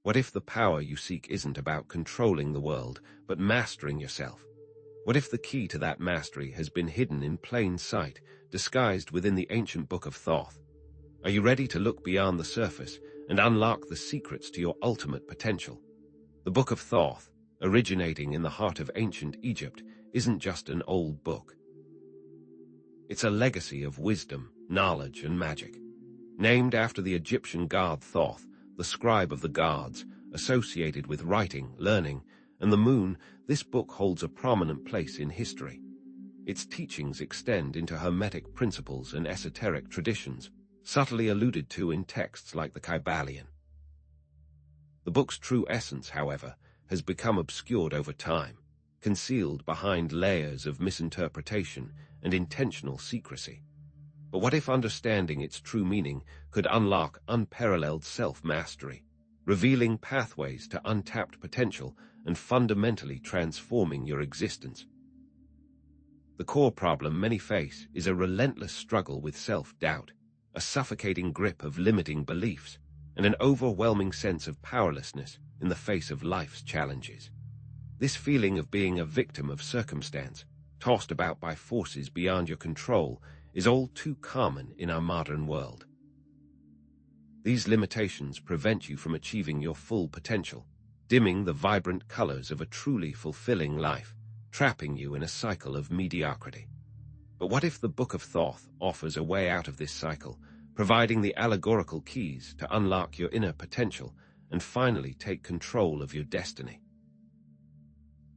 What if the power you seek isn't about controlling the world, but mastering yourself? What if the key to that mastery has been hidden in plain sight, disguised within the ancient book of Thoth? Are you ready to look beyond the surface and unlock the secrets to your ultimate potential? The Book of Thoth, originating in the heart of ancient Egypt, isn't just an old book. It's a legacy of wisdom, knowledge, and magic. Named after the Egyptian god Thoth, the scribe of the gods, associated with writing, learning, and the moon, this book holds a prominent place in history. Its teachings extend into hermetic principles and esoteric traditions, subtly alluded to in texts like the Kybalion. The book's true essence, however, has become obscured over time, concealed behind layers of misinterpretation and intentional secrecy. But what if understanding its true meaning could unlock unparalleled self-mastery, revealing pathways to untapped potential and fundamentally transforming your existence? The core problem many face is a relentless struggle with self-doubt, a suffocating grip of limiting beliefs, and an overwhelming sense of powerlessness in the face of life's challenges. This feeling of being a victim of circumstance, tossed about by forces beyond your control, is all too common in our modern world. These limitations prevent you from achieving your full potential, dimming the vibrant colors of a truly fulfilling life, trapping you in a cycle of mediocrity. But what if the Book of Thoth offers a way out of this cycle, providing the allegorical keys to unlock your inner potential and finally take control of your destiny?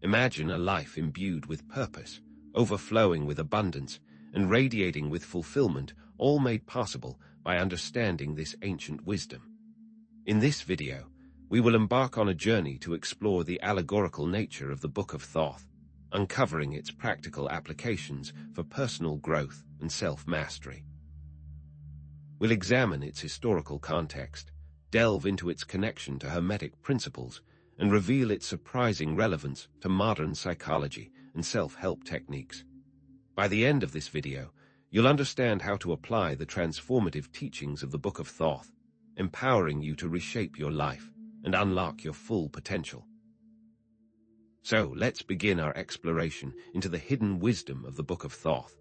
Imagine a life imbued with purpose, overflowing with abundance, and radiating with fulfillment, all made possible by understanding this ancient wisdom. In this video, we will embark on a journey to explore the allegorical nature of the Book of Thoth, uncovering its practical applications for personal growth and self-mastery. We'll examine its historical context, delve into its connection to hermetic principles, and reveal its surprising relevance to modern psychology and self-help techniques. By the end of this video, you'll understand how to apply the transformative teachings of the Book of Thoth, empowering you to reshape your life and unlock your full potential. So, let's begin our exploration into the hidden wisdom of the Book of Thoth.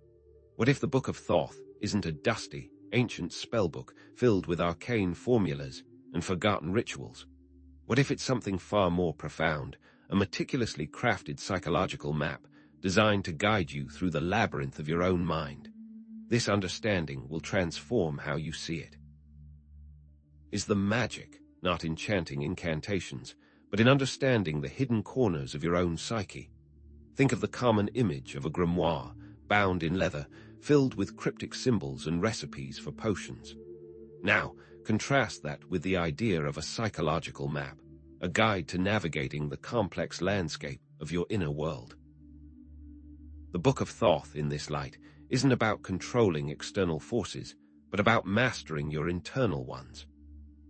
What if the Book of Thoth isn't a dusty, ancient spellbook filled with arcane formulas and forgotten rituals? What if it's something far more profound, a meticulously crafted psychological map designed to guide you through the labyrinth of your own mind? This understanding will transform how you see it. Is the magic not in chanting incantations, but in understanding the hidden corners of your own psyche? Think of the common image of a grimoire, bound in leather, filled with cryptic symbols and recipes for potions. Now, contrast that with the idea of a psychological map, a guide to navigating the complex landscape of your inner world. The Book of Thoth, in this light, isn't about controlling external forces, but about mastering your internal ones.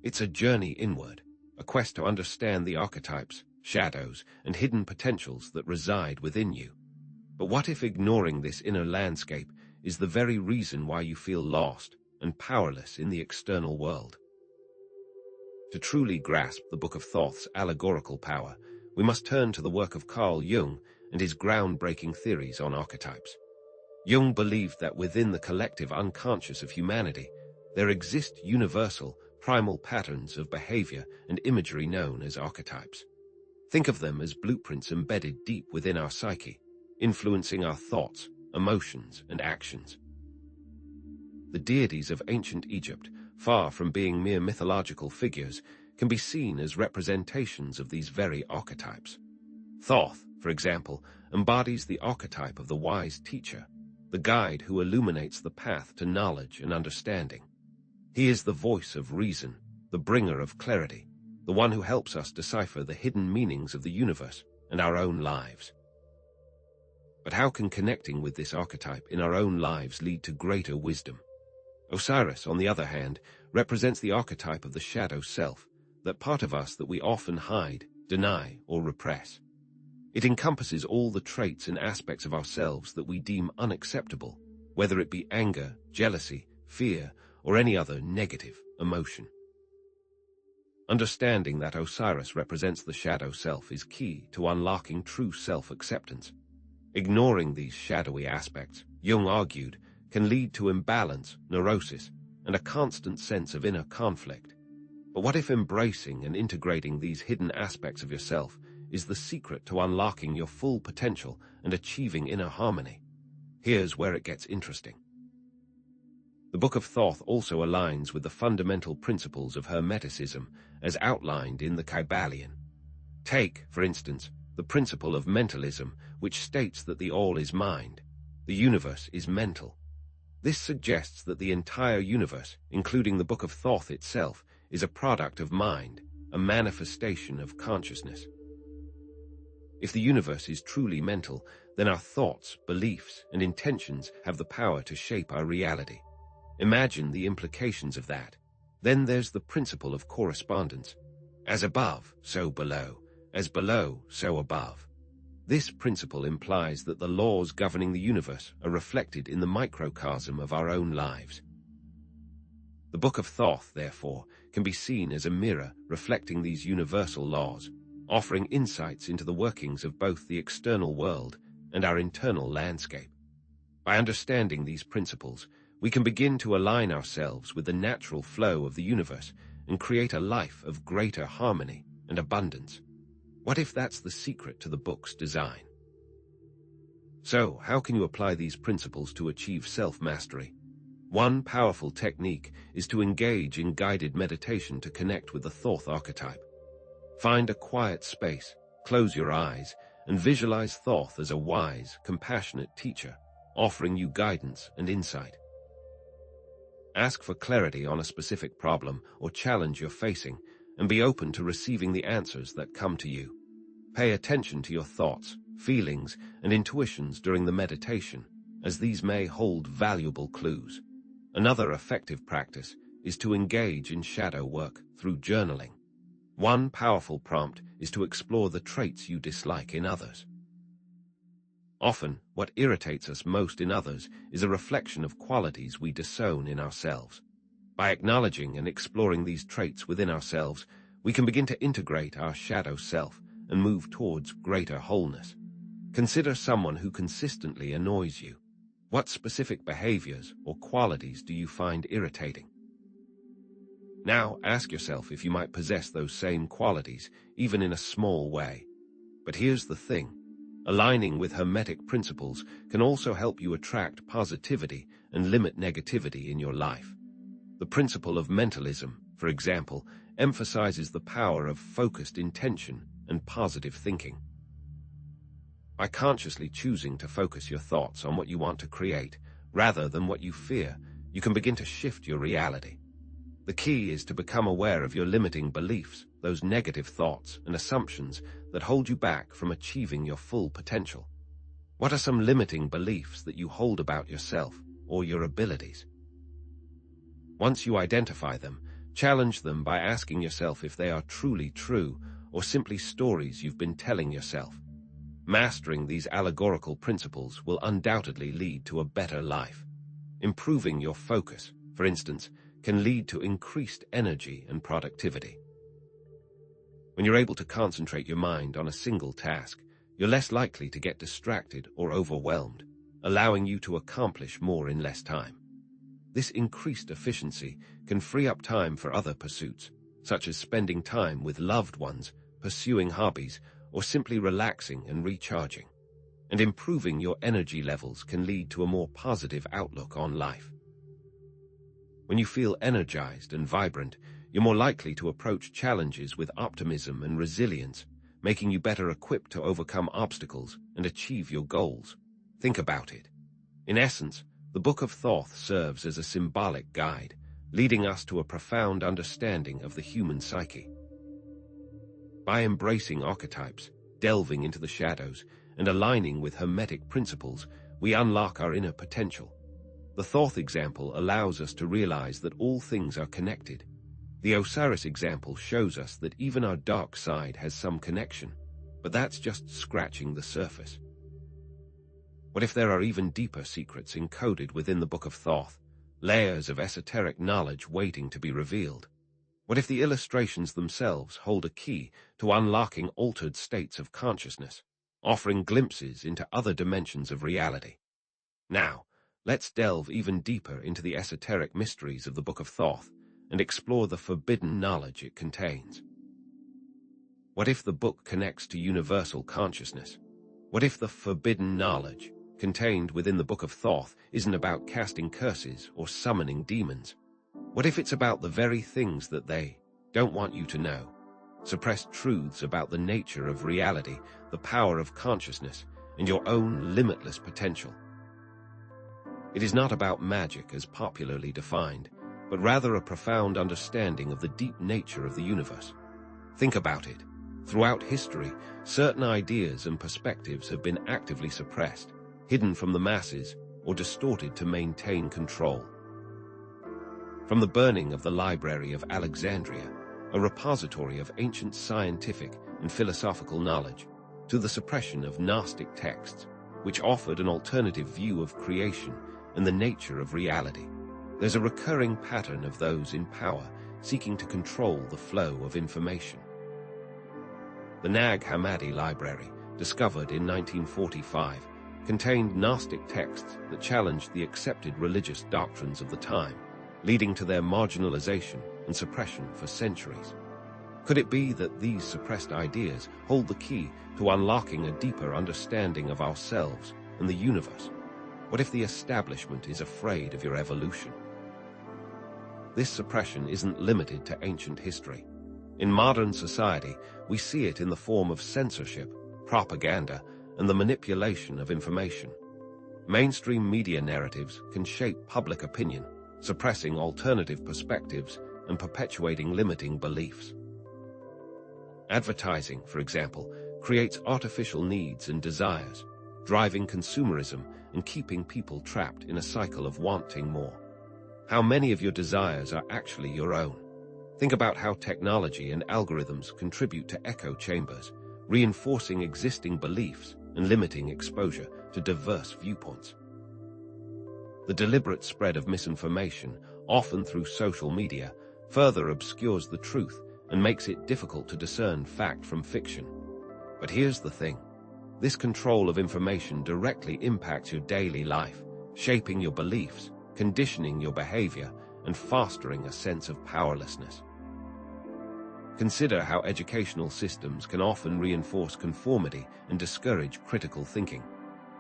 It's a journey inward, a quest to understand the archetypes, shadows, and hidden potentials that reside within you. But what if ignoring this inner landscape is the very reason why you feel lost and powerless in the external world? To truly grasp the Book of Thoth's allegorical power, we must turn to the work of Carl Jung and his groundbreaking theories on archetypes. Jung believed that within the collective unconscious of humanity, there exist universal, primal patterns of behavior and imagery known as archetypes. Think of them as blueprints embedded deep within our psyche, influencing our thoughts, emotions, and actions. The deities of ancient Egypt, far from being mere mythological figures, can be seen as representations of these very archetypes. Thoth, for example, embodies the archetype of the wise teacher, the guide who illuminates the path to knowledge and understanding. He is the voice of reason, the bringer of clarity, the one who helps us decipher the hidden meanings of the universe and our own lives. But how can connecting with this archetype in our own lives lead to greater wisdom? Osiris, on the other hand, represents the archetype of the shadow self, that part of us that we often hide, deny, or repress. It encompasses all the traits and aspects of ourselves that we deem unacceptable, whether it be anger, jealousy, fear, or any other negative emotion. Understanding that Osiris represents the shadow self is key to unlocking true self-acceptance. Ignoring these shadowy aspects, Jung argued, can lead to imbalance, neurosis, and a constant sense of inner conflict. But what if embracing and integrating these hidden aspects of yourself is the secret to unlocking your full potential and achieving inner harmony? Here's where it gets interesting. The Book of Thoth also aligns with the fundamental principles of Hermeticism as outlined in the Kybalion. Take, for instance, the principle of mentalism, which states that the all is mind. The universe is mental. This suggests that the entire universe, including the Book of Thoth itself, is a product of mind, a manifestation of consciousness. If the universe is truly mental, then our thoughts, beliefs, and intentions have the power to shape our reality. Imagine the implications of that. Then there's the principle of correspondence. As above, so below. As below, so above. This principle implies that the laws governing the universe are reflected in the microcosm of our own lives. The Book of Thoth, therefore, can be seen as a mirror reflecting these universal laws, offering insights into the workings of both the external world and our internal landscape. By understanding these principles, we can begin to align ourselves with the natural flow of the universe and create a life of greater harmony and abundance. What if that's the secret to the book's design? So, how can you apply these principles to achieve self-mastery? One powerful technique is to engage in guided meditation to connect with the Thoth archetype. Find a quiet space, close your eyes, and visualize Thoth as a wise, compassionate teacher, offering you guidance and insight. Ask for clarity on a specific problem or challenge you're facing, and be open to receiving the answers that come to you. Pay attention to your thoughts, feelings, and intuitions during the meditation, as these may hold valuable clues. Another effective practice is to engage in shadow work through journaling. One powerful prompt is to explore the traits you dislike in others. Often, what irritates us most in others is a reflection of qualities we disown in ourselves. By acknowledging and exploring these traits within ourselves, we can begin to integrate our shadow self and move towards greater wholeness. Consider someone who consistently annoys you. What specific behaviors or qualities do you find irritating? Now ask yourself if you might possess those same qualities, even in a small way. But here's the thing. Aligning with Hermetic principles can also help you attract positivity and limit negativity in your life. The principle of mentalism, for example, emphasizes the power of focused intention and positive thinking. By consciously choosing to focus your thoughts on what you want to create, rather than what you fear, you can begin to shift your reality. The key is to become aware of your limiting beliefs, those negative thoughts and assumptions that hold you back from achieving your full potential. What are some limiting beliefs that you hold about yourself or your abilities? Once you identify them, challenge them by asking yourself if they are truly true or simply stories you've been telling yourself. Mastering these allegorical principles will undoubtedly lead to a better life. Improving your focus, for instance, can lead to increased energy and productivity. When you're able to concentrate your mind on a single task, you're less likely to get distracted or overwhelmed, allowing you to accomplish more in less time. This increased efficiency can free up time for other pursuits, such as spending time with loved ones, pursuing hobbies, or simply relaxing and recharging. And improving your energy levels can lead to a more positive outlook on life. When you feel energized and vibrant, you're more likely to approach challenges with optimism and resilience, making you better equipped to overcome obstacles and achieve your goals. Think about it. In essence, the Book of Thoth serves as a symbolic guide, leading us to a profound understanding of the human psyche. By embracing archetypes, delving into the shadows, and aligning with Hermetic principles, we unlock our inner potential. The Thoth example allows us to realize that all things are connected. The Osiris example shows us that even our dark side has some connection, but that's just scratching the surface. What if there are even deeper secrets encoded within the Book of Thoth, layers of esoteric knowledge waiting to be revealed? What if the illustrations themselves hold a key to unlocking altered states of consciousness, offering glimpses into other dimensions of reality? Now, let's delve even deeper into the esoteric mysteries of the Book of Thoth and explore the forbidden knowledge it contains. What if the book connects to universal consciousness? What if the forbidden knowledge contained within the Book of Thoth isn't about casting curses or summoning demons? What if it's about the very things that they don't want you to know? Suppressed truths about the nature of reality, the power of consciousness, and your own limitless potential. It is not about magic as popularly defined, but rather a profound understanding of the deep nature of the universe. Think about it. Throughout history, certain ideas and perspectives have been actively suppressed, hidden from the masses, or distorted to maintain control. From the burning of the Library of Alexandria, a repository of ancient scientific and philosophical knowledge, to the suppression of Gnostic texts, which offered an alternative view of creation and the nature of reality, there's a recurring pattern of those in power seeking to control the flow of information. The Nag Hammadi Library, discovered in 1945, contained Gnostic texts that challenged the accepted religious doctrines of the time, leading to their marginalization and suppression for centuries. Could it be that these suppressed ideas hold the key to unlocking a deeper understanding of ourselves and the universe? What if the establishment is afraid of your evolution? This suppression isn't limited to ancient history. In modern society, we see it in the form of censorship, propaganda, and the manipulation of information. Mainstream media narratives can shape public opinion, suppressing alternative perspectives and perpetuating limiting beliefs. Advertising, for example, creates artificial needs and desires, driving consumerism and keeping people trapped in a cycle of wanting more. How many of your desires are actually your own? Think about how technology and algorithms contribute to echo chambers, reinforcing existing beliefs and limiting exposure to diverse viewpoints. The deliberate spread of misinformation, often through social media, further obscures the truth and makes it difficult to discern fact from fiction. But here's the thing. This control of information directly impacts your daily life, shaping your beliefs, conditioning your behavior, and fostering a sense of powerlessness. Consider how educational systems can often reinforce conformity and discourage critical thinking.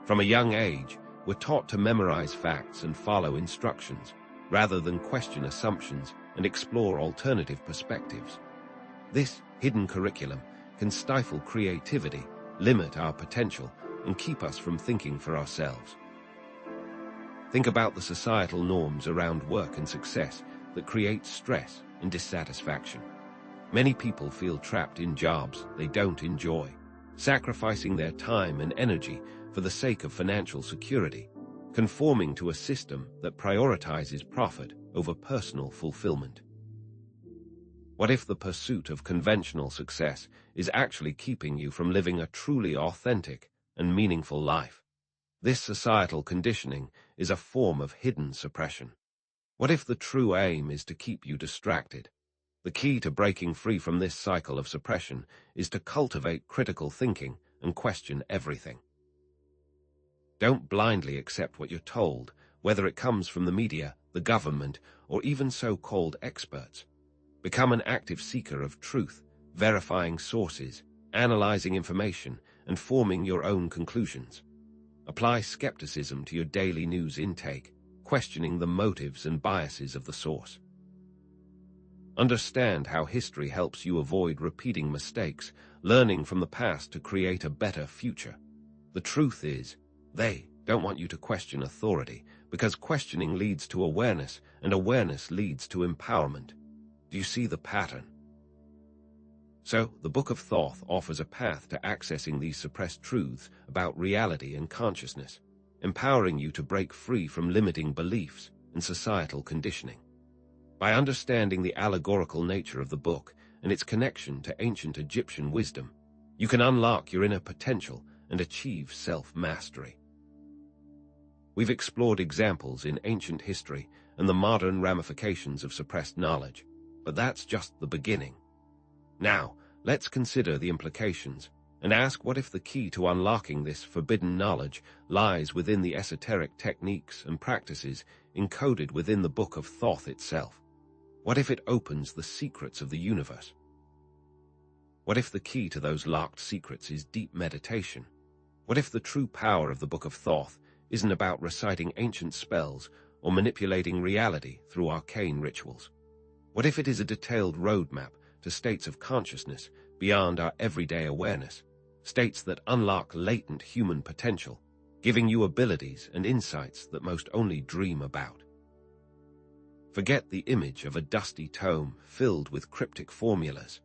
From a young age, we're taught to memorize facts and follow instructions, rather than question assumptions and explore alternative perspectives. This hidden curriculum can stifle creativity, limit our potential, and keep us from thinking for ourselves. Think about the societal norms around work and success that create stress and dissatisfaction. Many people feel trapped in jobs they don't enjoy, sacrificing their time and energy for the sake of financial security, conforming to a system that prioritizes profit over personal fulfillment. What if the pursuit of conventional success is actually keeping you from living a truly authentic and meaningful life? This societal conditioning is a form of hidden suppression. What if the true aim is to keep you distracted? The key to breaking free from this cycle of suppression is to cultivate critical thinking and question everything. Don't blindly accept what you're told, whether it comes from the media, the government, or even so-called experts. Become an active seeker of truth, verifying sources, analyzing information, and forming your own conclusions. Apply skepticism to your daily news intake, questioning the motives and biases of the source. Understand how history helps you avoid repeating mistakes, learning from the past to create a better future. The truth is, they don't want you to question authority, because questioning leads to awareness, and awareness leads to empowerment. Do you see the pattern? So, the Book of Thoth offers a path to accessing these suppressed truths about reality and consciousness, empowering you to break free from limiting beliefs and societal conditioning. By understanding the allegorical nature of the book and its connection to ancient Egyptian wisdom, you can unlock your inner potential and achieve self-mastery. We've explored examples in ancient history and the modern ramifications of suppressed knowledge. But that's just the beginning. Now, let's consider the implications and ask, what if the key to unlocking this forbidden knowledge lies within the esoteric techniques and practices encoded within the Book of Thoth itself? What if it opens the secrets of the universe? What if the key to those locked secrets is deep meditation? What if the true power of the Book of Thoth isn't about reciting ancient spells or manipulating reality through arcane rituals? What if it is a detailed roadmap to states of consciousness beyond our everyday awareness, states that unlock latent human potential, giving you abilities and insights that most only dream about? Forget the image of a dusty tome filled with cryptic formulas.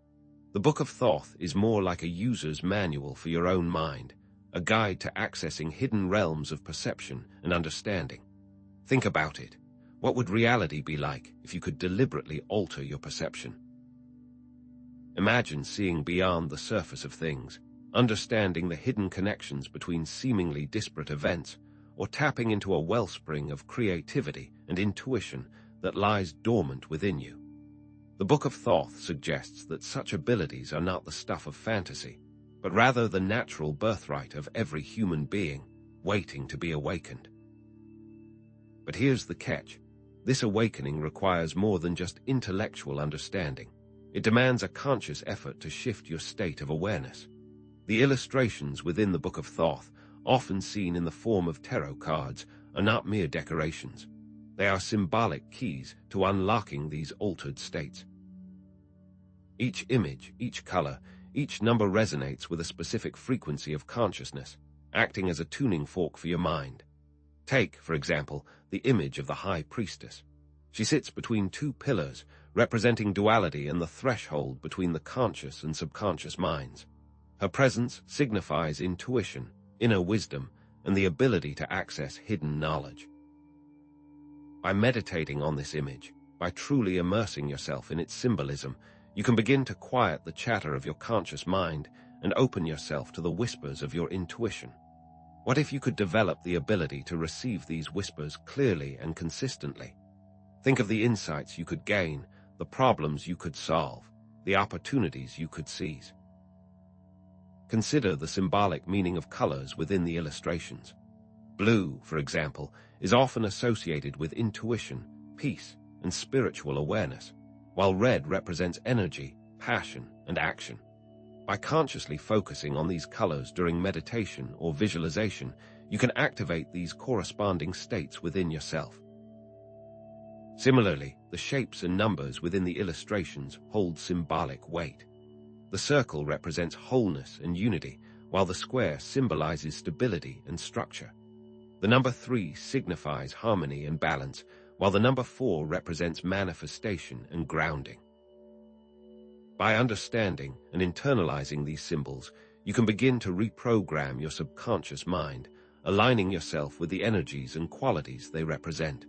The Book of Thoth is more like a user's manual for your own mind, a guide to accessing hidden realms of perception and understanding. Think about it. What would reality be like if you could deliberately alter your perception? Imagine seeing beyond the surface of things, understanding the hidden connections between seemingly disparate events, or tapping into a wellspring of creativity and intuition that lies dormant within you. The Book of Thoth suggests that such abilities are not the stuff of fantasy, but rather the natural birthright of every human being, waiting to be awakened. But here's the catch. This awakening requires more than just intellectual understanding. It demands a conscious effort to shift your state of awareness. The illustrations within the Book of Thoth, often seen in the form of tarot cards, are not mere decorations. They are symbolic keys to unlocking these altered states. Each image, each color, each number resonates with a specific frequency of consciousness, acting as a tuning fork for your mind. Take, for example, the image of the High Priestess. She sits between two pillars, representing duality and the threshold between the conscious and subconscious minds. Her presence signifies intuition, inner wisdom, and the ability to access hidden knowledge. By meditating on this image, by truly immersing yourself in its symbolism, you can begin to quiet the chatter of your conscious mind and open yourself to the whispers of your intuition. What if you could develop the ability to receive these whispers clearly and consistently? Think of the insights you could gain, the problems you could solve, the opportunities you could seize. Consider the symbolic meaning of colors within the illustrations. Blue, for example, is often associated with intuition, peace, and spiritual awareness, while red represents energy, passion, and action. By consciously focusing on these colors during meditation or visualization, you can activate these corresponding states within yourself. Similarly, the shapes and numbers within the illustrations hold symbolic weight. The circle represents wholeness and unity, while the square symbolizes stability and structure. The number 3 signifies harmony and balance, while the number 4 represents manifestation and grounding. By understanding and internalizing these symbols, you can begin to reprogram your subconscious mind, aligning yourself with the energies and qualities they represent.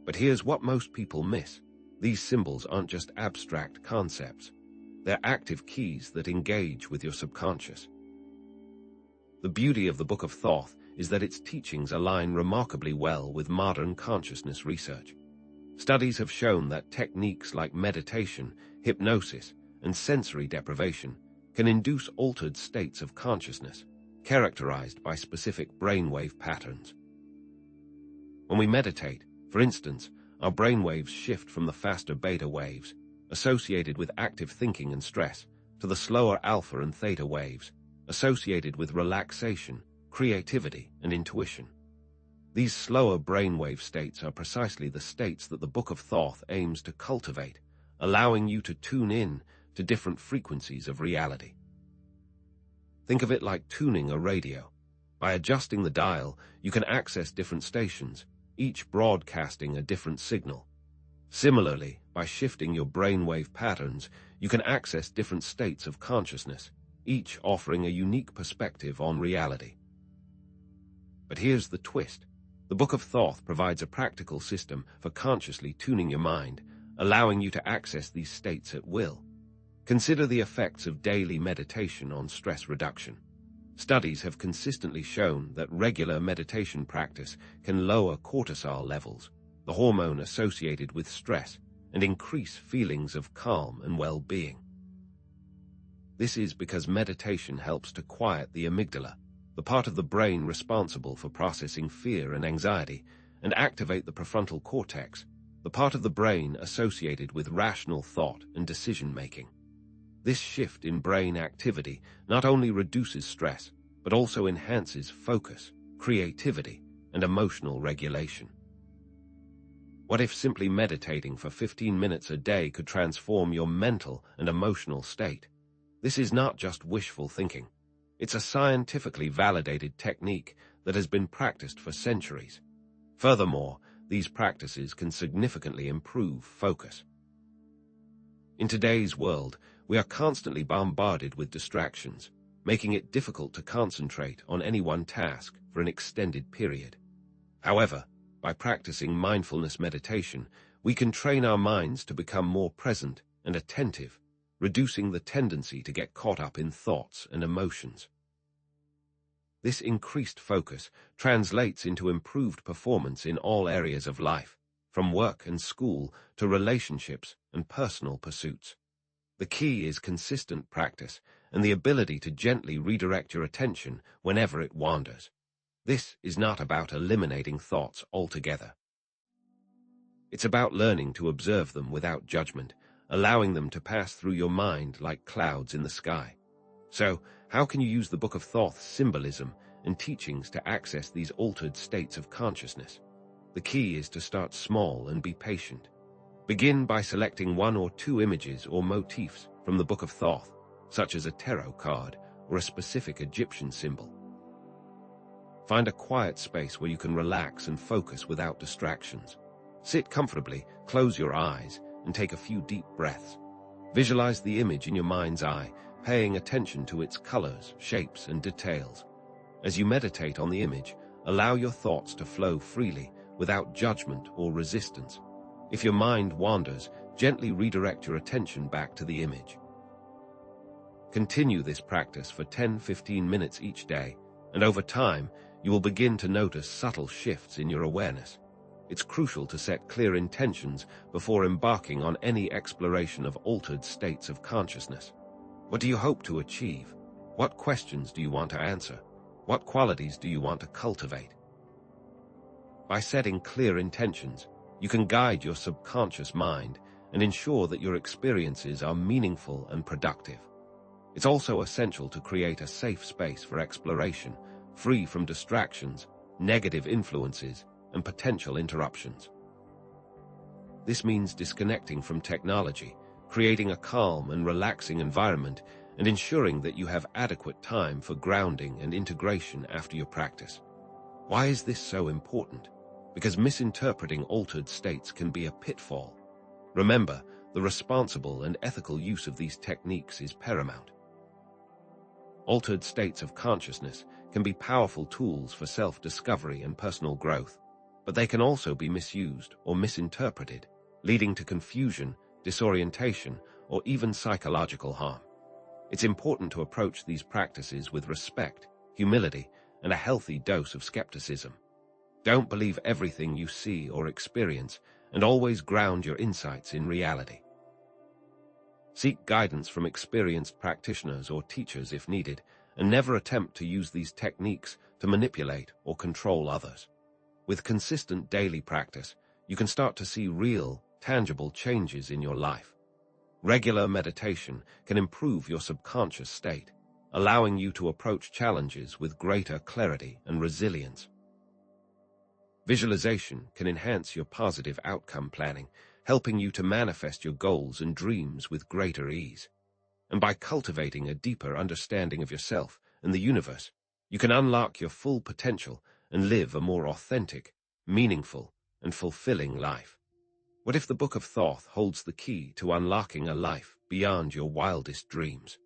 But here's what most people miss. These symbols aren't just abstract concepts. They're active keys that engage with your subconscious. The beauty of the Book of Thoth is that its teachings align remarkably well with modern consciousness research. Studies have shown that techniques like meditation, hypnosis, and sensory deprivation can induce altered states of consciousness, characterized by specific brainwave patterns. When we meditate, for instance, our brainwaves shift from the faster beta waves, associated with active thinking and stress, to the slower alpha and theta waves, associated with relaxation, creativity, and intuition. These slower brainwave states are precisely the states that the Book of Thoth aims to cultivate, allowing you to tune in to different frequencies of reality. Think of it like tuning a radio. By adjusting the dial, you can access different stations, each broadcasting a different signal. Similarly, by shifting your brainwave patterns, you can access different states of consciousness, each offering a unique perspective on reality. But here's the twist. The Book of Thoth provides a practical system for consciously tuning your mind, allowing you to access these states at will. Consider the effects of daily meditation on stress reduction. Studies have consistently shown that regular meditation practice can lower cortisol levels, the hormone associated with stress, and increase feelings of calm and well-being. This is because meditation helps to quiet the amygdala, the part of the brain responsible for processing fear and anxiety, and activate the prefrontal cortex, the part of the brain associated with rational thought and decision-making. This shift in brain activity not only reduces stress, but also enhances focus, creativity, and emotional regulation. What if simply meditating for 15 minutes a day could transform your mental and emotional state? This is not just wishful thinking. It's a scientifically validated technique that has been practiced for centuries. Furthermore, these practices can significantly improve focus. In today's world, we are constantly bombarded with distractions, making it difficult to concentrate on any one task for an extended period. However, by practicing mindfulness meditation, we can train our minds to become more present and attentive, reducing the tendency to get caught up in thoughts and emotions. This increased focus translates into improved performance in all areas of life, from work and school to relationships and personal pursuits. The key is consistent practice and the ability to gently redirect your attention whenever it wanders. This is not about eliminating thoughts altogether. It's about learning to observe them without judgment, allowing them to pass through your mind like clouds in the sky. So, how can you use the Book of Thoth's symbolism and teachings to access these altered states of consciousness? The key is to start small and be patient. Begin by selecting one or two images or motifs from the Book of Thoth, such as a tarot card or a specific Egyptian symbol. Find a quiet space where you can relax and focus without distractions. Sit comfortably, close your eyes, and take a few deep breaths. Visualize the image in your mind's eye, paying attention to its colors, shapes, and details. As you meditate on the image, allow your thoughts to flow freely without judgment or resistance. If your mind wanders, gently redirect your attention back to the image. Continue this practice for 10-15 minutes each day, and over time, you will begin to notice subtle shifts in your awareness. It's crucial to set clear intentions before embarking on any exploration of altered states of consciousness. What do you hope to achieve? What questions do you want to answer? What qualities do you want to cultivate? By setting clear intentions, you can guide your subconscious mind and ensure that your experiences are meaningful and productive. It's also essential to create a safe space for exploration, free from distractions, negative influences, and potential interruptions. This means disconnecting from technology, creating a calm and relaxing environment, and ensuring that you have adequate time for grounding and integration after your practice. Why is this so important? Because misinterpreting altered states can be a pitfall. Remember, the responsible and ethical use of these techniques is paramount. Altered states of consciousness can be powerful tools for self-discovery and personal growth, but they can also be misused or misinterpreted, leading to confusion, disorientation, or even psychological harm. It's important to approach these practices with respect, humility, and a healthy dose of skepticism. Don't believe everything you see or experience, and always ground your insights in reality. Seek guidance from experienced practitioners or teachers if needed, and never attempt to use these techniques to manipulate or control others. With consistent daily practice, you can start to see real, tangible changes in your life. Regular meditation can improve your subconscious state, allowing you to approach challenges with greater clarity and resilience. Visualization can enhance your positive outcome planning, helping you to manifest your goals and dreams with greater ease. And by cultivating a deeper understanding of yourself and the universe, you can unlock your full potential and live a more authentic, meaningful, and fulfilling life. What if the Book of Thoth holds the key to unlocking a life beyond your wildest dreams?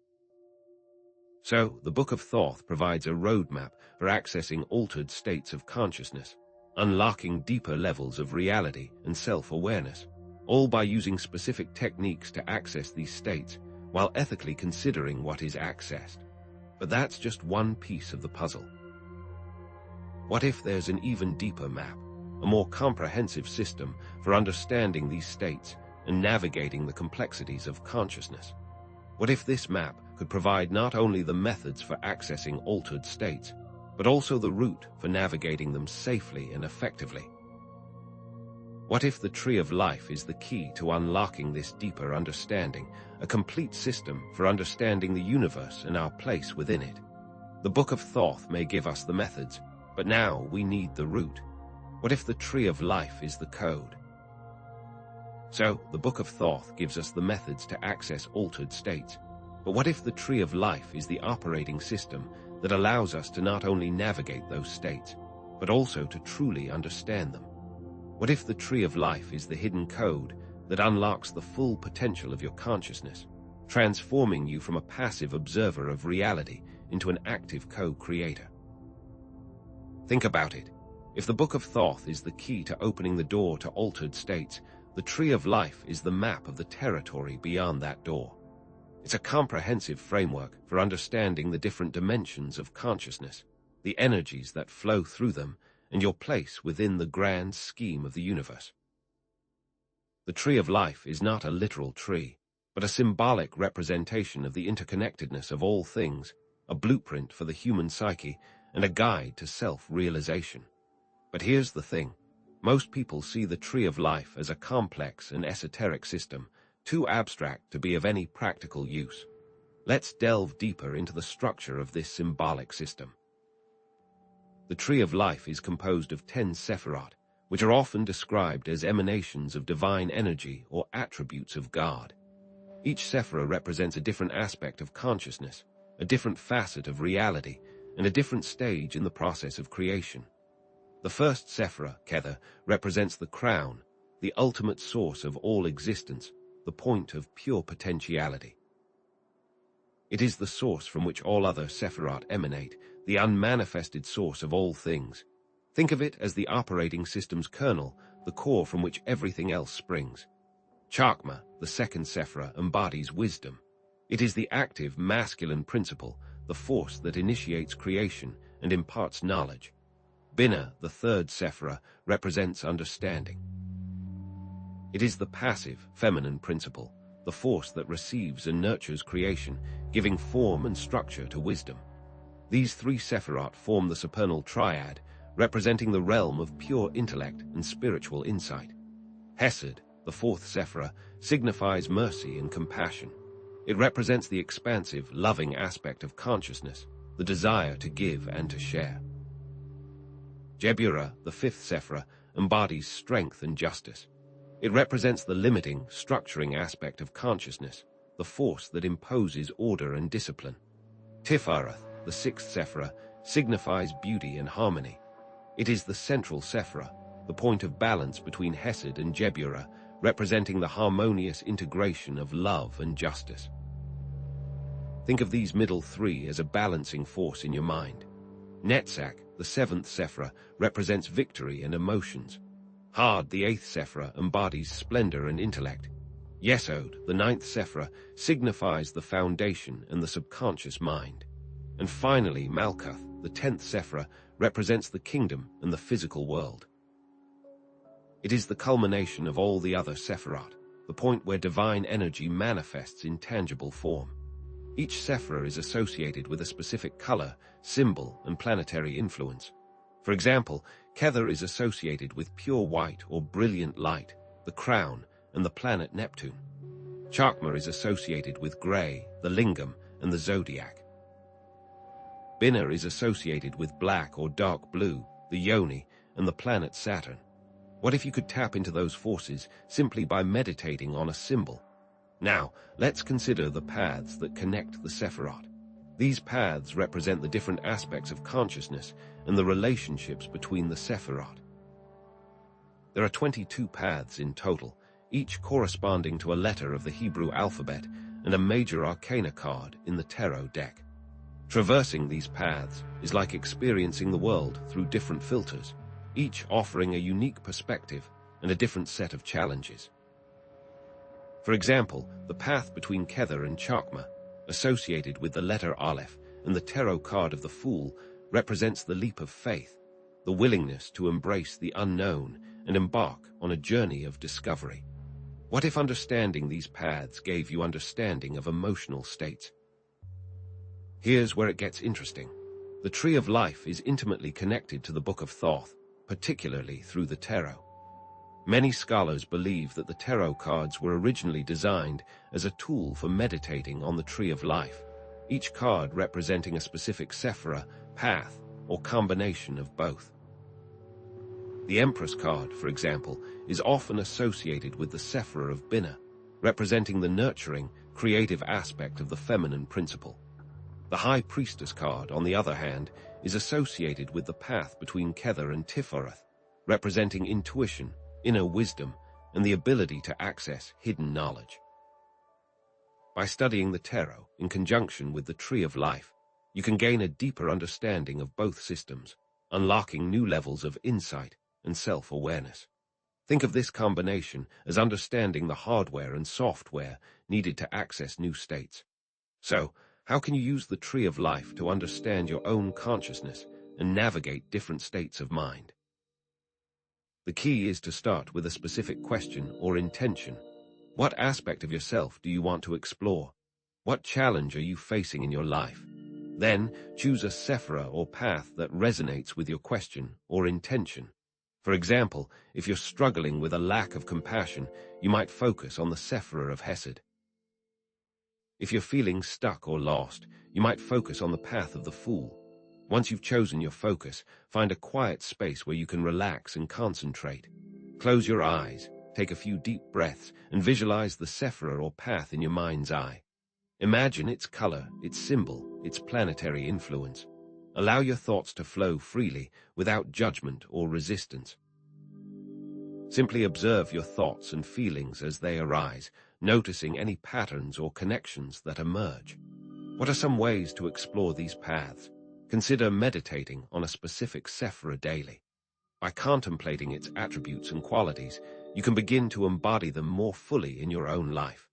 So, the Book of Thoth provides a roadmap for accessing altered states of consciousness, unlocking deeper levels of reality and self-awareness, all by using specific techniques to access these states while ethically considering what is accessed. But that's just one piece of the puzzle. What if there's an even deeper map, a more comprehensive system for understanding these states and navigating the complexities of consciousness? What if this map could provide not only the methods for accessing altered states, but also the route for navigating them safely and effectively? What if the Tree of Life is the key to unlocking this deeper understanding, a complete system for understanding the universe and our place within it? The Book of Thoth may give us the methods, but now we need the route. What if the Tree of Life is the code? So, the Book of Thoth gives us the methods to access altered states. But what if the Tree of Life is the operating system that allows us to not only navigate those states, but also to truly understand them? What if the Tree of Life is the hidden code that unlocks the full potential of your consciousness, transforming you from a passive observer of reality into an active co-creator? Think about it. If the Book of Thoth is the key to opening the door to altered states, the Tree of Life is the map of the territory beyond that door. It's a comprehensive framework for understanding the different dimensions of consciousness, the energies that flow through them, and your place within the grand scheme of the universe. The Tree of Life is not a literal tree, but a symbolic representation of the interconnectedness of all things, a blueprint for the human psyche, and a guide to self-realization. But here's the thing. Most people see the Tree of Life as a complex and esoteric system, too abstract to be of any practical use. Let's delve deeper into the structure of this symbolic system. The Tree of Life is composed of 10 Sephirot, which are often described as emanations of divine energy or attributes of God. Each Sephirah represents a different aspect of consciousness, a different facet of reality, and a different stage in the process of creation. The first Sephirah, Kether, represents the crown, the ultimate source of all existence, the point of pure potentiality. It is the source from which all other Sephirot emanate, the unmanifested source of all things. Think of it as the operating system's kernel, the core from which everything else springs. Chakma, the second Sephirah, embodies wisdom. It is the active masculine principle, the force that initiates creation and imparts knowledge. Binah, the third Sephirah, represents understanding. It is the passive feminine principle, the force that receives and nurtures creation, giving form and structure to wisdom. These 3 Sephirot form the supernal triad, representing the realm of pure intellect and spiritual insight. Hesed, the 4th Sephirah, signifies mercy and compassion. It represents the expansive, loving aspect of consciousness, the desire to give and to share. Jeburah, the 5th Sephirah, embodies strength and justice. It represents the limiting, structuring aspect of consciousness, the force that imposes order and discipline. Tifereth, the 6th Sephirah, signifies beauty and harmony. It is the central Sephirah, the point of balance between Hesed and Jeburah, representing the harmonious integration of love and justice. Think of these middle 3 as a balancing force in your mind. Netzach, the 7th Sephirah, represents victory and emotions. Had, the 8th Sephirah, embodies splendor and intellect. Yesod, the 9th Sephirah, signifies the foundation and the subconscious mind. And finally, Malkuth, the 10th Sephirah, represents the kingdom and the physical world. It is the culmination of all the other Sephirot, the point where divine energy manifests in tangible form. Each Sephirah is associated with a specific color, symbol, and planetary influence. For example, Kether is associated with pure white or brilliant light, the crown, and the planet Neptune. Chakma is associated with gray, the lingam, and the zodiac. Binah is associated with black or dark blue, the yoni, and the planet Saturn. What if you could tap into those forces simply by meditating on a symbol? Now, let's consider the paths that connect the Sephirot. These paths represent the different aspects of consciousness and the relationships between the Sephirot. There are 22 paths in total, each corresponding to a letter of the Hebrew alphabet and a major arcana card in the tarot deck. Traversing these paths is like experiencing the world through different filters, each offering a unique perspective and a different set of challenges. For example, the path between Kether and Chakma, associated with the letter Aleph and the tarot card of the Fool, represents the leap of faith, the willingness to embrace the unknown and embark on a journey of discovery. What if understanding these paths gave you understanding of emotional states? Here's where it gets interesting. The Tree of Life is intimately connected to the Book of Thoth, particularly through the tarot. Many scholars believe that the tarot cards were originally designed as a tool for meditating on the Tree of Life, each card representing a specific sephira, path, or combination of both. The Empress card, for example, is often associated with the sephira of Binah, representing the nurturing, creative aspect of the feminine principle. The High Priestess card, on the other hand, is associated with the path between Kether and Tifereth, representing intuition, inner wisdom, and the ability to access hidden knowledge. By studying the tarot in conjunction with the Tree of Life, you can gain a deeper understanding of both systems, unlocking new levels of insight and self-awareness. Think of this combination as understanding the hardware and software needed to access new states. So, how can you use the Tree of Life to understand your own consciousness and navigate different states of mind? The key is to start with a specific question or intention. What aspect of yourself do you want to explore? What challenge are you facing in your life? Then, choose a sephira or path that resonates with your question or intention. For example, if you're struggling with a lack of compassion, you might focus on the sephira of Hesed. If you're feeling stuck or lost, you might focus on the path of the Fool. Once you've chosen your focus, find a quiet space where you can relax and concentrate. Close your eyes, take a few deep breaths, and visualize the sephira or path in your mind's eye. Imagine its color, its symbol, its planetary influence. Allow your thoughts to flow freely, without judgment or resistance. Simply observe your thoughts and feelings as they arise, noticing any patterns or connections that emerge. What are some ways to explore these paths? Consider meditating on a specific sephira daily. By contemplating its attributes and qualities, you can begin to embody them more fully in your own life.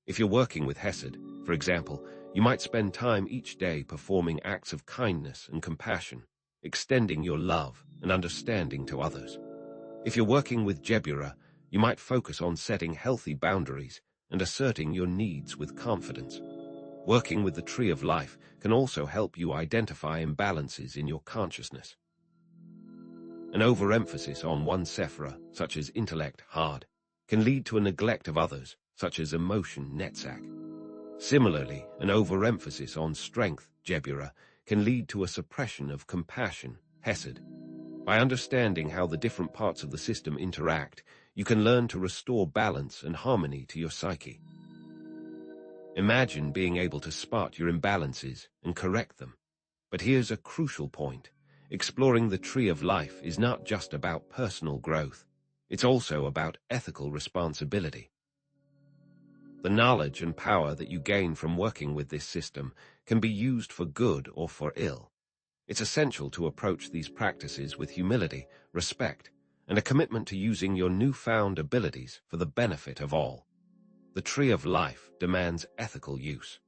If you're working with Hesed, for example, you might spend time each day performing acts of kindness and compassion, extending your love and understanding to others. If you're working with Jebura, you might focus on setting healthy boundaries and asserting your needs with confidence. Working with the Tree of Life can also help you identify imbalances in your consciousness. An overemphasis on one sephira, such as intellect, hard, can lead to a neglect of others, such as emotion, netzach. Similarly, an overemphasis on strength, Jebura, can lead to a suppression of compassion, Hesed. By understanding how the different parts of the system interact, you can learn to restore balance and harmony to your psyche. Imagine being able to spot your imbalances and correct them. But here's a crucial point. Exploring the Tree of Life is not just about personal growth. It's also about ethical responsibility. The knowledge and power that you gain from working with this system can be used for good or for ill. It's essential to approach these practices with humility, respect, and a commitment to using your newfound abilities for the benefit of all. The Tree of Life demands ethical use.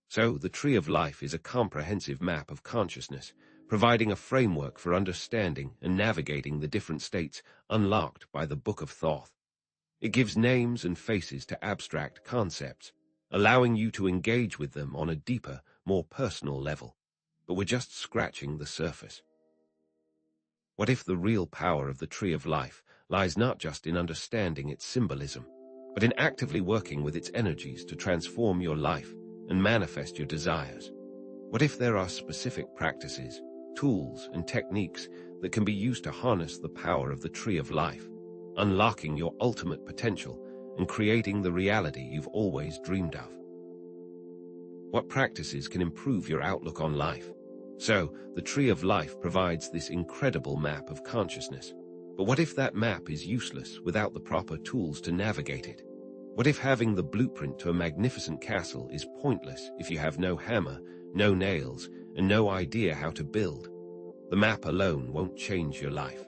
So, the Tree of Life is a comprehensive map of consciousness, providing a framework for understanding and navigating the different states unlocked by the Book of Thoth. It gives names and faces to abstract concepts, allowing you to engage with them on a deeper, more personal level. But we're just scratching the surface. What if the real power of the Tree of Life lies not just in understanding its symbolism, but in actively working with its energies to transform your life and manifest your desires? What if there are specific practices, tools, and techniques that can be used to harness the power of the Tree of Life, unlocking your ultimate potential and creating the reality you've always dreamed of? What practices can improve your outlook on life? So, the Tree of Life provides this incredible map of consciousness. But what if that map is useless without the proper tools to navigate it? What if having the blueprint to a magnificent castle is pointless if you have no hammer, no nails, and no idea how to build? The map alone won't change your life.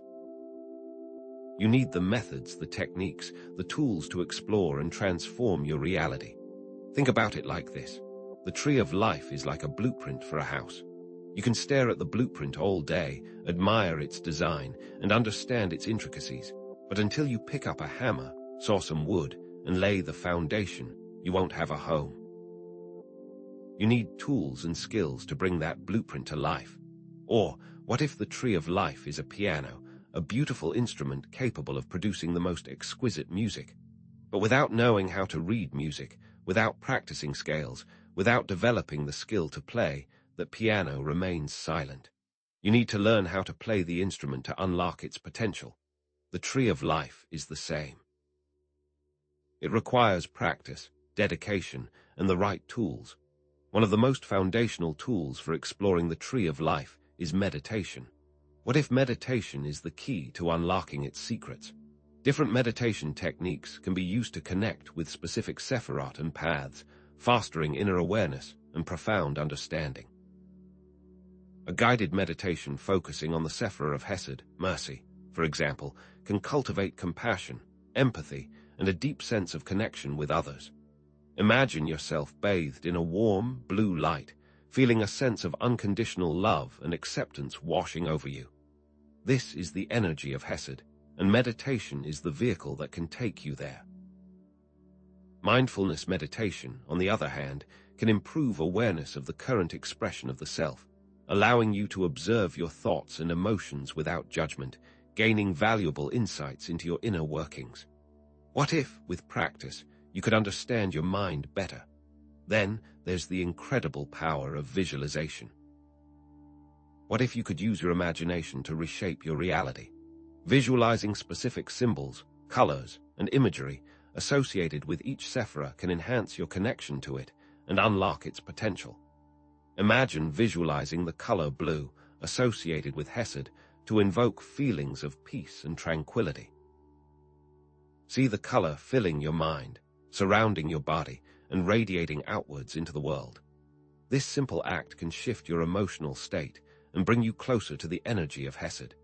You need the methods, the techniques, the tools to explore and transform your reality. Think about it like this. The Tree of Life is like a blueprint for a house. You can stare at the blueprint all day, admire its design, and understand its intricacies. But until you pick up a hammer, saw some wood, and lay the foundation, you won't have a home. You need tools and skills to bring that blueprint to life. Or, what if the tree of life is a piano, a beautiful instrument capable of producing the most exquisite music? But without knowing how to read music, without practicing scales, without developing the skill to play, the piano remains silent. You need to learn how to play the instrument to unlock its potential. The tree of life is the same. It requires practice, dedication, and the right tools. One of the most foundational tools for exploring the tree of life is meditation. What if meditation is the key to unlocking its secrets? Different meditation techniques can be used to connect with specific sephirot and paths, fostering inner awareness and profound understanding. A guided meditation focusing on the sephirah of Hesed, mercy, for example, can cultivate compassion, empathy, and a deep sense of connection with others. Imagine yourself bathed in a warm, blue light, feeling a sense of unconditional love and acceptance washing over you. This is the energy of Hesed, and meditation is the vehicle that can take you there. Mindfulness meditation, on the other hand, can improve awareness of the current expression of the self, allowing you to observe your thoughts and emotions without judgment, gaining valuable insights into your inner workings. What if, with practice, you could understand your mind better? Then there's the incredible power of visualization. What if you could use your imagination to reshape your reality? Visualizing specific symbols, colors, and imagery associated with each sephirah can enhance your connection to it and unlock its potential. Imagine visualizing the color blue associated with Hesed to invoke feelings of peace and tranquility. See the color filling your mind, surrounding your body, and radiating outwards into the world. This simple act can shift your emotional state and bring you closer to the energy of Hesed.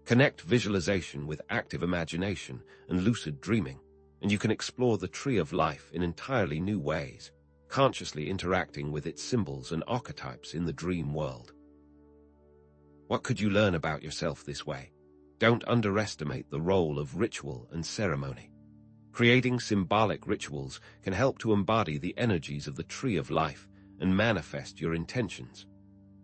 Connect visualization with active imagination and lucid dreaming, and you can explore the tree of life in entirely new ways, consciously interacting with its symbols and archetypes in the dream world. What could you learn about yourself this way? Don't underestimate the role of ritual and ceremony. Creating symbolic rituals can help to embody the energies of the tree of life and manifest your intentions.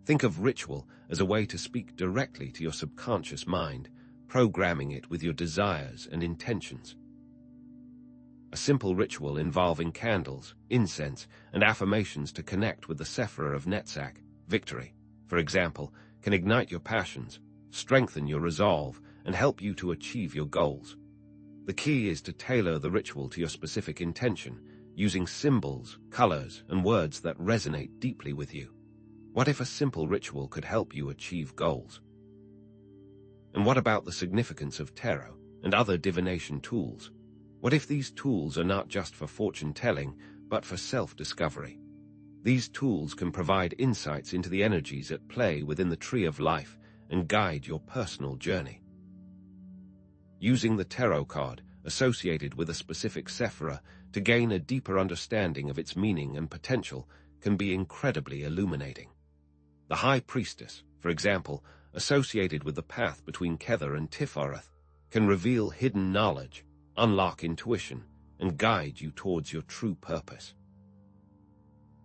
Think of ritual as a way to speak directly to your subconscious mind, programming it with your desires and intentions. A simple ritual involving candles, incense, and affirmations to connect with the sephirah of Netzach, victory, for example, can ignite your passions, strengthen your resolve, and help you to achieve your goals. The key is to tailor the ritual to your specific intention, using symbols, colors, and words that resonate deeply with you. What if a simple ritual could help you achieve goals? And what about the significance of tarot and other divination tools? What if these tools are not just for fortune-telling, but for self-discovery? These tools can provide insights into the energies at play within the tree of life and guide your personal journey. Using the tarot card associated with a specific sephirah to gain a deeper understanding of its meaning and potential can be incredibly illuminating. The High Priestess, for example, associated with the path between Kether and Tipharath, can reveal hidden knowledge, unlock intuition, and guide you towards your true purpose.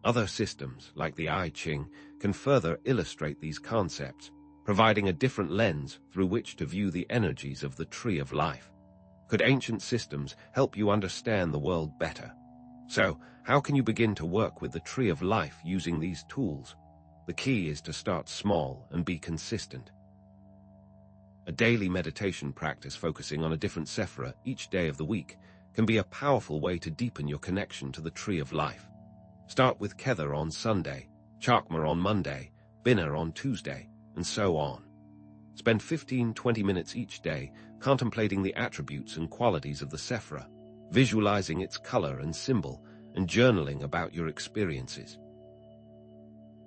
Other systems, like the I Ching, can further illustrate these concepts, providing a different lens through which to view the energies of the tree of life. Could ancient systems help you understand the world better? So, how can you begin to work with the tree of life using these tools? The key is to start small and be consistent. A daily meditation practice focusing on a different sephirah each day of the week can be a powerful way to deepen your connection to the tree of life. Start with Kether on Sunday, Chakma on Monday, Binah on Tuesday, and so on. Spend 15-20 minutes each day contemplating the attributes and qualities of the sephirah, visualizing its color and symbol, and journaling about your experiences.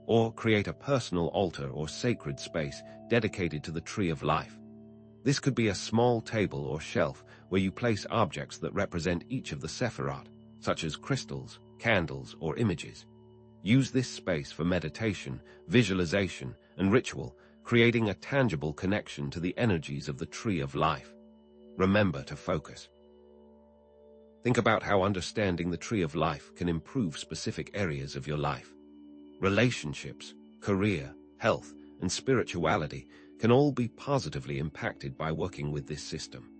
Or create a personal altar or sacred space dedicated to the tree of life. This could be a small table or shelf where you place objects that represent each of the sephirot, such as crystals, candles, or images. Use this space for meditation, visualization, and ritual, creating a tangible connection to the energies of the tree of life. Remember to focus. Think about how understanding the tree of life can improve specific areas of your life. Relationships, career, health, and spirituality can all be positively impacted by working with this system.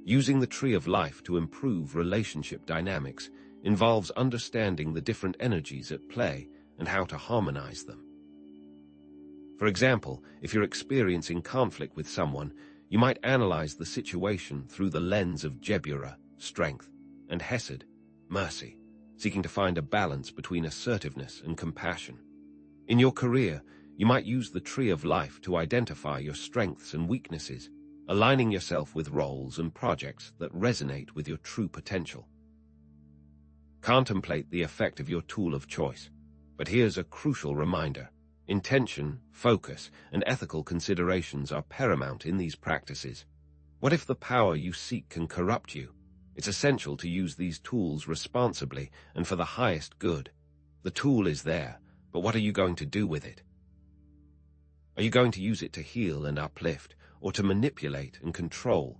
Using the tree of life to improve relationship dynamics involves understanding the different energies at play and how to harmonize them. For example, if you're experiencing conflict with someone, you might analyze the situation through the lens of Jebura, strength, and Hesed, mercy, seeking to find a balance between assertiveness and compassion. In your career, you might use the tree of life to identify your strengths and weaknesses, aligning yourself with roles and projects that resonate with your true potential. Contemplate the effect of your tool of choice, but here's a crucial reminder. Intention, focus, and ethical considerations are paramount in these practices. What if the power you seek can corrupt you? It's essential to use these tools responsibly and for the highest good. The tool is there, but what are you going to do with it? Are you going to use it to heal and uplift, or to manipulate and control?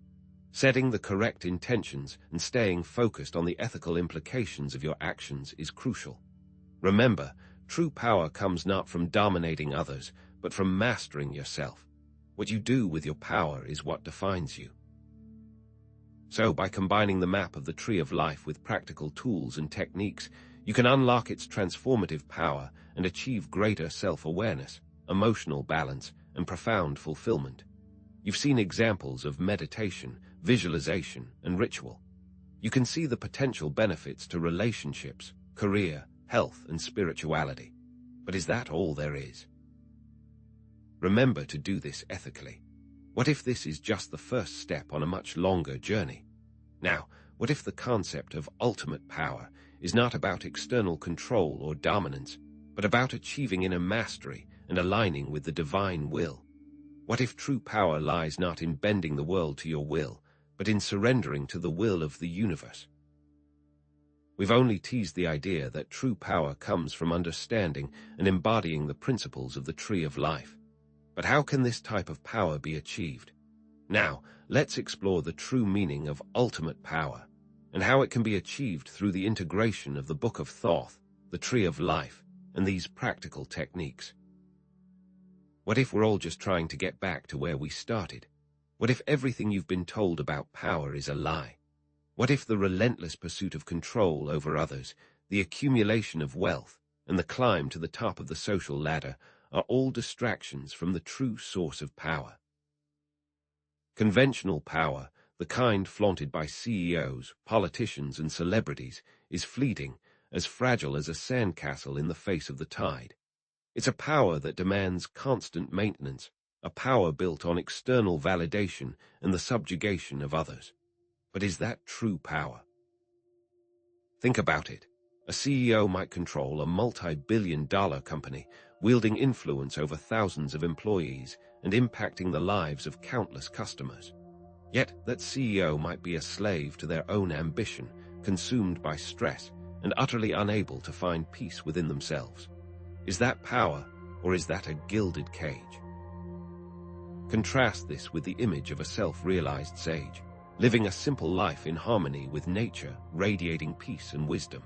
Setting the correct intentions and staying focused on the ethical implications of your actions is crucial. Remember, true power comes not from dominating others, but from mastering yourself. What you do with your power is what defines you. So, by combining the map of the tree of life with practical tools and techniques, you can unlock its transformative power and achieve greater self-awareness, emotional balance, and profound fulfillment. You've seen examples of meditation, visualization, and ritual. You can see the potential benefits to relationships, career, health, and spirituality. But is that all there is? Remember to do this ethically. What if this is just the first step on a much longer journey? Now, what if the concept of ultimate power is not about external control or dominance, but about achieving inner mastery and aligning with the divine will? What if true power lies not in bending the world to your will, but in surrendering to the will of the universe? We've only teased the idea that true power comes from understanding and embodying the principles of the tree of life. But how can this type of power be achieved? Now, let's explore the true meaning of ultimate power and how it can be achieved through the integration of the Book of Thoth, the tree of life, and these practical techniques. What if we're all just trying to get back to where we started? What if everything you've been told about power is a lie? What if the relentless pursuit of control over others, the accumulation of wealth, and the climb to the top of the social ladder are all distractions from the true source of power? Conventional power, the kind flaunted by CEOs, politicians, and celebrities, is fleeting, as fragile as a sandcastle in the face of the tide. It's a power that demands constant maintenance, a power built on external validation and the subjugation of others. But is that true power? Think about it. A CEO might control a multi-billion-dollar company, wielding influence over thousands of employees and impacting the lives of countless customers. Yet that CEO might be a slave to their own ambition, consumed by stress, and utterly unable to find peace within themselves. Is that power, or is that a gilded cage? Contrast this with the image of a self-realized sage, living a simple life in harmony with nature, radiating peace and wisdom.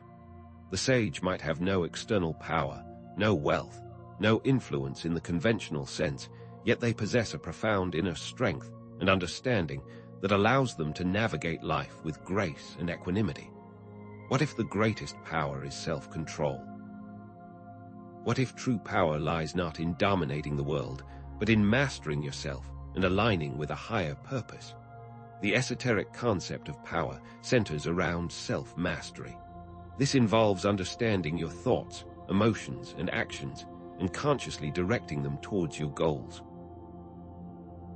The sage might have no external power, no wealth, no influence in the conventional sense, yet they possess a profound inner strength and understanding that allows them to navigate life with grace and equanimity. What if the greatest power is self-control? What if true power lies not in dominating the world, but in mastering yourself and aligning with a higher purpose? The esoteric concept of power centers around self-mastery. This involves understanding your thoughts, emotions, and actions, and consciously directing them towards your goals.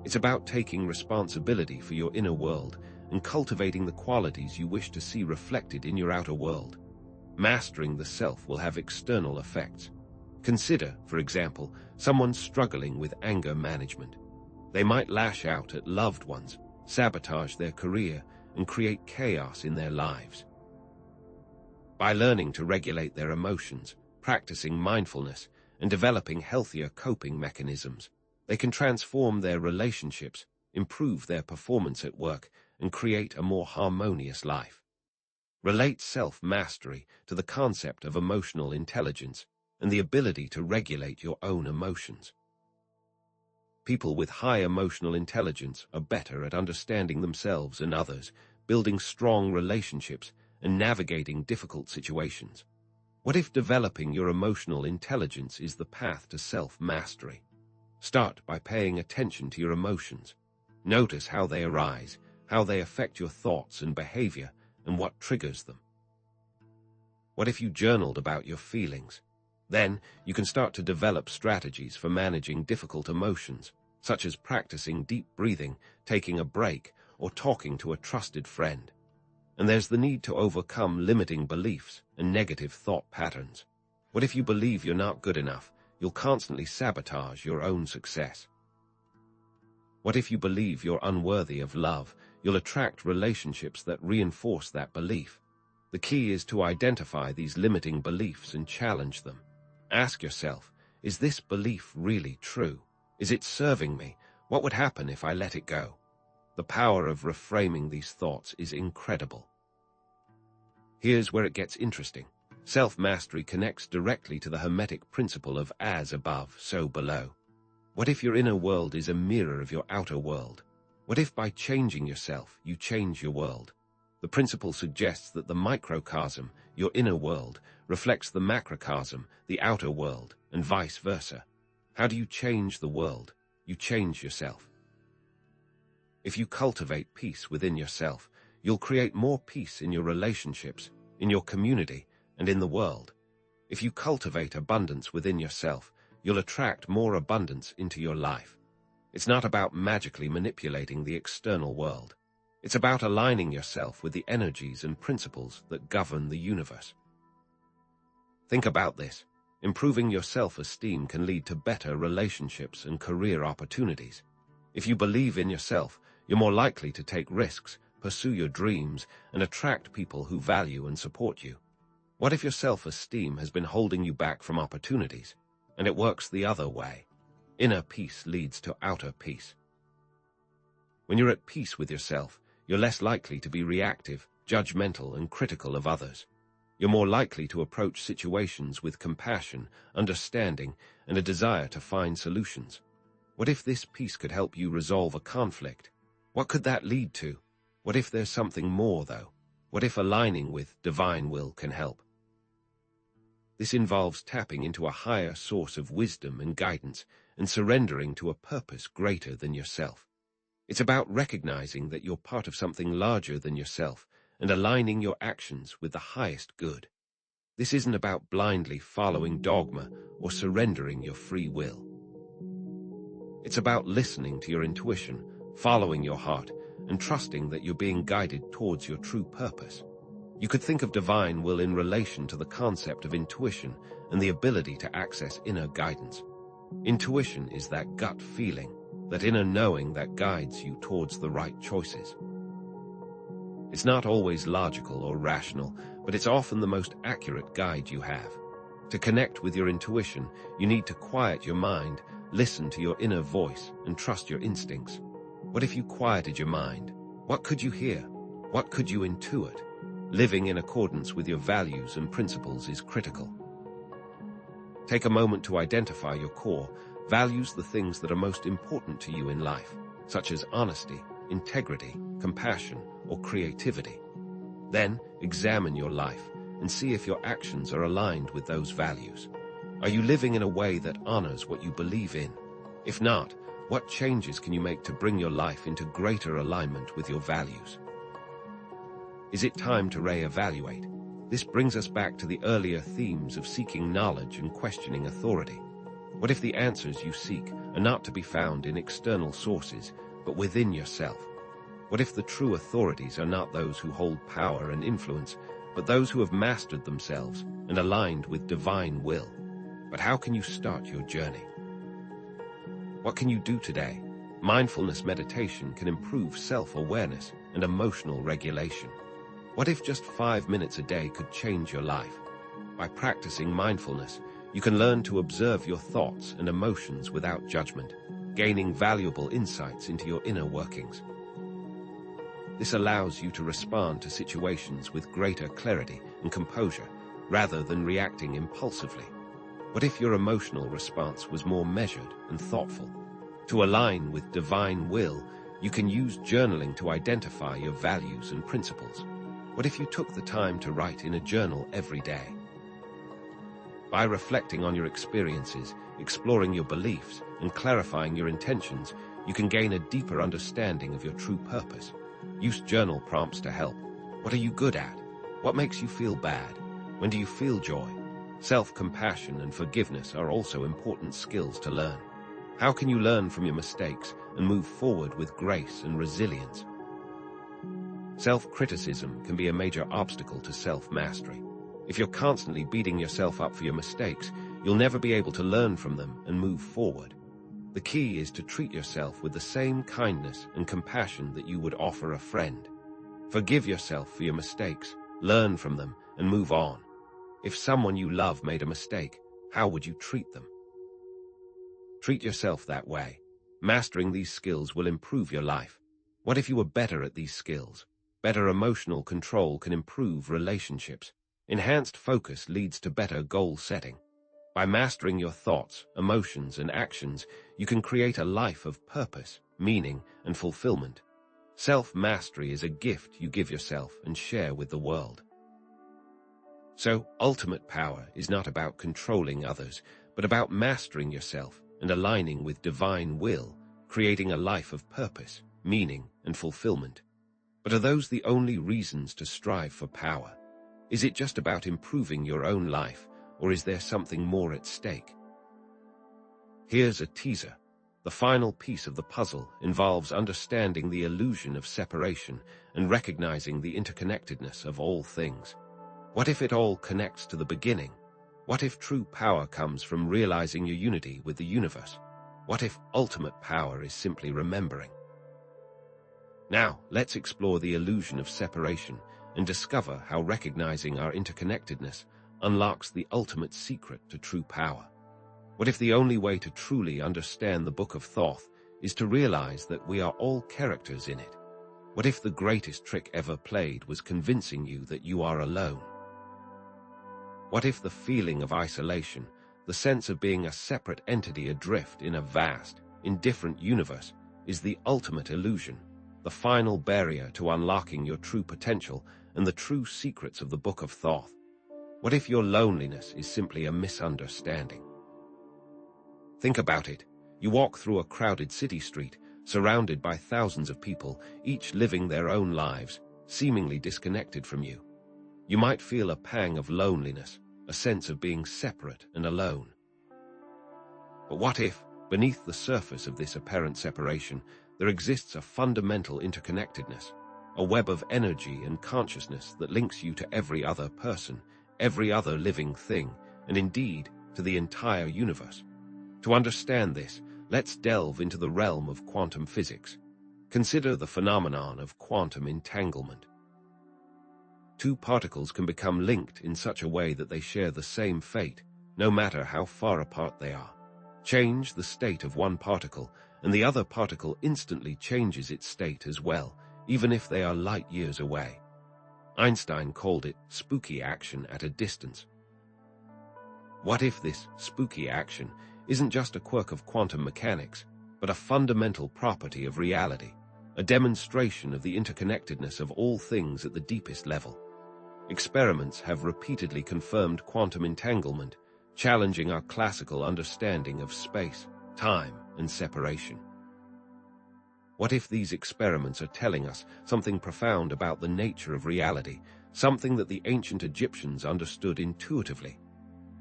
It's about taking responsibility for your inner world and cultivating the qualities you wish to see reflected in your outer world. Mastering the self will have external effects. Consider, for example, someone struggling with anger management. They might lash out at loved ones, sabotage their career, and create chaos in their lives. By learning to regulate their emotions, practicing mindfulness, and developing healthier coping mechanisms, they can transform their relationships, improve their performance at work, and create a more harmonious life. Relate self-mastery to the concept of emotional intelligence and the ability to regulate your own emotions. People with high emotional intelligence are better at understanding themselves and others, building strong relationships, and navigating difficult situations. What if developing your emotional intelligence is the path to self-mastery? Start by paying attention to your emotions. Notice how they arise, how they affect your thoughts and behavior, and what triggers them. What if you journaled about your feelings? Then you can start to develop strategies for managing difficult emotions, such as practicing deep breathing, taking a break, or talking to a trusted friend. And there's the need to overcome limiting beliefs and negative thought patterns. What if you believe you're not good enough? You'll constantly sabotage your own success. What if you believe you're unworthy of love? You'll attract relationships that reinforce that belief. The key is to identify these limiting beliefs and challenge them. Ask yourself, is this belief really true? Is it serving me? What would happen if I let it go? The power of reframing these thoughts is incredible. Here's where it gets interesting. Self-mastery connects directly to the Hermetic principle of as above, so below. What if your inner world is a mirror of your outer world? What if by changing yourself, you change your world? The principle suggests that the microcosm, your inner world, reflects the macrocosm, the outer world, and vice versa. How do you change the world? You change yourself. If you cultivate peace within yourself, you'll create more peace in your relationships, in your community, and in the world. If you cultivate abundance within yourself, you'll attract more abundance into your life. It's not about magically manipulating the external world. It's about aligning yourself with the energies and principles that govern the universe. Think about this. Improving your self-esteem can lead to better relationships and career opportunities. If you believe in yourself, you're more likely to take risks, pursue your dreams, and attract people who value and support you. What if your self-esteem has been holding you back from opportunities, and it works the other way? Inner peace leads to outer peace. When you're at peace with yourself, you're less likely to be reactive, judgmental, and critical of others. You're more likely to approach situations with compassion, understanding, and a desire to find solutions. What if this peace could help you resolve a conflict? What could that lead to? What if there's something more, though? What if aligning with divine will can help? This involves tapping into a higher source of wisdom and guidance and surrendering to a purpose greater than yourself. It's about recognizing that you're part of something larger than yourself and aligning your actions with the highest good. This isn't about blindly following dogma or surrendering your free will. It's about listening to your intuition, following your heart, and trusting that you're being guided towards your true purpose. You could think of divine will in relation to the concept of intuition and the ability to access inner guidance. Intuition is that gut feeling, that inner knowing that guides you towards the right choices. It's not always logical or rational, but it's often the most accurate guide you have. To connect with your intuition, you need to quiet your mind, listen to your inner voice, and trust your instincts. What if you quieted your mind? What could you hear? What could you intuit? Living in accordance with your values and principles is critical. Take a moment to identify your core values, the things that are most important to you in life, such as honesty, integrity, compassion, or creativity. Then, examine your life and see if your actions are aligned with those values. Are you living in a way that honors what you believe in? If not, what changes can you make to bring your life into greater alignment with your values? Is it time to re-evaluate? This brings us back to the earlier themes of seeking knowledge and questioning authority. What if the answers you seek are not to be found in external sources, but within yourself? What if the true authorities are not those who hold power and influence, but those who have mastered themselves and aligned with divine will? But how can you start your journey? What can you do today? Mindfulness meditation can improve self-awareness and emotional regulation. What if just 5 minutes a day could change your life? By practicing mindfulness, you can learn to observe your thoughts and emotions without judgment, gaining valuable insights into your inner workings. This allows you to respond to situations with greater clarity and composure, rather than reacting impulsively. What if your emotional response was more measured and thoughtful? To align with divine will, you can use journaling to identify your values and principles. What if you took the time to write in a journal every day? By reflecting on your experiences, exploring your beliefs, and clarifying your intentions, you can gain a deeper understanding of your true purpose. Use journal prompts to help. What are you good at? What makes you feel bad? When do you feel joy? Self-compassion and forgiveness are also important skills to learn. How can you learn from your mistakes and move forward with grace and resilience? Self-criticism can be a major obstacle to self-mastery. If you're constantly beating yourself up for your mistakes, you'll never be able to learn from them and move forward. The key is to treat yourself with the same kindness and compassion that you would offer a friend. Forgive yourself for your mistakes, learn from them, and move on. If someone you love made a mistake, how would you treat them? Treat yourself that way. Mastering these skills will improve your life. What if you were better at these skills? Better emotional control can improve relationships. Enhanced focus leads to better goal setting. By mastering your thoughts, emotions, and actions, you can create a life of purpose, meaning, and fulfillment. Self-mastery is a gift you give yourself and share with the world. So, ultimate power is not about controlling others, but about mastering yourself and aligning with divine will, creating a life of purpose, meaning, and fulfillment. But are those the only reasons to strive for power? Is it just about improving your own life, or is there something more at stake? Here's a teaser. The final piece of the puzzle involves understanding the illusion of separation and recognizing the interconnectedness of all things. What if it all connects to the beginning? What if true power comes from realizing your unity with the universe? What if ultimate power is simply remembering? Now, let's explore the illusion of separation and discover how recognizing our interconnectedness unlocks the ultimate secret to true power. What if the only way to truly understand the Book of Thoth is to realize that we are all characters in it? What if the greatest trick ever played was convincing you that you are alone? What if the feeling of isolation, the sense of being a separate entity adrift in a vast, indifferent universe, is the ultimate illusion, the final barrier to unlocking your true potential and the true secrets of the Book of Thoth? What if your loneliness is simply a misunderstanding? Think about it. You walk through a crowded city street, surrounded by thousands of people, each living their own lives, seemingly disconnected from you. You might feel a pang of loneliness, a sense of being separate and alone. But what if, beneath the surface of this apparent separation, there exists a fundamental interconnectedness, a web of energy and consciousness that links you to every other person, every other living thing, and indeed to the entire universe? To understand this, let's delve into the realm of quantum physics. Consider the phenomenon of quantum entanglement. Two particles can become linked in such a way that they share the same fate, no matter how far apart they are. Change the state of one particle, and the other particle instantly changes its state as well, even if they are light years away. Einstein called it spooky action at a distance. What if this spooky action isn't just a quirk of quantum mechanics, but a fundamental property of reality, a demonstration of the interconnectedness of all things at the deepest level? Experiments have repeatedly confirmed quantum entanglement, challenging our classical understanding of space, time, and separation. What if these experiments are telling us something profound about the nature of reality, something that the ancient Egyptians understood intuitively?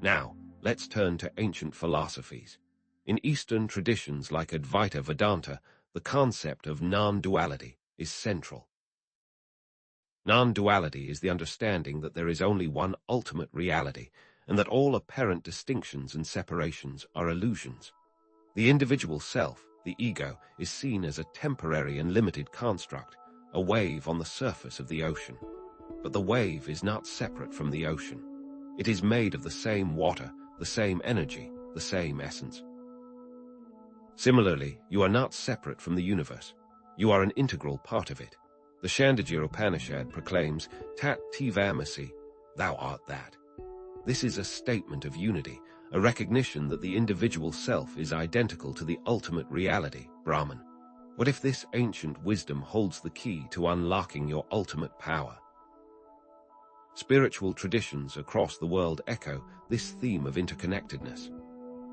Now, let's turn to ancient philosophies. In Eastern traditions like Advaita Vedanta, the concept of non-duality is central. Non-duality is the understanding that there is only one ultimate reality, and that all apparent distinctions and separations are illusions. The individual self, the ego, is seen as a temporary and limited construct, a wave on the surface of the ocean. But the wave is not separate from the ocean. It is made of the same water, the same energy, the same essence. Similarly, you are not separate from the universe. You are an integral part of it. The Chandogya Upanishad proclaims, Tat Tvamasi, thou art that. This is a statement of unity, a recognition that the individual self is identical to the ultimate reality, Brahman. What if this ancient wisdom holds the key to unlocking your ultimate power? Spiritual traditions across the world echo this theme of interconnectedness.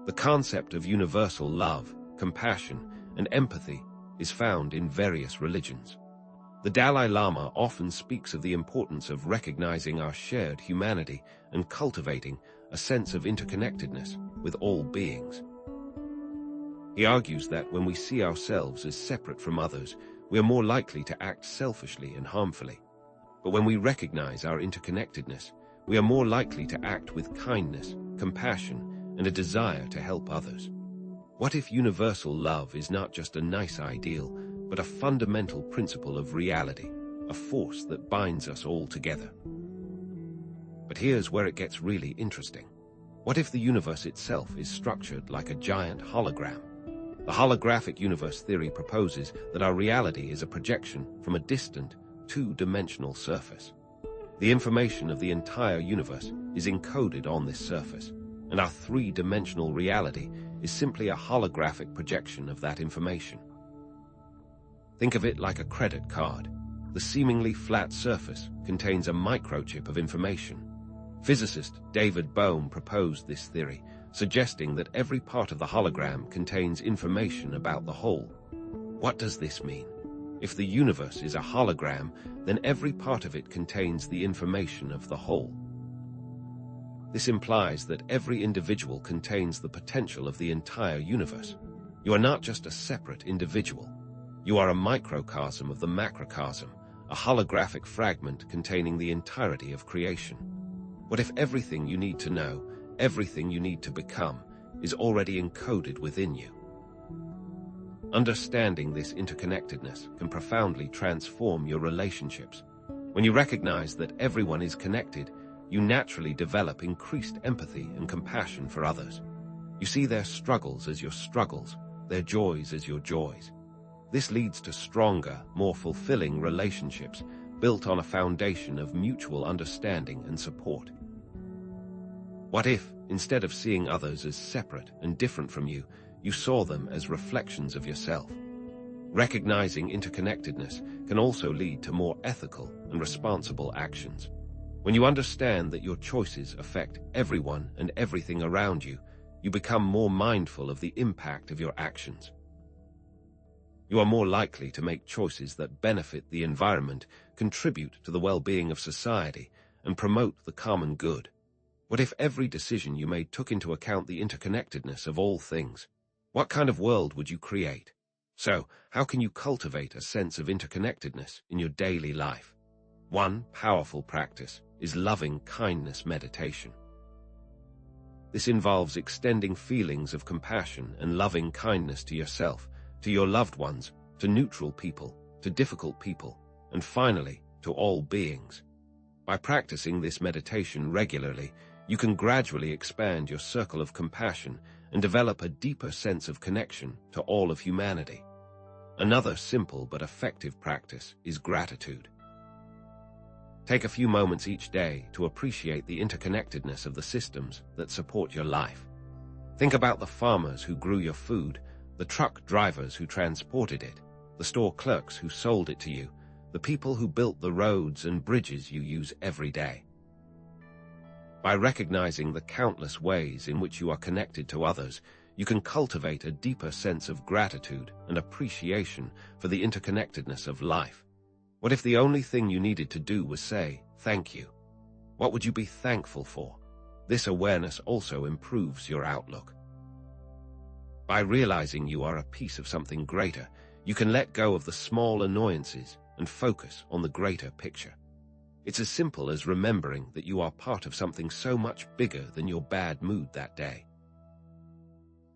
The concept of universal love, compassion, and empathy is found in various religions. The Dalai Lama often speaks of the importance of recognizing our shared humanity and cultivating a sense of interconnectedness with all beings. He argues that when we see ourselves as separate from others, we are more likely to act selfishly and harmfully. But when we recognize our interconnectedness, we are more likely to act with kindness, compassion, and a desire to help others. What if universal love is not just a nice ideal, but a fundamental principle of reality, a force that binds us all together? But here's where it gets really interesting. What if the universe itself is structured like a giant hologram? The holographic universe theory proposes that our reality is a projection from a distant, two-dimensional surface. The information of the entire universe is encoded on this surface, and our three-dimensional reality is simply a holographic projection of that information. Think of it like a credit card. The seemingly flat surface contains a microchip of information. Physicist David Bohm proposed this theory, suggesting that every part of the hologram contains information about the whole. What does this mean? If the universe is a hologram, then every part of it contains the information of the whole. This implies that every individual contains the potential of the entire universe. You are not just a separate individual. You are a microcosm of the macrocosm, a holographic fragment containing the entirety of creation. What if everything you need to know, everything you need to become, is already encoded within you? Understanding this interconnectedness can profoundly transform your relationships. When you recognize that everyone is connected, you naturally develop increased empathy and compassion for others. You see their struggles as your struggles, their joys as your joys. This leads to stronger, more fulfilling relationships built on a foundation of mutual understanding and support. What if, instead of seeing others as separate and different from you, you saw them as reflections of yourself? Recognizing interconnectedness can also lead to more ethical and responsible actions. When you understand that your choices affect everyone and everything around you, you become more mindful of the impact of your actions. You are more likely to make choices that benefit the environment, contribute to the well-being of society, and promote the common good. What if every decision you made took into account the interconnectedness of all things? What kind of world would you create? So, how can you cultivate a sense of interconnectedness in your daily life? One powerful practice is loving kindness meditation. This involves extending feelings of compassion and loving kindness to yourself, to your loved ones, to neutral people, to difficult people, and finally, to all beings. By practicing this meditation regularly, you can gradually expand your circle of compassion and develop a deeper sense of connection to all of humanity. Another simple but effective practice is gratitude. Take a few moments each day to appreciate the interconnectedness of the systems that support your life. Think about the farmers who grew your food, the truck drivers who transported it, the store clerks who sold it to you, the people who built the roads and bridges you use every day. By recognizing the countless ways in which you are connected to others, you can cultivate a deeper sense of gratitude and appreciation for the interconnectedness of life. What if the only thing you needed to do was say, thank you? What would you be thankful for? This awareness also improves your outlook. By realizing you are a piece of something greater, you can let go of the small annoyances and focus on the greater picture. It's as simple as remembering that you are part of something so much bigger than your bad mood that day.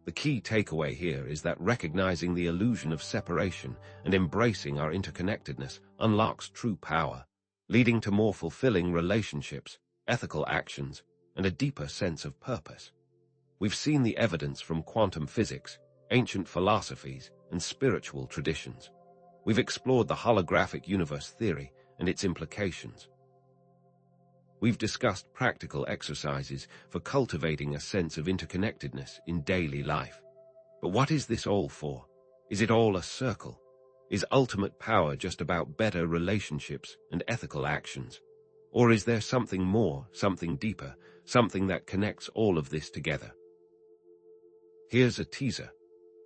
The key takeaway here is that recognizing the illusion of separation and embracing our interconnectedness unlocks true power, leading to more fulfilling relationships, ethical actions, and a deeper sense of purpose. We've seen the evidence from quantum physics, ancient philosophies, and spiritual traditions. we've explored the holographic universe theory and its implications. We've discussed practical exercises for cultivating a sense of interconnectedness in daily life. But what is this all for? Is it all a circle? Is ultimate power just about better relationships and ethical actions? Or is there something more, something deeper, something that connects all of this together? Here's a teaser.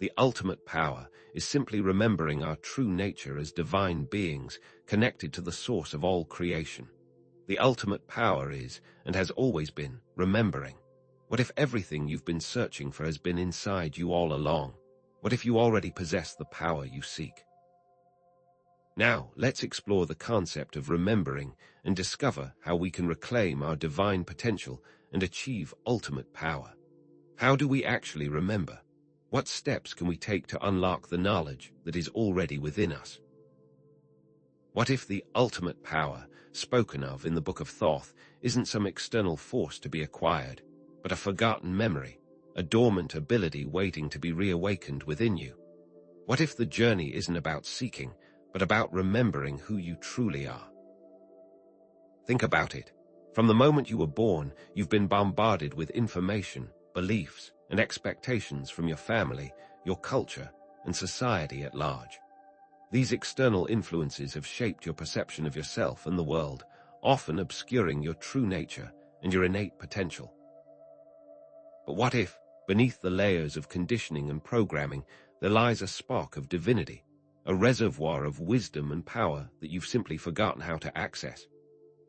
The ultimate power is simply remembering our true nature as divine beings connected to the source of all creation. The ultimate power is, and has always been, remembering. What if everything you've been searching for has been inside you all along? What if you already possess the power you seek? Now, let's explore the concept of remembering and discover how we can reclaim our divine potential and achieve ultimate power. How do we actually remember? What steps can we take to unlock the knowledge that is already within us? What if the ultimate power spoken of in the Book of Thoth isn't some external force to be acquired, but a forgotten memory, a dormant ability waiting to be reawakened within you? What if the journey isn't about seeking, but about remembering who you truly are? Think about it. From the moment you were born, you've been bombarded with information, beliefs, and expectations from your family, your culture, and society at large. These external influences have shaped your perception of yourself and the world, often obscuring your true nature and your innate potential. But what if, beneath the layers of conditioning and programming, there lies a spark of divinity, a reservoir of wisdom and power that you've simply forgotten how to access?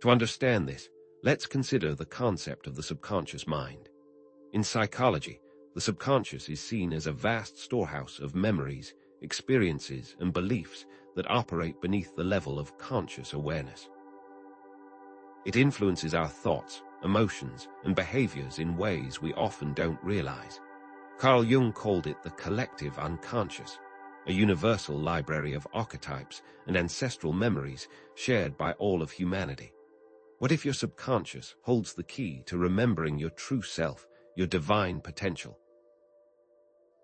To understand this, let's consider the concept of the subconscious mind. In psychology, the subconscious is seen as a vast storehouse of memories, experiences, and beliefs that operate beneath the level of conscious awareness. It influences our thoughts, emotions, and behaviors in ways we often don't realize. Carl Jung called it the collective unconscious, a universal library of archetypes and ancestral memories shared by all of humanity. What if your subconscious holds the key to remembering your true self, your divine potential?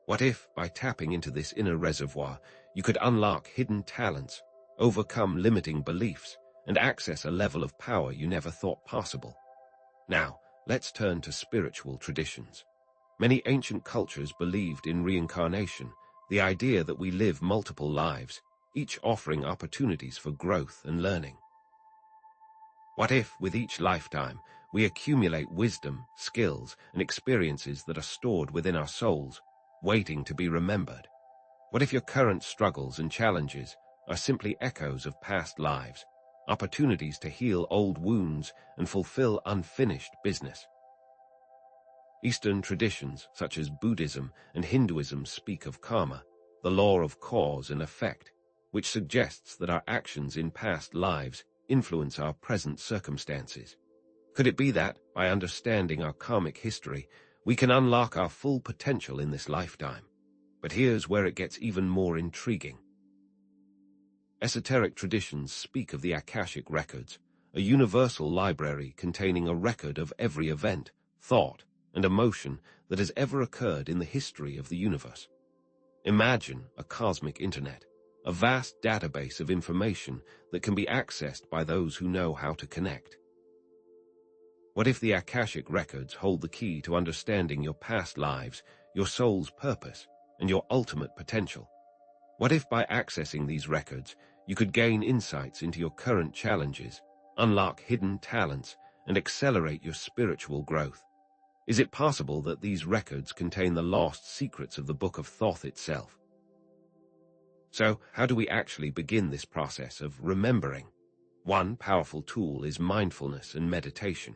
What if, by tapping into this inner reservoir, you could unlock hidden talents, overcome limiting beliefs, and access a level of power you never thought possible? Now, let's turn to spiritual traditions. Many ancient cultures believed in reincarnation, the idea that we live multiple lives, each offering opportunities for growth and learning. What if, with each lifetime, we accumulate wisdom, skills, and experiences that are stored within our souls, waiting to be remembered? What if your current struggles and challenges are simply echoes of past lives, opportunities to heal old wounds and fulfill unfinished business? Eastern traditions, such as Buddhism and Hinduism, speak of karma, the law of cause and effect, which suggests that our actions in past lives influence our present circumstances. Could it be that, by understanding our karmic history, we can unlock our full potential in this lifetime? But here's where it gets even more intriguing. Esoteric traditions speak of the Akashic records, a universal library containing a record of every event, thought, and emotion that has ever occurred in the history of the universe. Imagine a cosmic internet, a vast database of information that can be accessed by those who know how to connect. What if the Akashic records hold the key to understanding your past lives, your soul's purpose, and your ultimate potential? What if by accessing these records, you could gain insights into your current challenges, unlock hidden talents, and accelerate your spiritual growth? Is it possible that these records contain the lost secrets of the Book of Thoth itself? So, how do we actually begin this process of remembering? One powerful tool is mindfulness and meditation.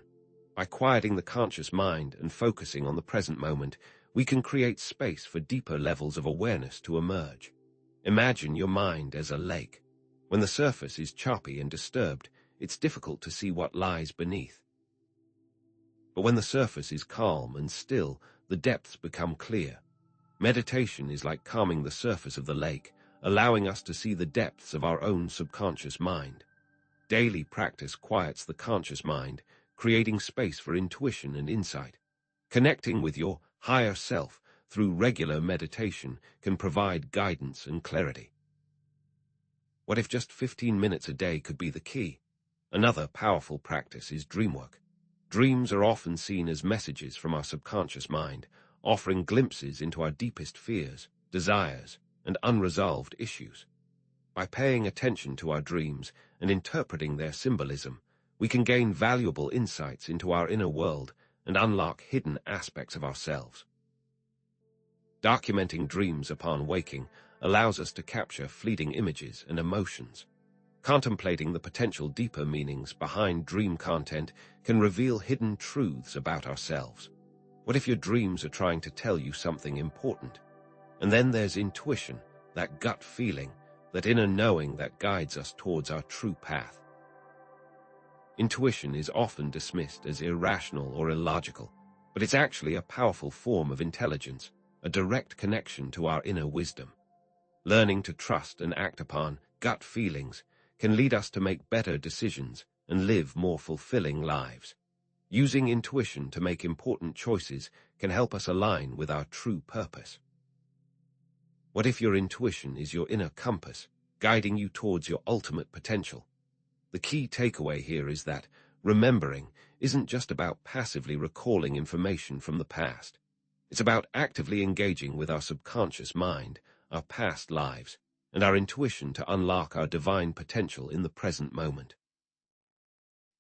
By quieting the conscious mind and focusing on the present moment, we can create space for deeper levels of awareness to emerge. Imagine your mind as a lake. When the surface is choppy and disturbed, it's difficult to see what lies beneath. But when the surface is calm and still, the depths become clear. Meditation is like calming the surface of the lake, allowing us to see the depths of our own subconscious mind. Daily practice quiets the conscious mind, creating space for intuition and insight. Connecting with your higher self through regular meditation can provide guidance and clarity. What if just 15 minutes a day could be the key? Another powerful practice is dreamwork. Dreams are often seen as messages from our subconscious mind, offering glimpses into our deepest fears, desires, and unresolved issues. By paying attention to our dreams and interpreting their symbolism, we can gain valuable insights into our inner world and unlock hidden aspects of ourselves. Documenting dreams upon waking allows us to capture fleeting images and emotions. Contemplating the potential deeper meanings behind dream content can reveal hidden truths about ourselves. What if your dreams are trying to tell you something important? And then there's intuition, that gut feeling, that inner knowing that guides us towards our true path. Intuition is often dismissed as irrational or illogical, but it's actually a powerful form of intelligence, a direct connection to our inner wisdom. Learning to trust and act upon gut feelings can lead us to make better decisions and live more fulfilling lives. Using intuition to make important choices can help us align with our true purpose. What if your intuition is your inner compass, guiding you towards your ultimate potential? The key takeaway here is that remembering isn't just about passively recalling information from the past. It's about actively engaging with our subconscious mind, our past lives, and our intuition to unlock our divine potential in the present moment.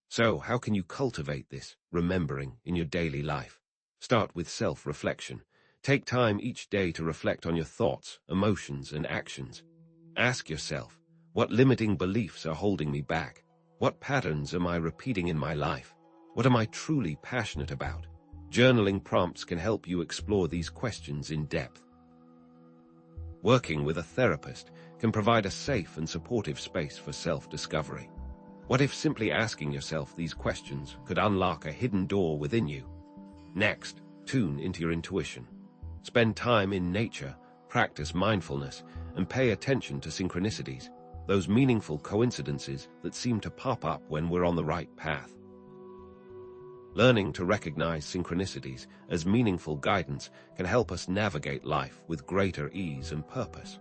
So, how can you cultivate this remembering in your daily life? Start with self-reflection. Take time each day to reflect on your thoughts, emotions, and actions. Ask yourself, what limiting beliefs are holding me back? What patterns am I repeating in my life? What am I truly passionate about? Journaling prompts can help you explore these questions in depth. Working with a therapist can provide a safe and supportive space for self-discovery. What if simply asking yourself these questions could unlock a hidden door within you? Next, tune into your intuition. Spend time in nature, practice mindfulness, and pay attention to synchronicities, those meaningful coincidences that seem to pop up when we're on the right path. Learning to recognize synchronicities as meaningful guidance can help us navigate life with greater ease and purpose.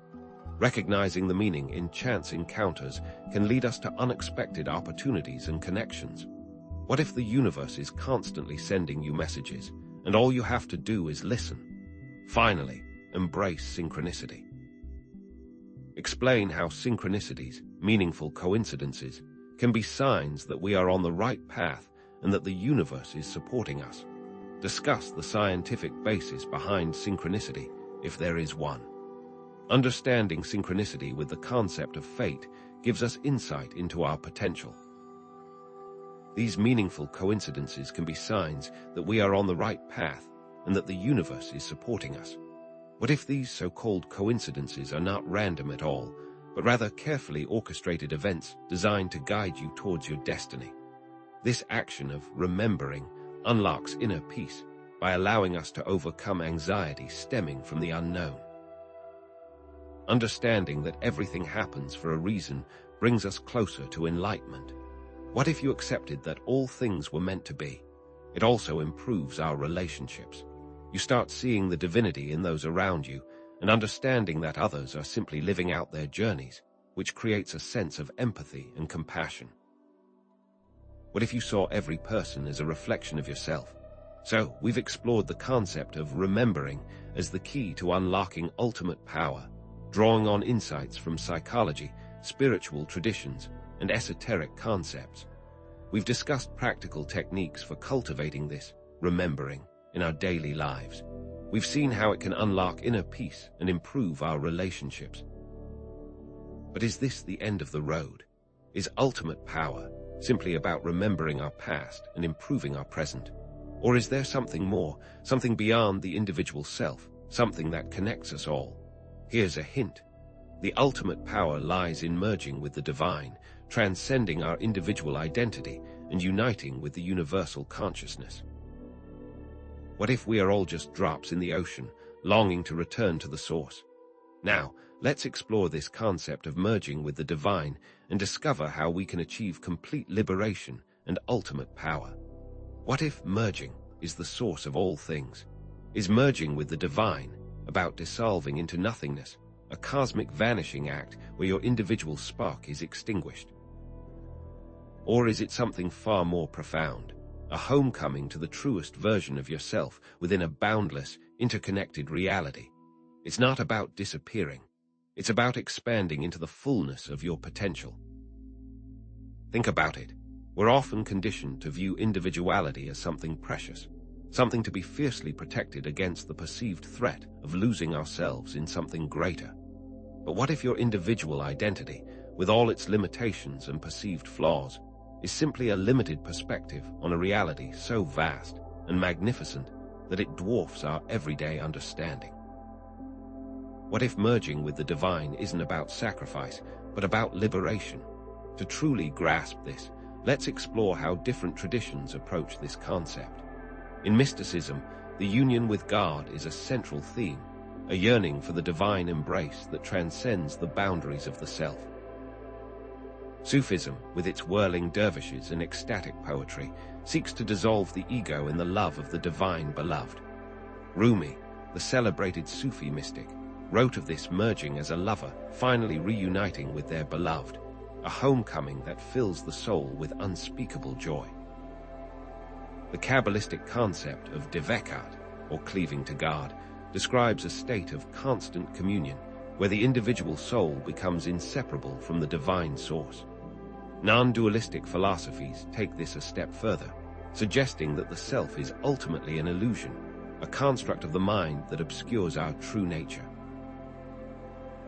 Recognizing the meaning in chance encounters can lead us to unexpected opportunities and connections. What if the universe is constantly sending you messages, and all you have to do is listen? Finally, embrace synchronicity. Explain how synchronicities, meaningful coincidences, can be signs that we are on the right path and that the universe is supporting us. Discuss the scientific basis behind synchronicity, if there is one. Understanding synchronicity with the concept of fate gives us insight into our potential. These meaningful coincidences can be signs that we are on the right path and that the universe is supporting us. What if these so-called coincidences are not random at all, but rather carefully orchestrated events designed to guide you towards your destiny? This action of remembering unlocks inner peace by allowing us to overcome anxiety stemming from the unknown. Understanding that everything happens for a reason brings us closer to enlightenment. What if you accepted that all things were meant to be? It also improves our relationships. You start seeing the divinity in those around you and understanding that others are simply living out their journeys, which creates a sense of empathy and compassion. What if you saw every person as a reflection of yourself? So, we've explored the concept of remembering as the key to unlocking ultimate power, drawing on insights from psychology, spiritual traditions, and esoteric concepts. We've discussed practical techniques for cultivating this remembering in our daily lives. We've seen how it can unlock inner peace and improve our relationships. But is this the end of the road? Is ultimate power simply about remembering our past and improving our present? Or is there something more, something beyond the individual self, something that connects us all? Here's a hint. The ultimate power lies in merging with the divine, transcending our individual identity and uniting with the universal consciousness. What if we are all just drops in the ocean, longing to return to the source? Now, let's explore this concept of merging with the divine and discover how we can achieve complete liberation and ultimate power. What if merging is the source of all things? Is merging with the divine about dissolving into nothingness, a cosmic vanishing act where your individual spark is extinguished? Or is it something far more profound, a homecoming to the truest version of yourself within a boundless, interconnected reality? It's not about disappearing. It's about expanding into the fullness of your potential. Think about it. We're often conditioned to view individuality as something precious, something to be fiercely protected against the perceived threat of losing ourselves in something greater. But what if your individual identity, with all its limitations and perceived flaws, is simply a limited perspective on a reality so vast and magnificent that it dwarfs our everyday understanding? What if merging with the divine isn't about sacrifice, but about liberation? To truly grasp this, let's explore how different traditions approach this concept. In mysticism, the union with God is a central theme, a yearning for the divine embrace that transcends the boundaries of the self. Sufism, with its whirling dervishes and ecstatic poetry, seeks to dissolve the ego in the love of the divine beloved. Rumi, the celebrated Sufi mystic, wrote of this merging as a lover finally reuniting with their beloved, a homecoming that fills the soul with unspeakable joy. The Kabbalistic concept of devekat, or cleaving to God, describes a state of constant communion where the individual soul becomes inseparable from the divine source. Non-dualistic philosophies take this a step further, suggesting that the self is ultimately an illusion, a construct of the mind that obscures our true nature.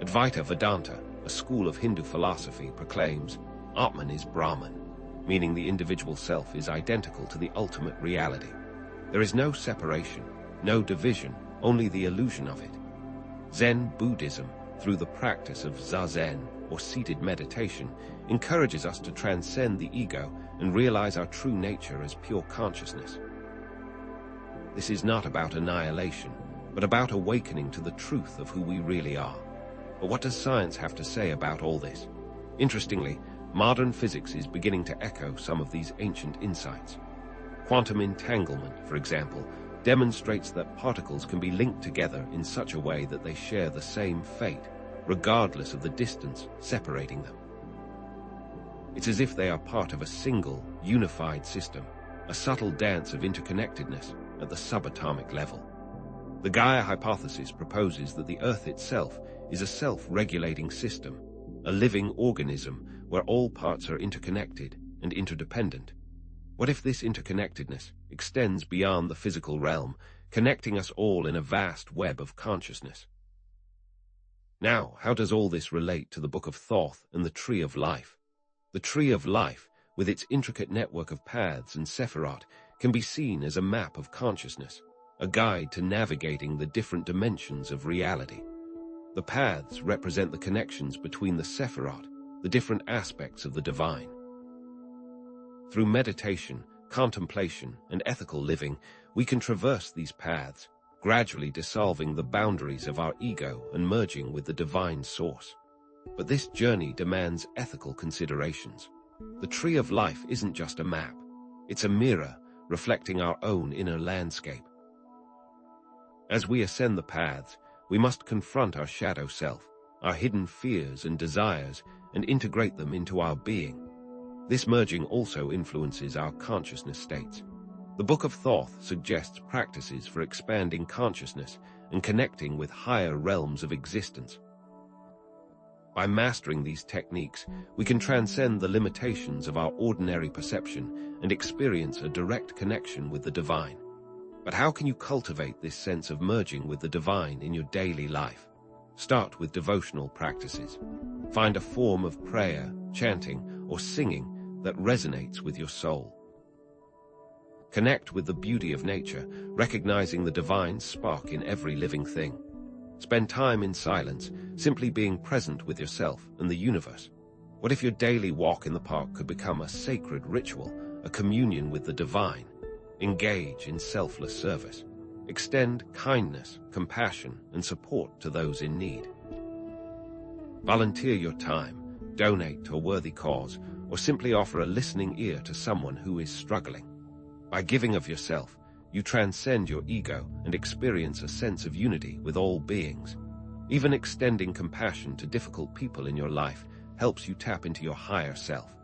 Advaita Vedanta, a school of Hindu philosophy, proclaims, Atman is Brahman, meaning the individual self is identical to the ultimate reality. There is no separation, no division, only the illusion of it. Zen Buddhism, through the practice of zazen, or seated meditation, encourages us to transcend the ego and realize our true nature as pure consciousness. This is not about annihilation, but about awakening to the truth of who we really are. But what does science have to say about all this? Interestingly, modern physics is beginning to echo some of these ancient insights. Quantum entanglement, for example, demonstrates that particles can be linked together in such a way that they share the same fate, regardless of the distance separating them. It's as if they are part of a single, unified system, a subtle dance of interconnectedness at the subatomic level. The Gaia hypothesis proposes that the Earth itself is a self-regulating system, a living organism where all parts are interconnected and interdependent. What if this interconnectedness extends beyond the physical realm, connecting us all in a vast web of consciousness? Now, how does all this relate to the Book of Thoth and the Tree of Life? The Tree of Life, with its intricate network of paths and sephirot, can be seen as a map of consciousness, a guide to navigating the different dimensions of reality. The paths represent the connections between the sephirot, the different aspects of the divine. Through meditation, contemplation, and ethical living, we can traverse these paths, gradually dissolving the boundaries of our ego and merging with the divine source. But this journey demands ethical considerations. The Tree of Life isn't just a map. It's a mirror reflecting our own inner landscape. As we ascend the paths, we must confront our shadow self, our hidden fears and desires, and integrate them into our being. This merging also influences our consciousness states. The Book of Thoth suggests practices for expanding consciousness and connecting with higher realms of existence. By mastering these techniques, we can transcend the limitations of our ordinary perception and experience a direct connection with the divine. But how can you cultivate this sense of merging with the divine in your daily life? Start with devotional practices. Find a form of prayer, chanting, or singing that resonates with your soul. Connect with the beauty of nature, recognizing the divine spark in every living thing. Spend time in silence, simply being present with yourself and the universe. What if your daily walk in the park could become a sacred ritual, a communion with the divine? Engage in selfless service. Extend kindness, compassion, and support to those in need. Volunteer your time, donate to a worthy cause, or simply offer a listening ear to someone who is struggling. By giving of yourself, you transcend your ego and experience a sense of unity with all beings. Even extending compassion to difficult people in your life helps you tap into your higher self.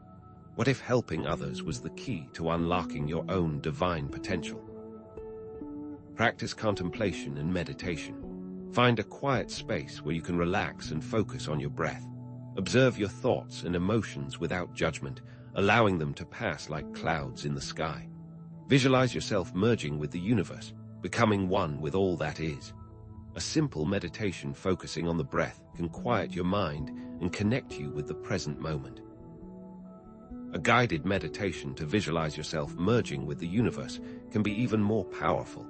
What if helping others was the key to unlocking your own divine potential? Practice contemplation and meditation. Find a quiet space where you can relax and focus on your breath. Observe your thoughts and emotions without judgment, allowing them to pass like clouds in the sky. Visualize yourself merging with the universe, becoming one with all that is. A simple meditation focusing on the breath can quiet your mind and connect you with the present moment. A guided meditation to visualize yourself merging with the universe can be even more powerful.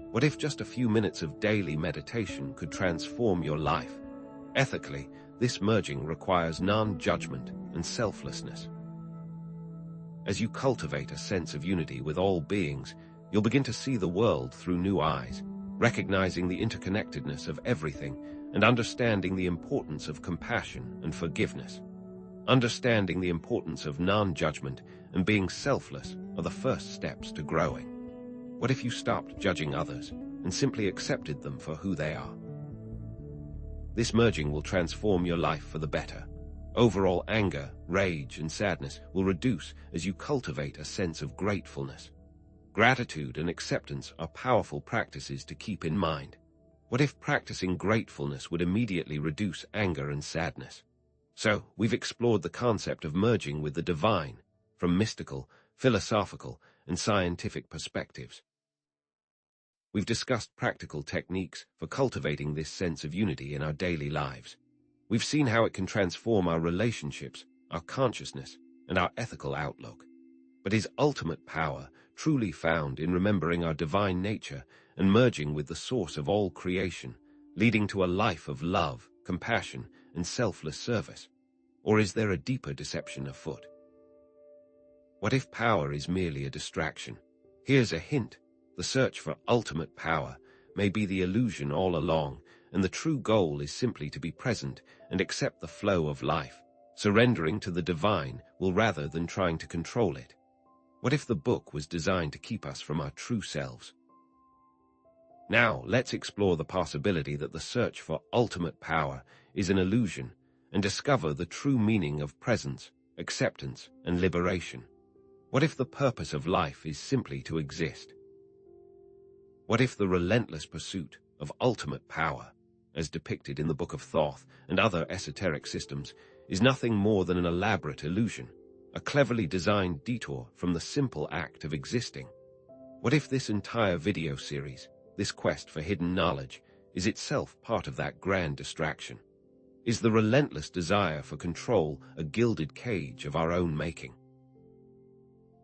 What if just a few minutes of daily meditation could transform your life? Ethically, this merging requires non-judgment and selflessness. As you cultivate a sense of unity with all beings, you'll begin to see the world through new eyes, recognizing the interconnectedness of everything and understanding the importance of compassion and forgiveness. Understanding the importance of non-judgment and being selfless are the first steps to growing. What if you stopped judging others and simply accepted them for who they are? This merging will transform your life for the better. Overall anger, rage, and sadness will reduce as you cultivate a sense of gratefulness. Gratitude and acceptance are powerful practices to keep in mind. What if practicing gratefulness would immediately reduce anger and sadness? So, we've explored the concept of merging with the divine from mystical, philosophical, and scientific perspectives. We've discussed practical techniques for cultivating this sense of unity in our daily lives. We've seen how it can transform our relationships, our consciousness, and our ethical outlook. But is ultimate power truly found in remembering our divine nature and merging with the source of all creation, leading to a life of love, compassion, and selfless service? Or is there a deeper deception afoot? What if power is merely a distraction? Here's a hint. The search for ultimate power may be the illusion all along, and the true goal is simply to be present and accept the flow of life, surrendering to the divine rather than trying to control it. What if the book was designed to keep us from our true selves? Now, let's explore the possibility that the search for ultimate power is an illusion and discover the true meaning of presence, acceptance, and liberation. What if the purpose of life is simply to exist? What if the relentless pursuit of ultimate power, as depicted in the Book of Thoth and other esoteric systems, is nothing more than an elaborate illusion, a cleverly designed detour from the simple act of existing? What if this entire video series, this quest for hidden knowledge, is itself part of that grand distraction? Is the relentless desire for control a gilded cage of our own making?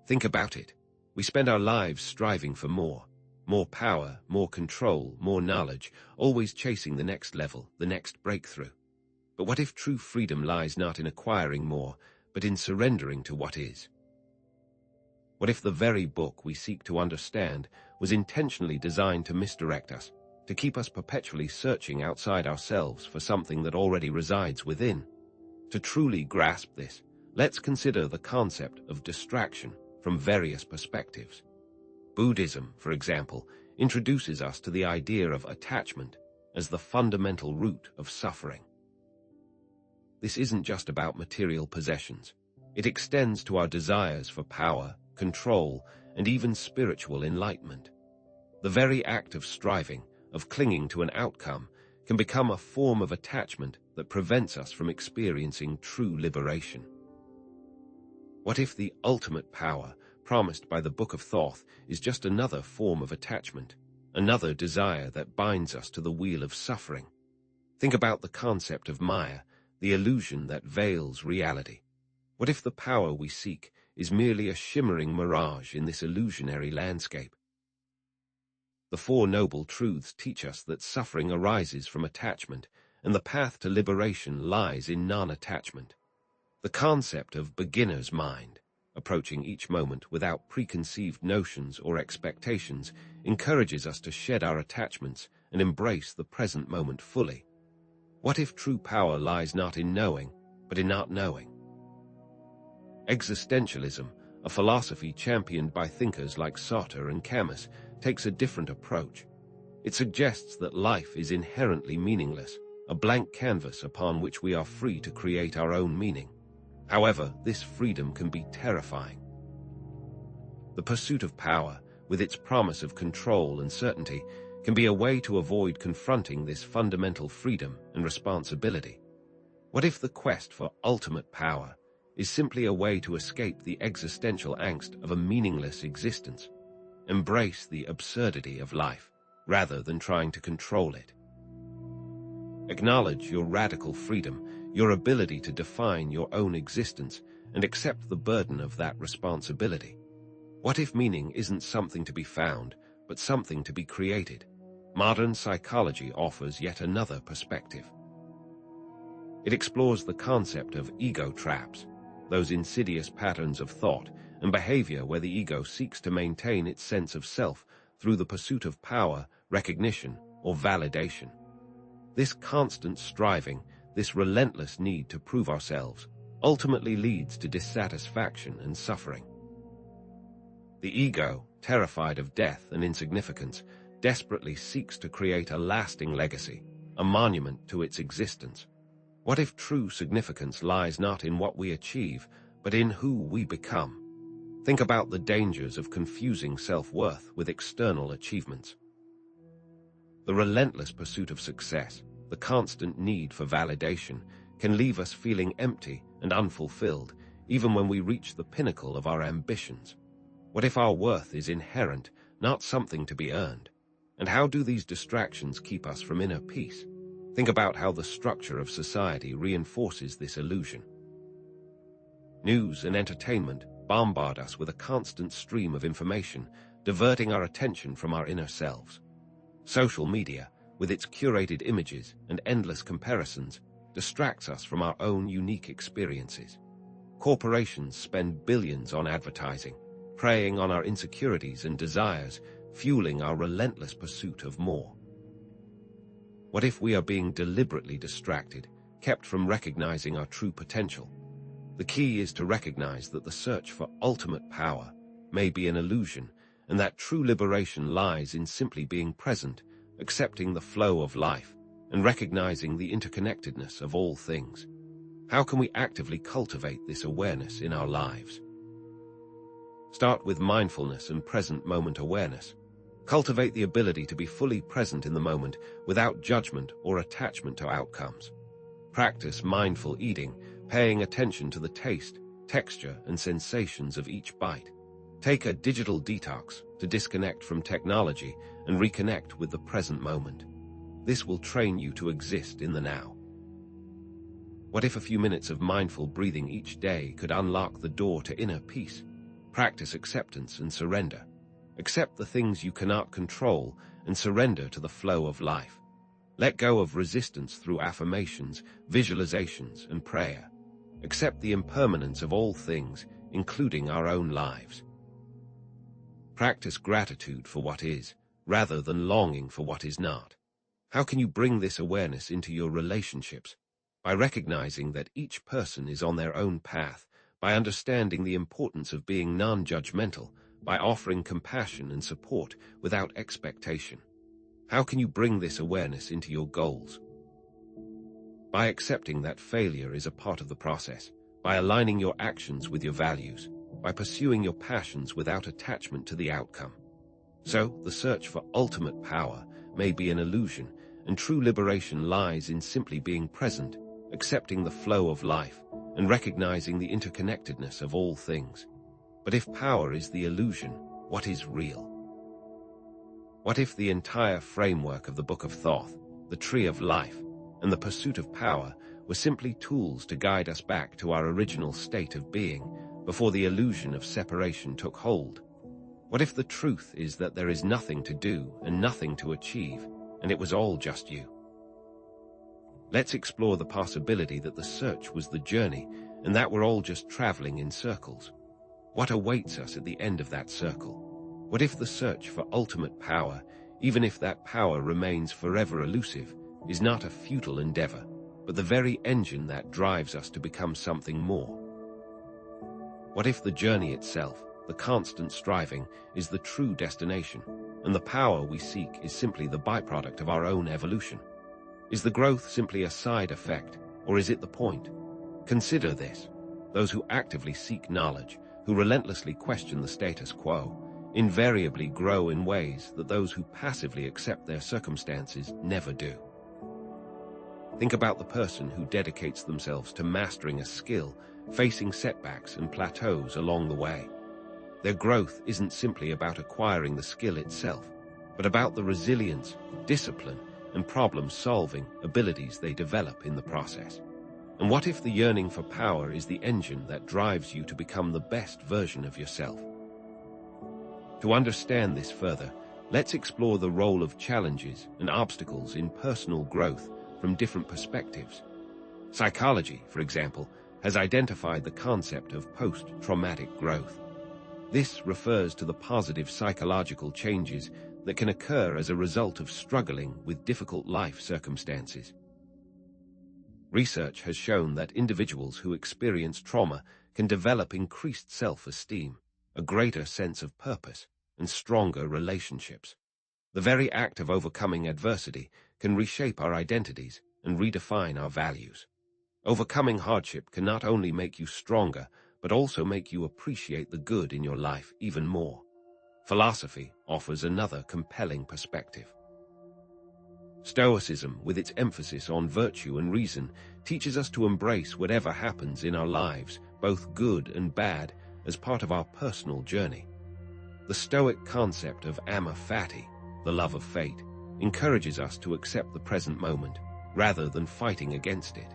Think about it. We spend our lives striving for more power, more control, more knowledge, always chasing the next level, the next breakthrough. But what if true freedom lies not in acquiring more, but in surrendering to what is? What if the very book we seek to understand was intentionally designed to misdirect us, to keep us perpetually searching outside ourselves for something that already resides within? To truly grasp this, let's consider the concept of distraction from various perspectives. Buddhism, for example, introduces us to the idea of attachment as the fundamental root of suffering. This isn't just about material possessions. It extends to our desires for power, control, and even spiritual enlightenment. The very act of striving, of clinging to an outcome, can become a form of attachment that prevents us from experiencing true liberation. What if the ultimate power promised by the Book of Thoth is just another form of attachment, another desire that binds us to the wheel of suffering? Think about the concept of Maya, the illusion that veils reality. What if the power we seek is merely a shimmering mirage in this illusionary landscape? The Four Noble Truths teach us that suffering arises from attachment, and the path to liberation lies in non-attachment. The concept of beginner's mind, approaching each moment without preconceived notions or expectations, encourages us to shed our attachments and embrace the present moment fully. What if true power lies not in knowing, but in not knowing? Existentialism, a philosophy championed by thinkers like Sartre and Camus, takes a different approach. It suggests that life is inherently meaningless, a blank canvas upon which we are free to create our own meaning. However, this freedom can be terrifying. The pursuit of power, with its promise of control and certainty, can be a way to avoid confronting this fundamental freedom and responsibility. What if the quest for ultimate power is simply a way to escape the existential angst of a meaningless existence? Embrace the absurdity of life, rather than trying to control it. Acknowledge your radical freedom, your ability to define your own existence, and accept the burden of that responsibility. What if meaning isn't something to be found, but something to be created? Modern psychology offers yet another perspective. It explores the concept of ego traps, those insidious patterns of thought and behavior where the ego seeks to maintain its sense of self through the pursuit of power, recognition, or validation. This constant striving, this relentless need to prove ourselves, ultimately leads to dissatisfaction and suffering. The ego, terrified of death and insignificance, desperately seeks to create a lasting legacy, a monument to its existence. What if true significance lies not in what we achieve, but in who we become? Think about the dangers of confusing self-worth with external achievements. The relentless pursuit of success, the constant need for validation, can leave us feeling empty and unfulfilled, even when we reach the pinnacle of our ambitions. What if our worth is inherent, not something to be earned? And how do these distractions keep us from inner peace? Think about how the structure of society reinforces this illusion. News and entertainment bombard us with a constant stream of information, diverting our attention from our inner selves. Social media, with its curated images and endless comparisons, distracts us from our own unique experiences. Corporations spend billions on advertising, preying on our insecurities and desires, fueling our relentless pursuit of more. What if we are being deliberately distracted, kept from recognizing our true potential? The key is to recognize that the search for ultimate power may be an illusion, and that true liberation lies in simply being present, accepting the flow of life, and recognizing the interconnectedness of all things. How can we actively cultivate this awareness in our lives? Start with mindfulness and present moment awareness. Cultivate the ability to be fully present in the moment without judgment or attachment to outcomes. Practice mindful eating, paying attention to the taste, texture, and sensations of each bite. Take a digital detox to disconnect from technology and reconnect with the present moment. This will train you to exist in the now. What if a few minutes of mindful breathing each day could unlock the door to inner peace? Practice acceptance and surrender. Accept the things you cannot control and surrender to the flow of life. Let go of resistance through affirmations, visualizations, and prayer. Accept the impermanence of all things, including our own lives. Practice gratitude for what is, rather than longing for what is not. How can you bring this awareness into your relationships? By recognizing that each person is on their own path, by understanding the importance of being non-judgmental, by offering compassion and support without expectation. How can you bring this awareness into your goals? By accepting that failure is a part of the process, by aligning your actions with your values, by pursuing your passions without attachment to the outcome. So, the search for ultimate power may be an illusion, and true liberation lies in simply being present, accepting the flow of life, and recognizing the interconnectedness of all things. But if power is the illusion, what is real? What if the entire framework of the Book of Thoth, the Tree of Life, and the pursuit of power were simply tools to guide us back to our original state of being before the illusion of separation took hold? What if the truth is that there is nothing to do and nothing to achieve, and it was all just you? Let's explore the possibility that the search was the journey, and that we're all just traveling in circles. What awaits us at the end of that circle? What if the search for ultimate power, even if that power remains forever elusive, is not a futile endeavor, but the very engine that drives us to become something more? What if the journey itself, the constant striving, is the true destination, and the power we seek is simply the byproduct of our own evolution? Is the growth simply a side effect, or is it the point? Consider this. Those who actively seek knowledge, who relentlessly question the status quo, invariably grow in ways that those who passively accept their circumstances never do. Think about the person who dedicates themselves to mastering a skill, facing setbacks and plateaus along the way. Their growth isn't simply about acquiring the skill itself, but about the resilience, discipline, and problem-solving abilities they develop in the process. And what if the yearning for power is the engine that drives you to become the best version of yourself? To understand this further, let's explore the role of challenges and obstacles in personal growth from different perspectives. Psychology, for example, has identified the concept of post-traumatic growth. This refers to the positive psychological changes that can occur as a result of struggling with difficult life circumstances. Research has shown that individuals who experience trauma can develop increased self-esteem, a greater sense of purpose, and stronger relationships. The very act of overcoming adversity can reshape our identities and redefine our values. Overcoming hardship can not only make you stronger, but also make you appreciate the good in your life even more. Philosophy offers another compelling perspective. Stoicism, with its emphasis on virtue and reason, teaches us to embrace whatever happens in our lives, both good and bad, as part of our personal journey. The Stoic concept of amor fati, the love of fate, encourages us to accept the present moment, rather than fighting against it.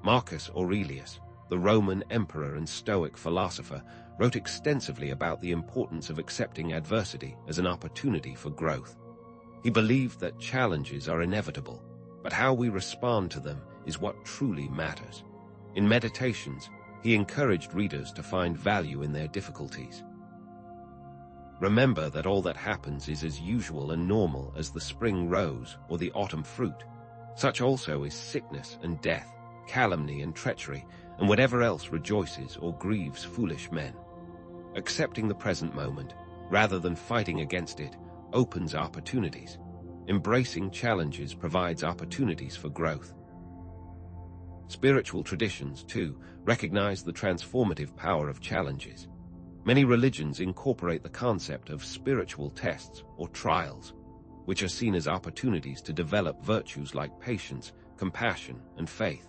Marcus Aurelius, the Roman emperor and Stoic philosopher, wrote extensively about the importance of accepting adversity as an opportunity for growth. He believed that challenges are inevitable, but how we respond to them is what truly matters. In Meditations, he encouraged readers to find value in their difficulties. Remember that all that happens is as usual and normal as the spring rose or the autumn fruit. Such also is sickness and death, calumny and treachery, and whatever else rejoices or grieves foolish men. Accepting the present moment, rather than fighting against it, opens opportunities. Embracing challenges provides opportunities for growth. Spiritual traditions, too, recognize the transformative power of challenges. Many religions incorporate the concept of spiritual tests or trials, which are seen as opportunities to develop virtues like patience, compassion, and faith.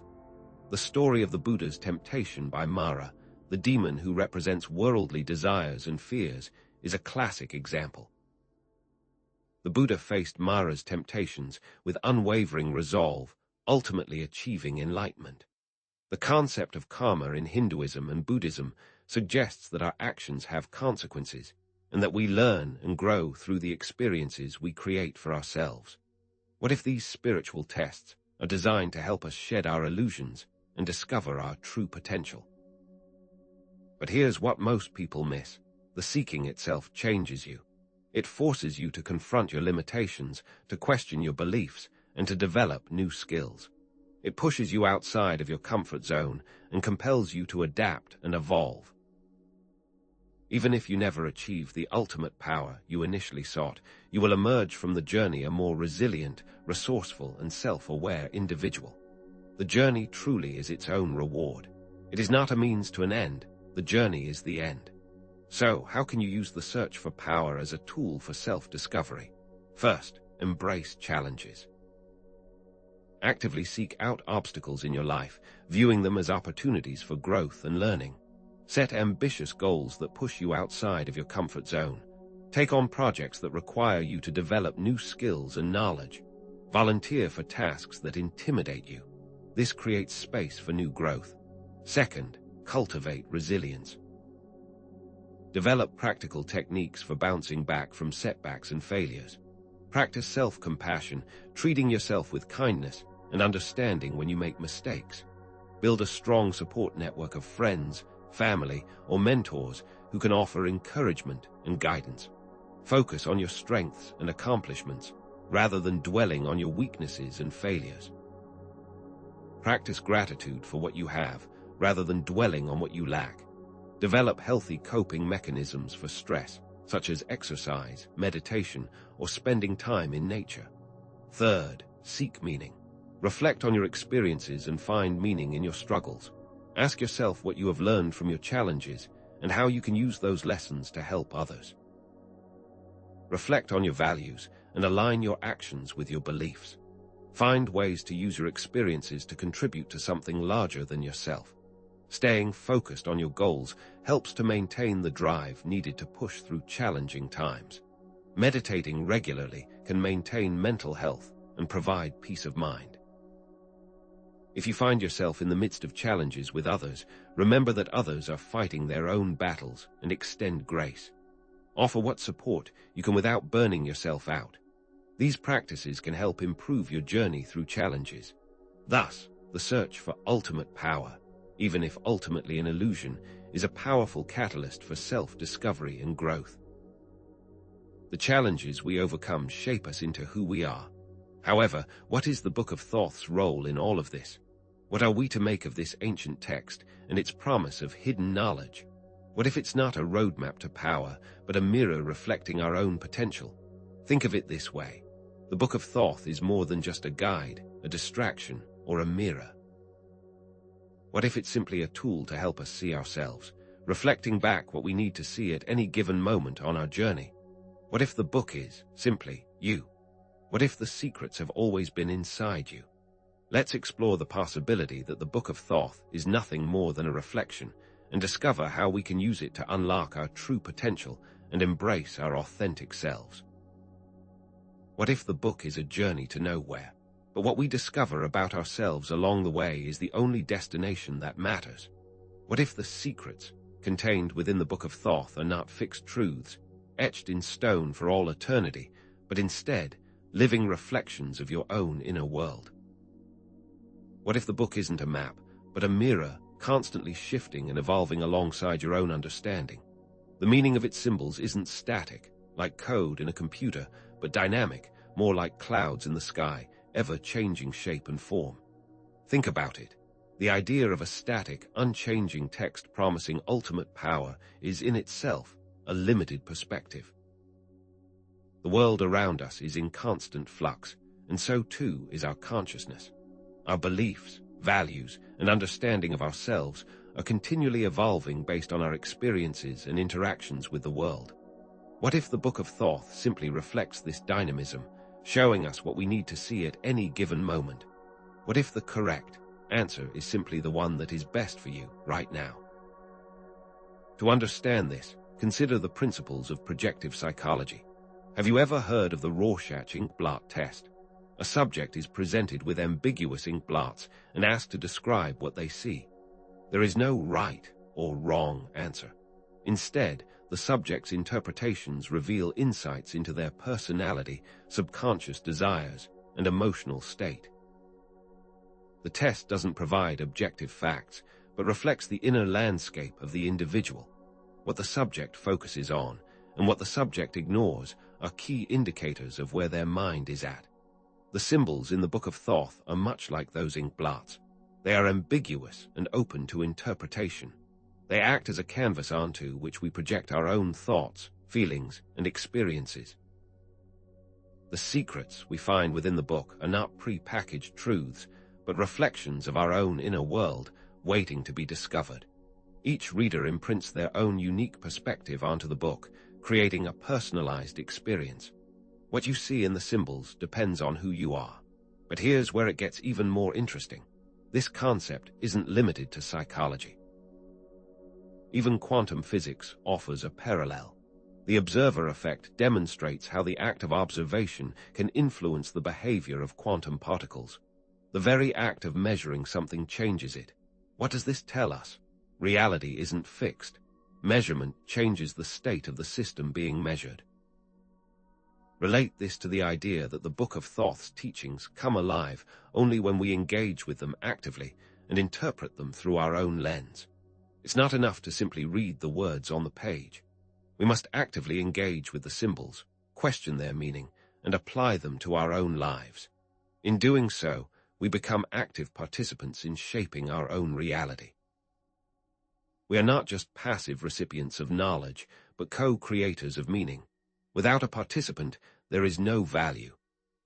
The story of the Buddha's temptation by Mara, the demon who represents worldly desires and fears, is a classic example. The Buddha faced Mara's temptations with unwavering resolve, ultimately achieving enlightenment. The concept of karma in Hinduism and Buddhism suggests that our actions have consequences, and that we learn and grow through the experiences we create for ourselves. What if these spiritual tests are designed to help us shed our illusions and discover our true potential? But here's what most people miss. The seeking itself changes you. It forces you to confront your limitations, to question your beliefs, and to develop new skills. It pushes you outside of your comfort zone and compels you to adapt and evolve. Even if you never achieve the ultimate power you initially sought, you will emerge from the journey a more resilient, resourceful, and self-aware individual. The journey truly is its own reward. It is not a means to an end. The journey is the end. So, how can you use the search for power as a tool for self-discovery? First, embrace challenges. Actively seek out obstacles in your life, viewing them as opportunities for growth and learning. Set ambitious goals that push you outside of your comfort zone. Take on projects that require you to develop new skills and knowledge. Volunteer for tasks that intimidate you. This creates space for new growth. Second, cultivate resilience. Develop practical techniques for bouncing back from setbacks and failures. Practice self-compassion, treating yourself with kindness and understanding when you make mistakes. Build a strong support network of friends, family, or mentors who can offer encouragement and guidance. Focus on your strengths and accomplishments, rather than dwelling on your weaknesses and failures. Practice gratitude for what you have, rather than dwelling on what you lack. Develop healthy coping mechanisms for stress, such as exercise, meditation, or spending time in nature. Third, Seek meaning. Reflect on your experiences and find meaning in your struggles. Ask yourself what you have learned from your challenges and how you can use those lessons to help others. Reflect on your values and align your actions with your beliefs. Find ways to use your experiences to contribute to something larger than yourself. Staying focused on your goals helps to maintain the drive needed to push through challenging times. Meditating regularly can maintain mental health and provide peace of mind. If you find yourself in the midst of challenges with others, remember that others are fighting their own battles and extend grace. Offer what support you can without burning yourself out. These practices can help improve your journey through challenges. Thus, the search for ultimate power, even if ultimately an illusion, is a powerful catalyst for self-discovery and growth. The challenges we overcome shape us into who we are. However, what is the Book of Thoth's role in all of this? What are we to make of this ancient text and its promise of hidden knowledge? What if it's not a roadmap to power, but a mirror reflecting our own potential? Think of it this way. The Book of Thoth is more than just a guide, a distraction, or a mirror. What if it's simply a tool to help us see ourselves, reflecting back what we need to see at any given moment on our journey? What if the book is, simply, you? What if the secrets have always been inside you? Let's explore the possibility that the Book of Thoth is nothing more than a reflection, and discover how we can use it to unlock our true potential and embrace our authentic selves. What if the book is a journey to nowhere, but what we discover about ourselves along the way is the only destination that matters? What if the secrets contained within the Book of Thoth are not fixed truths, etched in stone for all eternity, but instead living reflections of your own inner world? What if the book isn't a map, but a mirror constantly shifting and evolving alongside your own understanding? The meaning of its symbols isn't static, like code in a computer, but dynamic, more like clouds in the sky, ever-changing shape and form. Think about it. The idea of a static, unchanging text promising ultimate power is in itself a limited perspective. The world around us is in constant flux, and so too is our consciousness. Our beliefs, values, and understanding of ourselves are continually evolving based on our experiences and interactions with the world. What if the Book of Thoth simply reflects this dynamism, showing us what we need to see at any given moment? What if the correct answer is simply the one that is best for you right now? To understand this, consider the principles of projective psychology. Have you ever heard of the Rorschach ink blot test? A subject is presented with ambiguous ink blots and asked to describe what they see. There is no right or wrong answer. Instead, the subject's interpretations reveal insights into their personality, subconscious desires, and emotional state. The test doesn't provide objective facts, but reflects the inner landscape of the individual. What the subject focuses on, and what the subject ignores, are key indicators of where their mind is at. The symbols in the Book of Thoth are much like those ink blots. They are ambiguous and open to interpretation. They act as a canvas onto which we project our own thoughts, feelings, and experiences. The secrets we find within the book are not pre-packaged truths, but reflections of our own inner world waiting to be discovered. Each reader imprints their own unique perspective onto the book, creating a personalized experience. What you see in the symbols depends on who you are. But here's where it gets even more interesting. This concept isn't limited to psychology. Even quantum physics offers a parallel. The observer effect demonstrates how the act of observation can influence the behavior of quantum particles. The very act of measuring something changes it. What does this tell us? Reality isn't fixed. Measurement changes the state of the system being measured. Relate this to the idea that the Book of Thoth's teachings come alive only when we engage with them actively and interpret them through our own lens. It's not enough to simply read the words on the page. We must actively engage with the symbols, question their meaning, and apply them to our own lives. In doing so, we become active participants in shaping our own reality. We are not just passive recipients of knowledge, but co-creators of meaning. Without a participant, there is no value.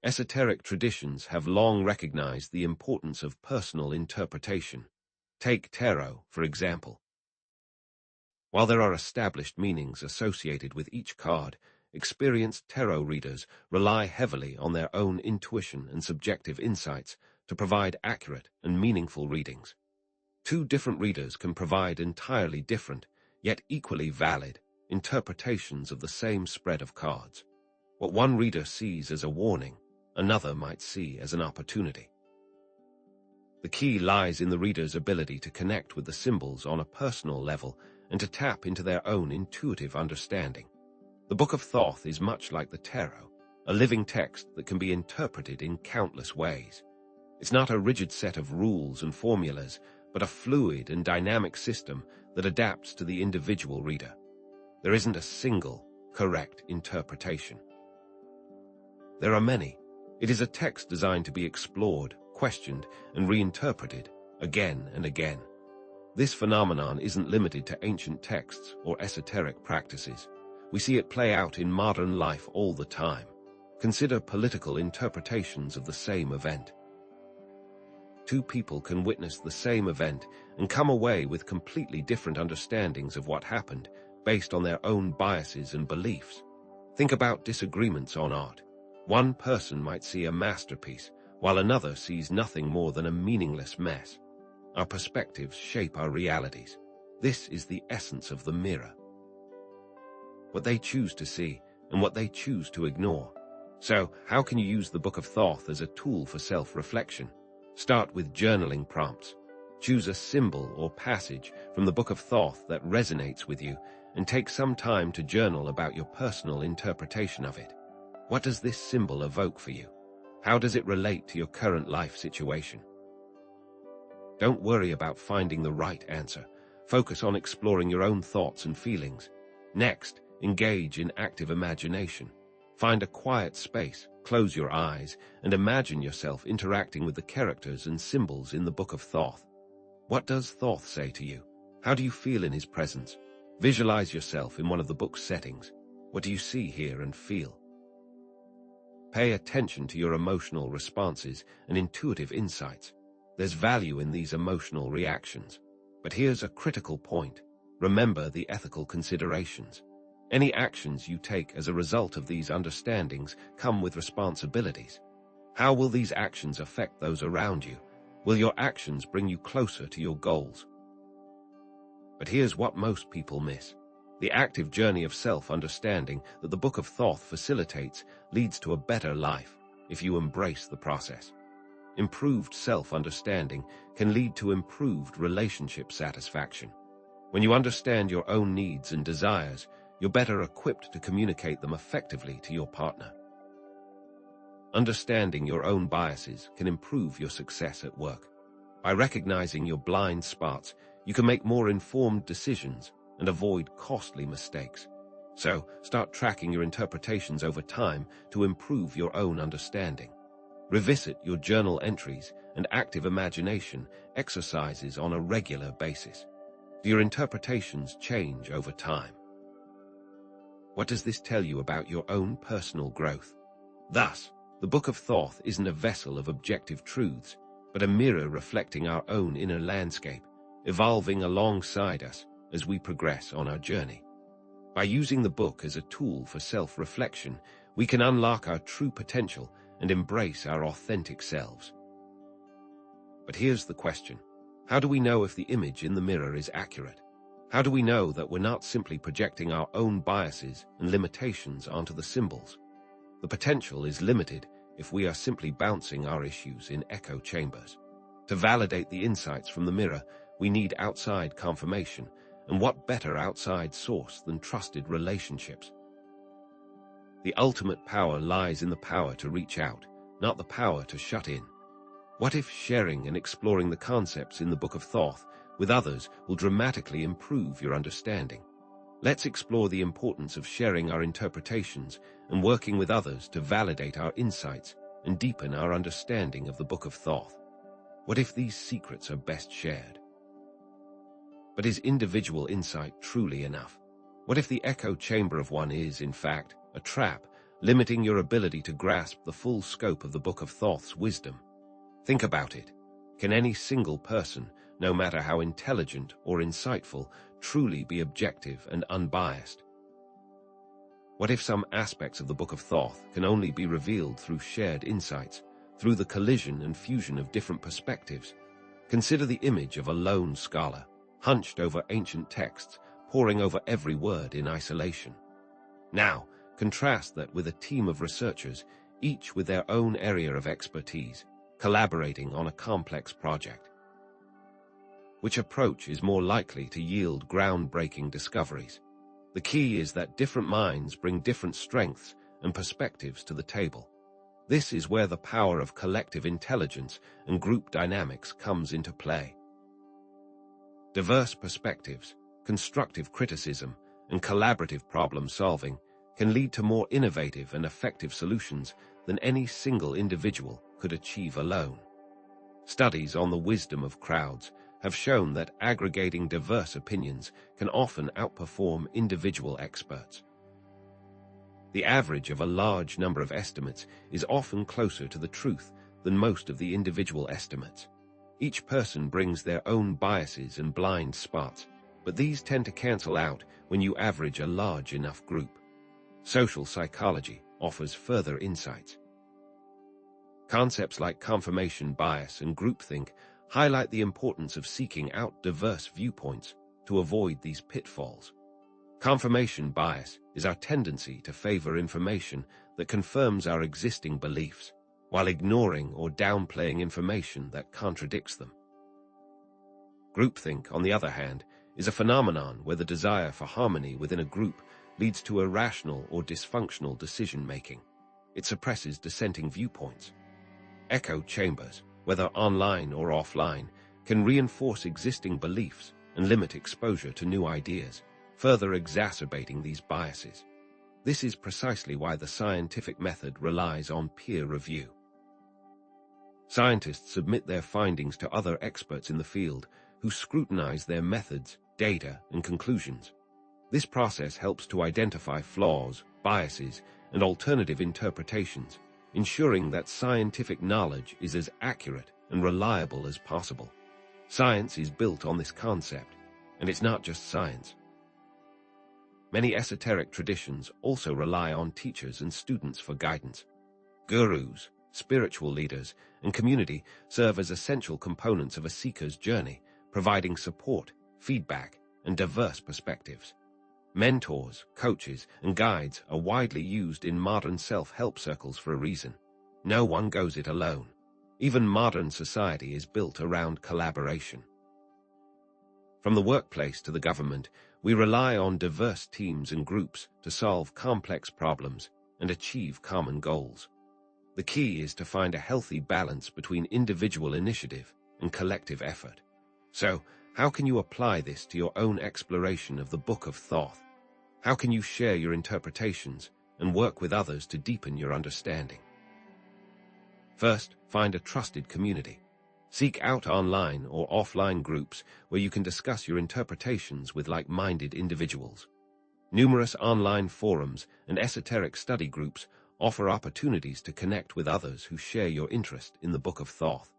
Esoteric traditions have long recognized the importance of personal interpretation. Take tarot, for example. While there are established meanings associated with each card, experienced tarot readers rely heavily on their own intuition and subjective insights to provide accurate and meaningful readings. Two different readers can provide entirely different, yet equally valid, interpretations of the same spread of cards. What one reader sees as a warning, another might see as an opportunity. The key lies in the reader's ability to connect with the symbols on a personal level and to tap into their own intuitive understanding. The Book of Thoth is much like the tarot, a living text that can be interpreted in countless ways. It's not a rigid set of rules and formulas, but a fluid and dynamic system that adapts to the individual reader. There isn't a single, correct interpretation. There are many. It is a text designed to be explored, questioned, and reinterpreted again and again. This phenomenon isn't limited to ancient texts or esoteric practices. We see it play out in modern life all the time. Consider political interpretations of the same event. Two people can witness the same event and come away with completely different understandings of what happened based on their own biases and beliefs. Think about disagreements on art. One person might see a masterpiece, while another sees nothing more than a meaningless mess. Our perspectives shape our realities. This is the essence of the mirror. What they choose to see and what they choose to ignore. So, how can you use the Book of Thoth as a tool for self-reflection? Start with journaling prompts. Choose a symbol or passage from the Book of Thoth that resonates with you and take some time to journal about your personal interpretation of it. What does this symbol evoke for you? How does it relate to your current life situation? Don't worry about finding the right answer. Focus on exploring your own thoughts and feelings. Next, engage in active imagination. Find a quiet space, close your eyes, and imagine yourself interacting with the characters and symbols in the Book of Thoth. What does Thoth say to you? How do you feel in his presence? Visualize yourself in one of the book's settings. What do you see, hear, and feel? Pay attention to your emotional responses and intuitive insights. There's value in these emotional reactions. But here's a critical point. Remember the ethical considerations. Any actions you take as a result of these understandings come with responsibilities. How will these actions affect those around you? Will your actions bring you closer to your goals? But here's what most people miss. The active journey of self-understanding that the Book of Thoth facilitates leads to a better life if you embrace the process. Improved self-understanding can lead to improved relationship satisfaction. When you understand your own needs and desires, you're better equipped to communicate them effectively to your partner. Understanding your own biases can improve your success at work. By recognizing your blind spots, you can make more informed decisions and avoid costly mistakes. So, start tracking your interpretations over time to improve your own understanding. Revisit your journal entries and active imagination exercises on a regular basis. Do your interpretations change over time? What does this tell you about your own personal growth? Thus, the Book of Thoth isn't a vessel of objective truths, but a mirror reflecting our own inner landscape, evolving alongside us as we progress on our journey. By using the book as a tool for self-reflection, we can unlock our true potential and embrace our authentic selves. But here's the question. How do we know if the image in the mirror is accurate? How do we know that we're not simply projecting our own biases and limitations onto the symbols? The potential is limited if we are simply bouncing our issues in echo chambers. To validate the insights from the mirror, we need outside confirmation, and what better outside source than trusted relationships? The ultimate power lies in the power to reach out, not the power to shut in. What if sharing and exploring the concepts in the Book of Thoth with others will dramatically improve your understanding? Let's explore the importance of sharing our interpretations and working with others to validate our insights and deepen our understanding of the Book of Thoth. What if these secrets are best shared? But is individual insight truly enough? What if the echo chamber of one is, in fact, a trap, limiting your ability to grasp the full scope of the Book of Thoth's wisdom. Think about it. Can any single person, no matter how intelligent or insightful, truly be objective and unbiased? What if some aspects of the Book of Thoth can only be revealed through shared insights, through the collision and fusion of different perspectives? Consider the image of a lone scholar, hunched over ancient texts, poring over every word in isolation. Now, contrast that with a team of researchers, each with their own area of expertise, collaborating on a complex project. Which approach is more likely to yield groundbreaking discoveries? The key is that different minds bring different strengths and perspectives to the table. This is where the power of collective intelligence and group dynamics comes into play. Diverse perspectives, constructive criticism, and collaborative problem-solving can lead to more innovative and effective solutions than any single individual could achieve alone. Studies on the wisdom of crowds have shown that aggregating diverse opinions can often outperform individual experts. The average of a large number of estimates is often closer to the truth than most of the individual estimates. Each person brings their own biases and blind spots, but these tend to cancel out when you average a large enough group. Social psychology offers further insights. Concepts like confirmation bias and groupthink highlight the importance of seeking out diverse viewpoints to avoid these pitfalls. Confirmation bias is our tendency to favor information that confirms our existing beliefs, while ignoring or downplaying information that contradicts them. Groupthink, on the other hand, is a phenomenon where the desire for harmony within a group leads to irrational or dysfunctional decision-making. It suppresses dissenting viewpoints. Echo chambers, whether online or offline, can reinforce existing beliefs and limit exposure to new ideas, further exacerbating these biases. This is precisely why the scientific method relies on peer review. Scientists submit their findings to other experts in the field who scrutinize their methods, data, and conclusions. This process helps to identify flaws, biases, and alternative interpretations, ensuring that scientific knowledge is as accurate and reliable as possible. Science is built on this concept, and it's not just science. Many esoteric traditions also rely on teachers and students for guidance. Gurus, spiritual leaders, and community serve as essential components of a seeker's journey, providing support, feedback, and diverse perspectives. Mentors, coaches, and guides are widely used in modern self-help circles for a reason. No one goes it alone. Even modern society is built around collaboration. From the workplace to the government, we rely on diverse teams and groups to solve complex problems and achieve common goals. The key is to find a healthy balance between individual initiative and collective effort. So, how can you apply this to your own exploration of the Book of Thoth? How can you share your interpretations and work with others to deepen your understanding? First, find a trusted community. Seek out online or offline groups where you can discuss your interpretations with like-minded individuals. Numerous online forums and esoteric study groups offer opportunities to connect with others who share your interest in the Book of Thoth.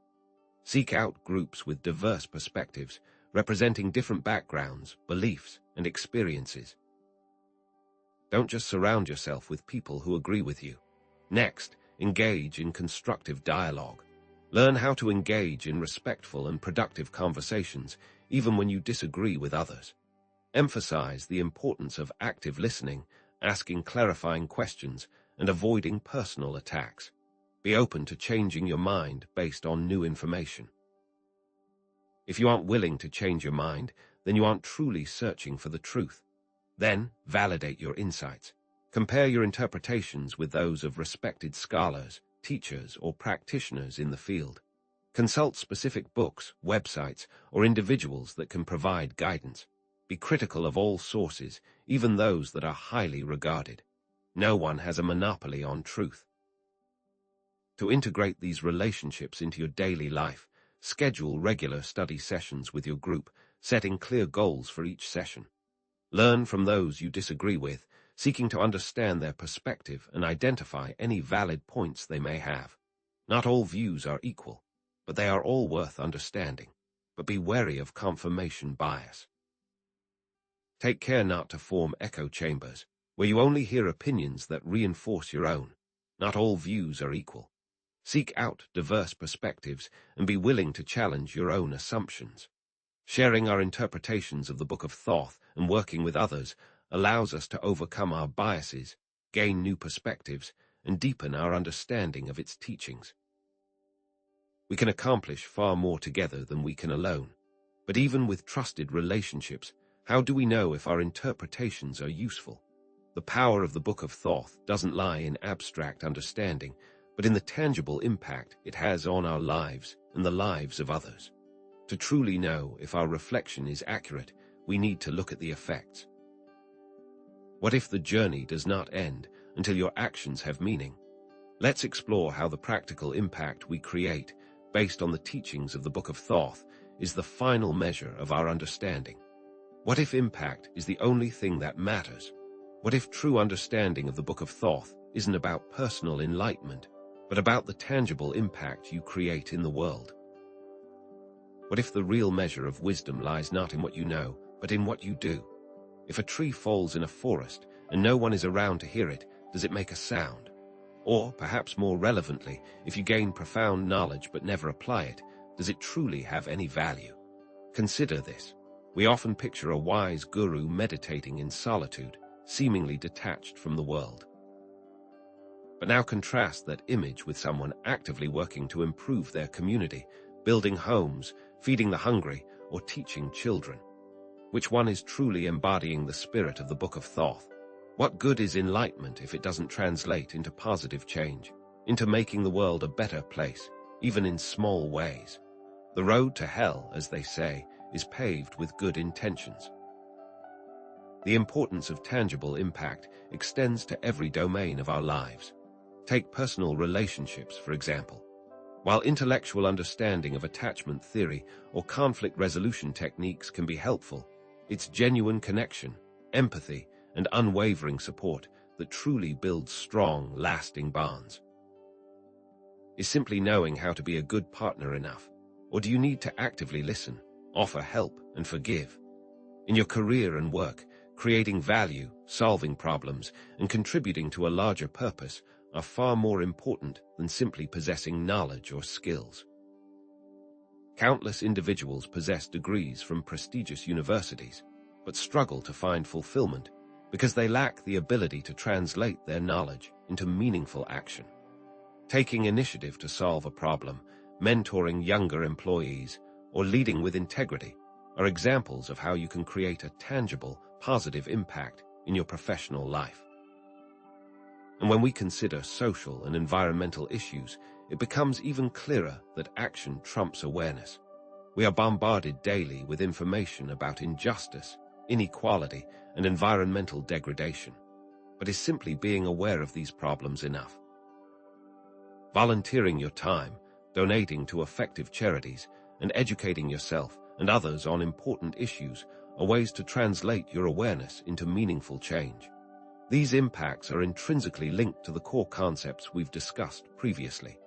Seek out groups with diverse perspectives, representing different backgrounds, beliefs, and experiences. Don't just surround yourself with people who agree with you. Next, engage in constructive dialogue. Learn how to engage in respectful and productive conversations, even when you disagree with others. Emphasize the importance of active listening, asking clarifying questions, and avoiding personal attacks. Be open to changing your mind based on new information. If you aren't willing to change your mind, then you aren't truly searching for the truth. Then, validate your insights. Compare your interpretations with those of respected scholars, teachers, or practitioners in the field. Consult specific books, websites, or individuals that can provide guidance. Be critical of all sources, even those that are highly regarded. No one has a monopoly on truth. To integrate these relationships into your daily life, schedule regular study sessions with your group, setting clear goals for each session. Learn from those you disagree with, seeking to understand their perspective and identify any valid points they may have. Not all views are equal, but they are all worth understanding. But be wary of confirmation bias. Take care not to form echo chambers, where you only hear opinions that reinforce your own. Not all views are equal. Seek out diverse perspectives and be willing to challenge your own assumptions. Sharing our interpretations of the Book of Thoth and working with others allows us to overcome our biases, gain new perspectives, and deepen our understanding of its teachings. We can accomplish far more together than we can alone. But even with trusted relationships, how do we know if our interpretations are useful? The power of the Book of Thoth doesn't lie in abstract understanding, but in the tangible impact it has on our lives and the lives of others. To truly know if our reflection is accurate, we need to look at the effects. What if the journey does not end until your actions have meaning? Let's explore how the practical impact we create, based on the teachings of the Book of Thoth, is the final measure of our understanding. What if impact is the only thing that matters? What if true understanding of the Book of Thoth isn't about personal enlightenment, but about the tangible impact you create in the world? What if the real measure of wisdom lies not in what you know, but in what you do? If a tree falls in a forest and no one is around to hear it, does it make a sound? Or, perhaps more relevantly, if you gain profound knowledge but never apply it, does it truly have any value? Consider this. We often picture a wise guru meditating in solitude, seemingly detached from the world. But now contrast that image with someone actively working to improve their community, building homes, feeding the hungry, or teaching children. Which one is truly embodying the spirit of the Book of Thoth? What good is enlightenment if it doesn't translate into positive change, into making the world a better place, even in small ways? The road to hell, as they say, is paved with good intentions. The importance of tangible impact extends to every domain of our lives. Take personal relationships, for example. While intellectual understanding of attachment theory or conflict resolution techniques can be helpful, it's genuine connection, empathy, and unwavering support that truly builds strong, lasting bonds. Is simply knowing how to be a good partner enough? Or do you need to actively listen, offer help, and forgive? In your career and work, creating value, solving problems, and contributing to a larger purpose are far more important than simply possessing knowledge or skills. Countless individuals possess degrees from prestigious universities, but struggle to find fulfillment because they lack the ability to translate their knowledge into meaningful action. Taking initiative to solve a problem, mentoring younger employees, or leading with integrity are examples of how you can create a tangible, positive impact in your professional life. And when we consider social and environmental issues, it becomes even clearer that action trumps awareness. We are bombarded daily with information about injustice, inequality, and environmental degradation. But is simply being aware of these problems enough? Volunteering your time, donating to effective charities, and educating yourself and others on important issues are ways to translate your awareness into meaningful change. These impacts are intrinsically linked to the core concepts we've discussed previously.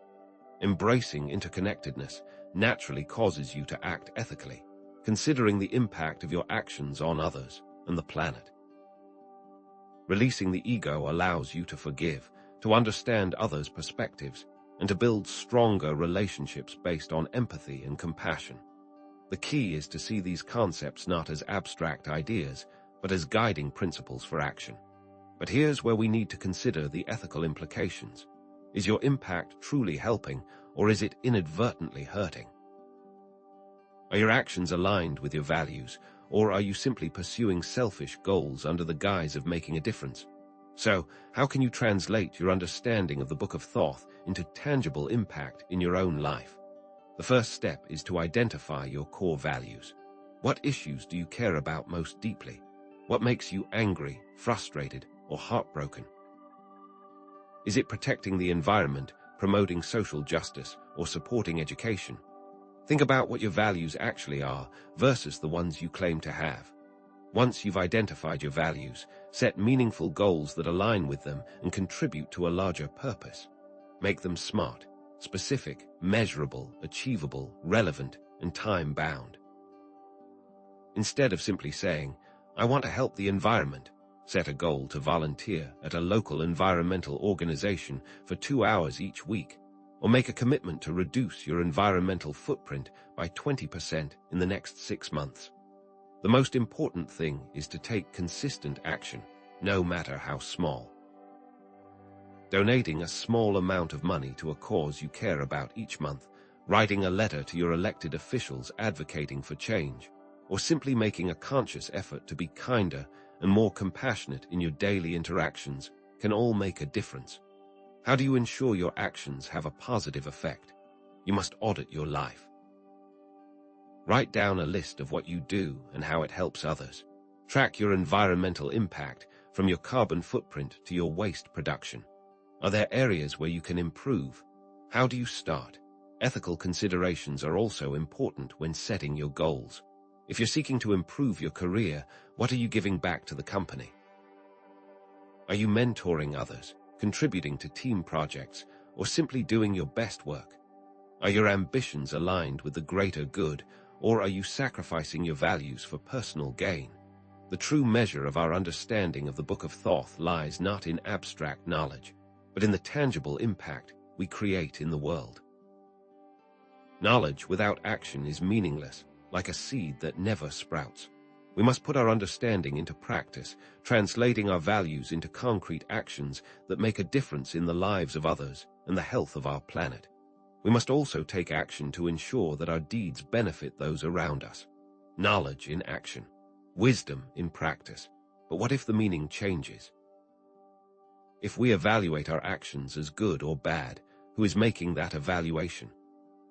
Embracing interconnectedness naturally causes you to act ethically, considering the impact of your actions on others and the planet. Releasing the ego allows you to forgive, to understand others' perspectives, and to build stronger relationships based on empathy and compassion. The key is to see these concepts not as abstract ideas, but as guiding principles for action. But here's where we need to consider the ethical implications. Is your impact truly helping, or is it inadvertently hurting? Are your actions aligned with your values, or are you simply pursuing selfish goals under the guise of making a difference? So, how can you translate your understanding of the Book of Thoth into tangible impact in your own life? The first step is to identify your core values. What issues do you care about most deeply? What makes you angry, frustrated, or heartbroken? Is it protecting the environment, promoting social justice, or supporting education? Think about what your values actually are versus the ones you claim to have. Once you've identified your values, set meaningful goals that align with them and contribute to a larger purpose. Make them SMART, specific, measurable, achievable, relevant, and time-bound. Instead of simply saying, "I want to help the environment," set a goal to volunteer at a local environmental organization for 2 hours each week, or make a commitment to reduce your environmental footprint by 20% in the next 6 months. The most important thing is to take consistent action, no matter how small. Donating a small amount of money to a cause you care about each month, writing a letter to your elected officials advocating for change, or simply making a conscious effort to be kinder and more compassionate in your daily interactions can all make a difference. How do you ensure your actions have a positive effect? You must audit your life. Write down a list of what you do and how it helps others. Track your environmental impact from your carbon footprint to your waste production. Are there areas where you can improve? How do you start? Ethical considerations are also important when setting your goals. If you're seeking to improve your career, what are you giving back to the company? Are you mentoring others, contributing to team projects, or simply doing your best work? Are your ambitions aligned with the greater good, or are you sacrificing your values for personal gain? The true measure of our understanding of the Book of Thoth lies not in abstract knowledge, but in the tangible impact we create in the world. Knowledge without action is meaningless, like a seed that never sprouts. We must put our understanding into practice, translating our values into concrete actions that make a difference in the lives of others and the health of our planet. We must also take action to ensure that our deeds benefit those around us. Knowledge in action, wisdom in practice. But what if the meaning changes? If we evaluate our actions as good or bad, who is making that evaluation?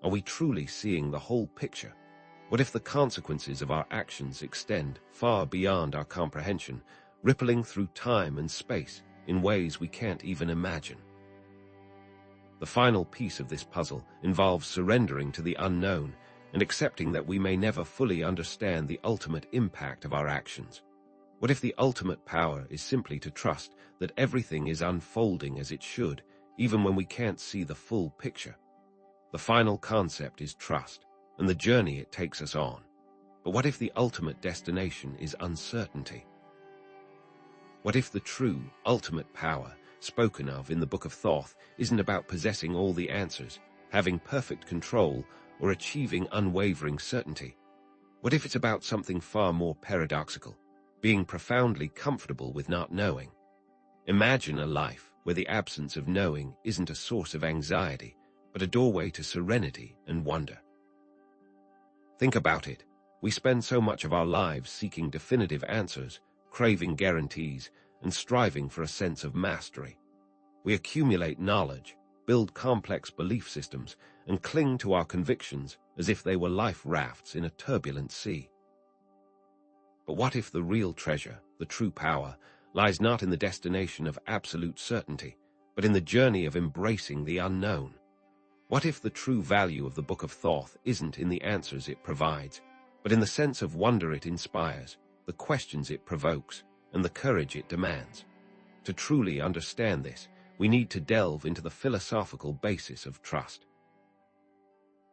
Are we truly seeing the whole picture? What if the consequences of our actions extend far beyond our comprehension, rippling through time and space in ways we can't even imagine? The final piece of this puzzle involves surrendering to the unknown and accepting that we may never fully understand the ultimate impact of our actions. What if the ultimate power is simply to trust that everything is unfolding as it should, even when we can't see the full picture? The final concept is trust, and the journey it takes us on. But what if the ultimate destination is uncertainty? What if the true, ultimate power spoken of in the Book of Thoth isn't about possessing all the answers, having perfect control, or achieving unwavering certainty? What if it's about something far more paradoxical, being profoundly comfortable with not knowing? Imagine a life where the absence of knowing isn't a source of anxiety, but a doorway to serenity and wonder. Think about it. We spend so much of our lives seeking definitive answers, craving guarantees, and striving for a sense of mastery. We accumulate knowledge, build complex belief systems, and cling to our convictions as if they were life rafts in a turbulent sea. But what if the real treasure, the true power, lies not in the destination of absolute certainty, but in the journey of embracing the unknown? What if the true value of the Book of Thoth isn't in the answers it provides, but in the sense of wonder it inspires, the questions it provokes, and the courage it demands? To truly understand this, we need to delve into the philosophical basis of trust.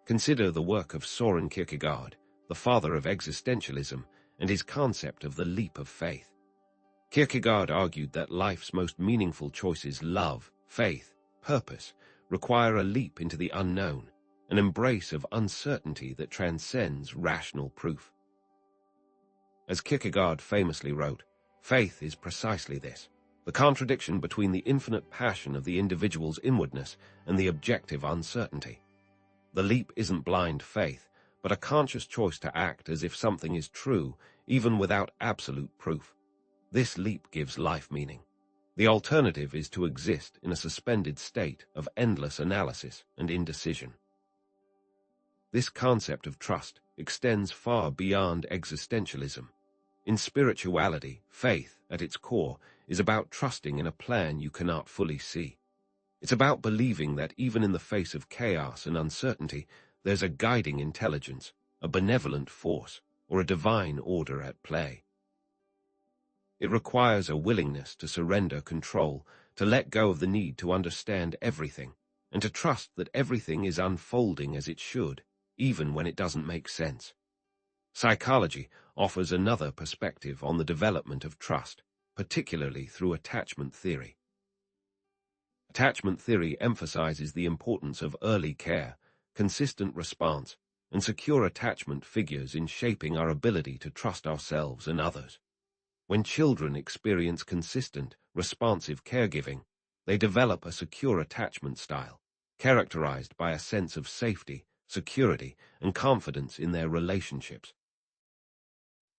Consider the work of Søren Kierkegaard, the father of existentialism, and his concept of the leap of faith. Kierkegaard argued that life's most meaningful choices, love, faith, purpose, require a leap into the unknown, an embrace of uncertainty that transcends rational proof. As Kierkegaard famously wrote, faith is precisely this, the contradiction between the infinite passion of the individual's inwardness and the objective uncertainty. The leap isn't blind faith, but a conscious choice to act as if something is true, even without absolute proof. This leap gives life meaning. The alternative is to exist in a suspended state of endless analysis and indecision. This concept of trust extends far beyond existentialism. In spirituality, faith, at its core, is about trusting in a plan you cannot fully see. It's about believing that even in the face of chaos and uncertainty, there's a guiding intelligence, a benevolent force, or a divine order at play. It requires a willingness to surrender control, to let go of the need to understand everything, and to trust that everything is unfolding as it should, even when it doesn't make sense. Psychology offers another perspective on the development of trust, particularly through attachment theory. Attachment theory emphasizes the importance of early care, consistent response, and secure attachment figures in shaping our ability to trust ourselves and others. When children experience consistent, responsive caregiving, they develop a secure attachment style, characterized by a sense of safety, security, and confidence in their relationships.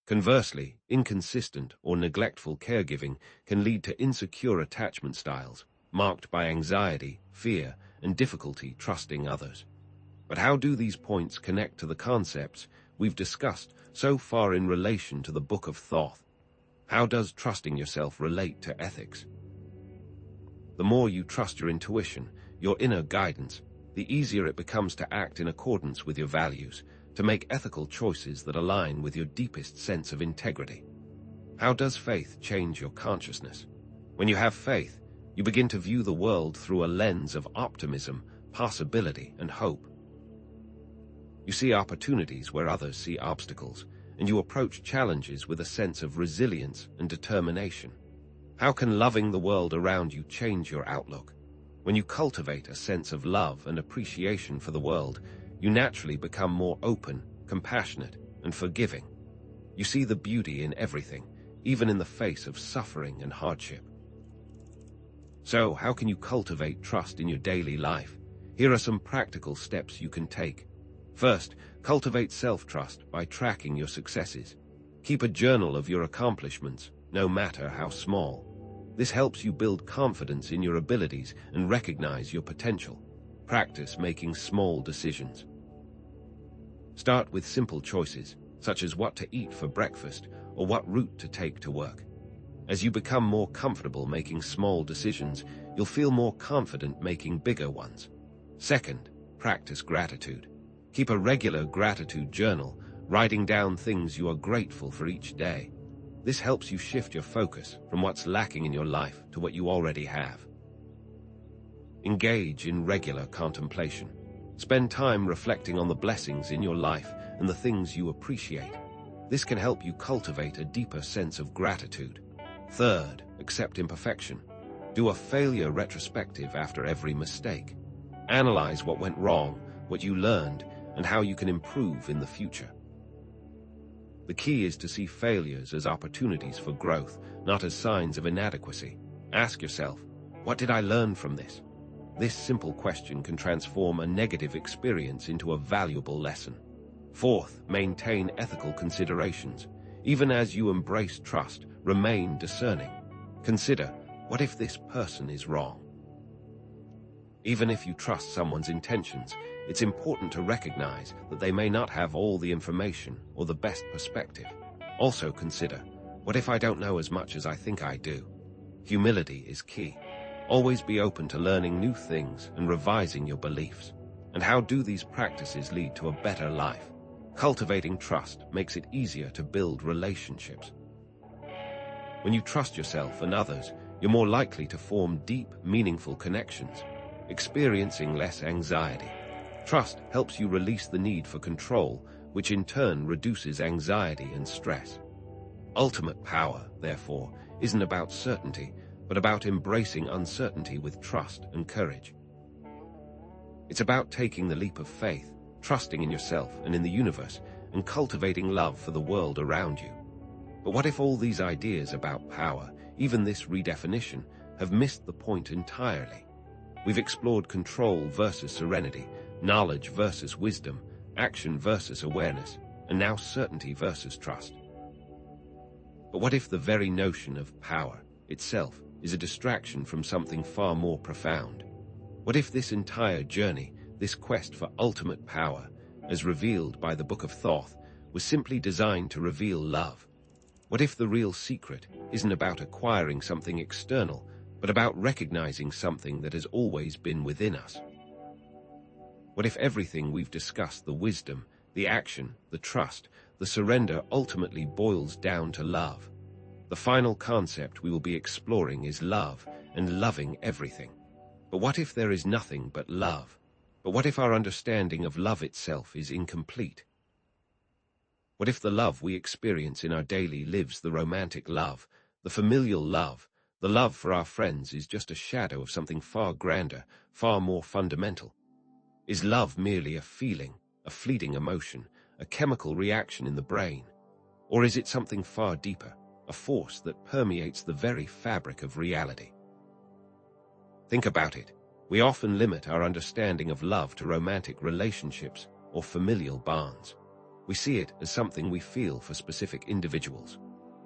Conversely, inconsistent or neglectful caregiving can lead to insecure attachment styles, marked by anxiety, fear, and difficulty trusting others. But how do these points connect to the concepts we've discussed so far in relation to the Book of Thoth? How does trusting yourself relate to ethics? The more you trust your intuition, your inner guidance, the easier it becomes to act in accordance with your values, to make ethical choices that align with your deepest sense of integrity. How does faith change your consciousness? When you have faith, you begin to view the world through a lens of optimism, possibility, and hope. You see opportunities where others see obstacles, and you approach challenges with a sense of resilience and determination. How can loving the world around you change your outlook? When you cultivate a sense of love and appreciation for the world, you naturally become more open, compassionate, and forgiving. You see the beauty in everything, even in the face of suffering and hardship. So, how can you cultivate trust in your daily life? Here are some practical steps you can take. First, cultivate self-trust by tracking your successes. Keep a journal of your accomplishments, no matter how small. This helps you build confidence in your abilities and recognize your potential. Practice making small decisions. Start with simple choices, such as what to eat for breakfast or what route to take to work. As you become more comfortable making small decisions, you'll feel more confident making bigger ones. Second, practice gratitude. Keep a regular gratitude journal, writing down things you are grateful for each day. This helps you shift your focus from what's lacking in your life to what you already have. Engage in regular contemplation. Spend time reflecting on the blessings in your life and the things you appreciate. This can help you cultivate a deeper sense of gratitude. Third, accept imperfection. Do a failure retrospective after every mistake. Analyze what went wrong, what you learned, and how you can improve in the future. The key is to see failures as opportunities for growth, not as signs of inadequacy. Ask yourself, what did I learn from this? This simple question can transform a negative experience into a valuable lesson. Fourth, maintain ethical considerations. Even as you embrace trust, remain discerning. Consider, what if this person is wrong? Even if you trust someone's intentions, it's important to recognize that they may not have all the information or the best perspective. Also consider, what if I don't know as much as I think I do? Humility is key. Always be open to learning new things and revising your beliefs. And how do these practices lead to a better life? Cultivating trust makes it easier to build relationships. When you trust yourself and others, you're more likely to form deep, meaningful connections, experiencing less anxiety. Trust helps you release the need for control, which in turn reduces anxiety and stress. Ultimate power, therefore, isn't about certainty, but about embracing uncertainty with trust and courage. It's about taking the leap of faith, trusting in yourself and in the universe, and cultivating love for the world around you. But what if all these ideas about power, even this redefinition, have missed the point entirely? We've explored control versus serenity, knowledge versus wisdom, action versus awareness, and now certainty versus trust. But what if the very notion of power itself is a distraction from something far more profound? What if this entire journey, this quest for ultimate power, as revealed by the Book of Thoth, was simply designed to reveal love? What if the real secret isn't about acquiring something external, but about recognizing something that has always been within us? What if everything we've discussed, the wisdom, the action, the trust, the surrender, ultimately boils down to love? The final concept we will be exploring is love and loving everything. But what if there is nothing but love? But what if our understanding of love itself is incomplete? What if the love we experience in our daily lives, the romantic love, the familial love, the love for our friends, is just a shadow of something far grander, far more fundamental? Is love merely a feeling, a fleeting emotion, a chemical reaction in the brain? Or is it something far deeper, a force that permeates the very fabric of reality? Think about it. We often limit our understanding of love to romantic relationships or familial bonds. We see it as something we feel for specific individuals.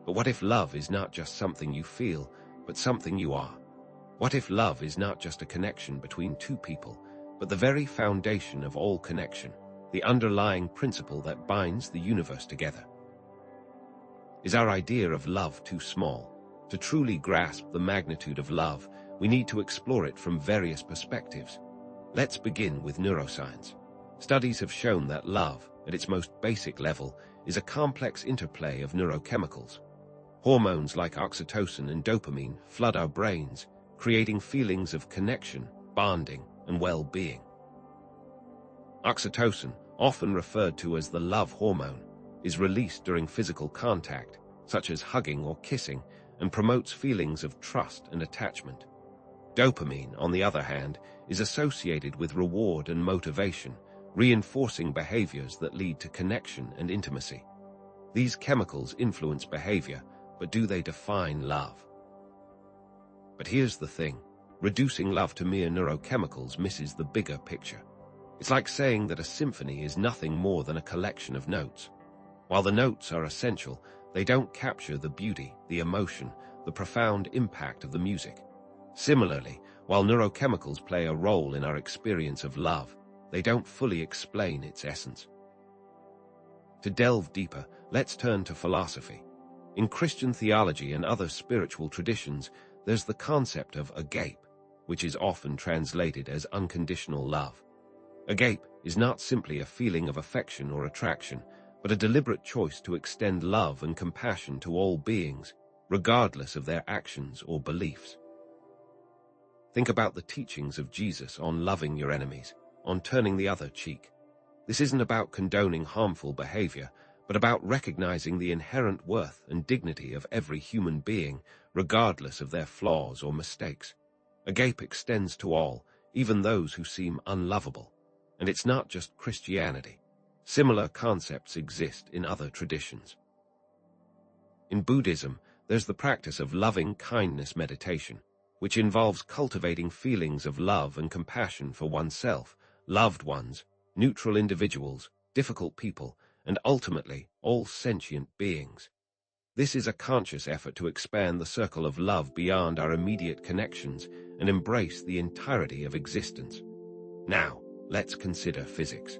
But what if love is not just something you feel, but something you are? What if love is not just a connection between two people, but the very foundation of all connection, the underlying principle that binds the universe together? Is our idea of love too small? To truly grasp the magnitude of love, we need to explore it from various perspectives. Let's begin with neuroscience. Studies have shown that love, at its most basic level, is a complex interplay of neurochemicals. Hormones like oxytocin and dopamine flood our brains, creating feelings of connection, bonding, and well-being. Oxytocin, often referred to as the love hormone, is released during physical contact, such as hugging or kissing, and promotes feelings of trust and attachment. Dopamine, on the other hand, is associated with reward and motivation, reinforcing behaviors that lead to connection and intimacy. These chemicals influence behavior, but do they define love? But here's the thing. Reducing love to mere neurochemicals misses the bigger picture. It's like saying that a symphony is nothing more than a collection of notes. While the notes are essential, they don't capture the beauty, the emotion, the profound impact of the music. Similarly, while neurochemicals play a role in our experience of love, they don't fully explain its essence. To delve deeper, let's turn to philosophy. In Christian theology and other spiritual traditions, there's the concept of agape, which is often translated as unconditional love. Agape is not simply a feeling of affection or attraction, but a deliberate choice to extend love and compassion to all beings, regardless of their actions or beliefs. Think about the teachings of Jesus on loving your enemies, on turning the other cheek. This isn't about condoning harmful behavior, but about recognizing the inherent worth and dignity of every human being, regardless of their flaws or mistakes. Agape extends to all, even those who seem unlovable. And it's not just Christianity. Similar concepts exist in other traditions. In Buddhism, there's the practice of loving kindness meditation, which involves cultivating feelings of love and compassion for oneself, loved ones, neutral individuals, difficult people, and ultimately, all sentient beings. This is a conscious effort to expand the circle of love beyond our immediate connections and embrace the entirety of existence. Now, let's consider physics.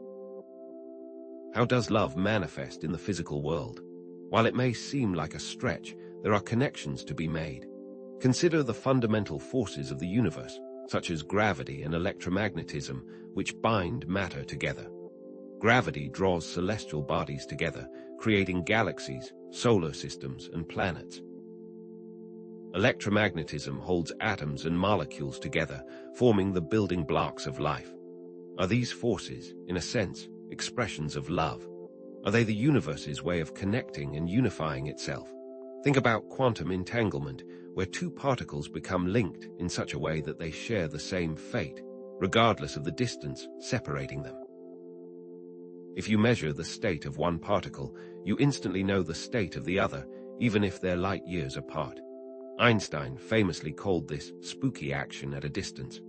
How does love manifest in the physical world? While it may seem like a stretch, there are connections to be made. Consider the fundamental forces of the universe, such as gravity and electromagnetism, which bind matter together. Gravity draws celestial bodies together, creating galaxies, solar systems, and planets. Electromagnetism holds atoms and molecules together, forming the building blocks of life. Are these forces, in a sense, expressions of love? Are they the universe's way of connecting and unifying itself? Think about quantum entanglement, where two particles become linked in such a way that they share the same fate, regardless of the distance separating them. If you measure the state of one particle, you instantly know the state of the other, even if they're light years apart. Einstein famously called this spooky action at a distance.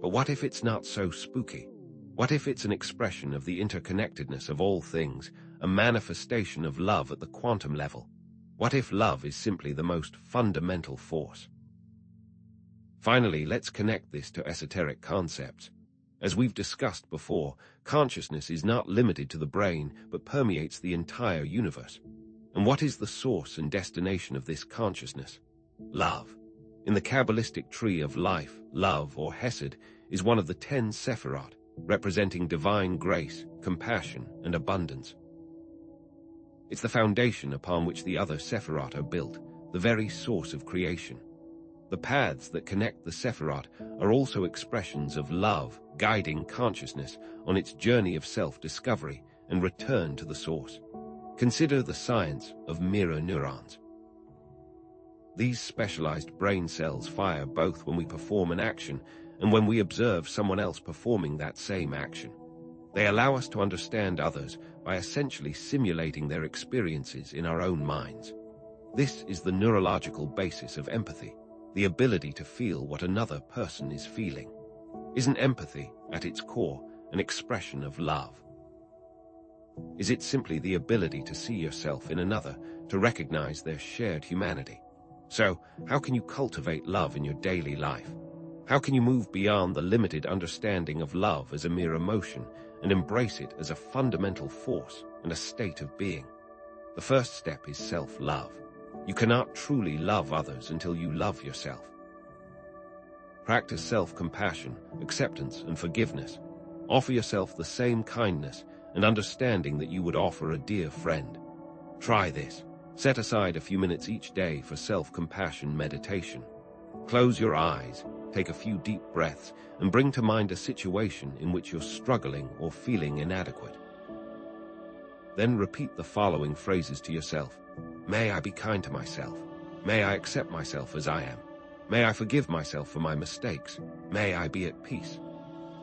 But what if it's not so spooky? What if it's an expression of the interconnectedness of all things, a manifestation of love at the quantum level? What if love is simply the most fundamental force? Finally, let's connect this to esoteric concepts. As we've discussed before, consciousness is not limited to the brain, but permeates the entire universe. And what is the source and destination of this consciousness? Love. In the Kabbalistic tree of life, love, or Hesed, is one of the 10 Sephirot, representing divine grace, compassion, and abundance. It's the foundation upon which the other Sephirot are built, the very source of creation. The paths that connect the Sephirot are also expressions of love, guiding consciousness on its journey of self-discovery and return to the source. Consider the science of mirror neurons. These specialized brain cells fire both when we perform an action and when we observe someone else performing that same action. They allow us to understand others by essentially simulating their experiences in our own minds. This is the neurological basis of empathy, the ability to feel what another person is feeling. Isn't empathy, at its core, an expression of love? Is it simply the ability to see yourself in another, to recognize their shared humanity? So, how can you cultivate love in your daily life? How can you move beyond the limited understanding of love as a mere emotion and embrace it as a fundamental force and a state of being? The first step is self-love. You cannot truly love others until you love yourself. Practice self-compassion, acceptance, and forgiveness. Offer yourself the same kindness and understanding that you would offer a dear friend. Try this. Set aside a few minutes each day for self-compassion meditation. Close your eyes, take a few deep breaths, and bring to mind a situation in which you're struggling or feeling inadequate. Then repeat the following phrases to yourself. May I be kind to myself. May I accept myself as I am. May I forgive myself for my mistakes. May I be at peace.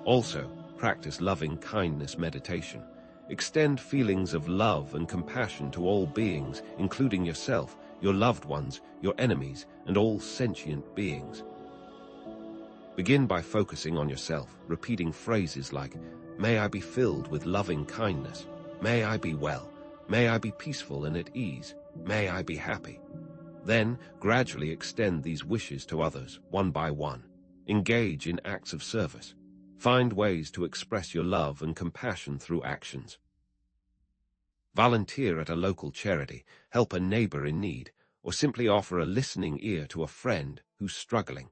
Also, practice loving kindness meditation. Extend feelings of love and compassion to all beings, including yourself, your loved ones, your enemies, and all sentient beings. Begin by focusing on yourself, repeating phrases like, may I be filled with loving kindness. May I be well. May I be peaceful and at ease. May I be happy. Then, gradually extend these wishes to others, one by one. Engage in acts of service. Find ways to express your love and compassion through actions. Volunteer at a local charity, help a neighbor in need, or simply offer a listening ear to a friend who's struggling.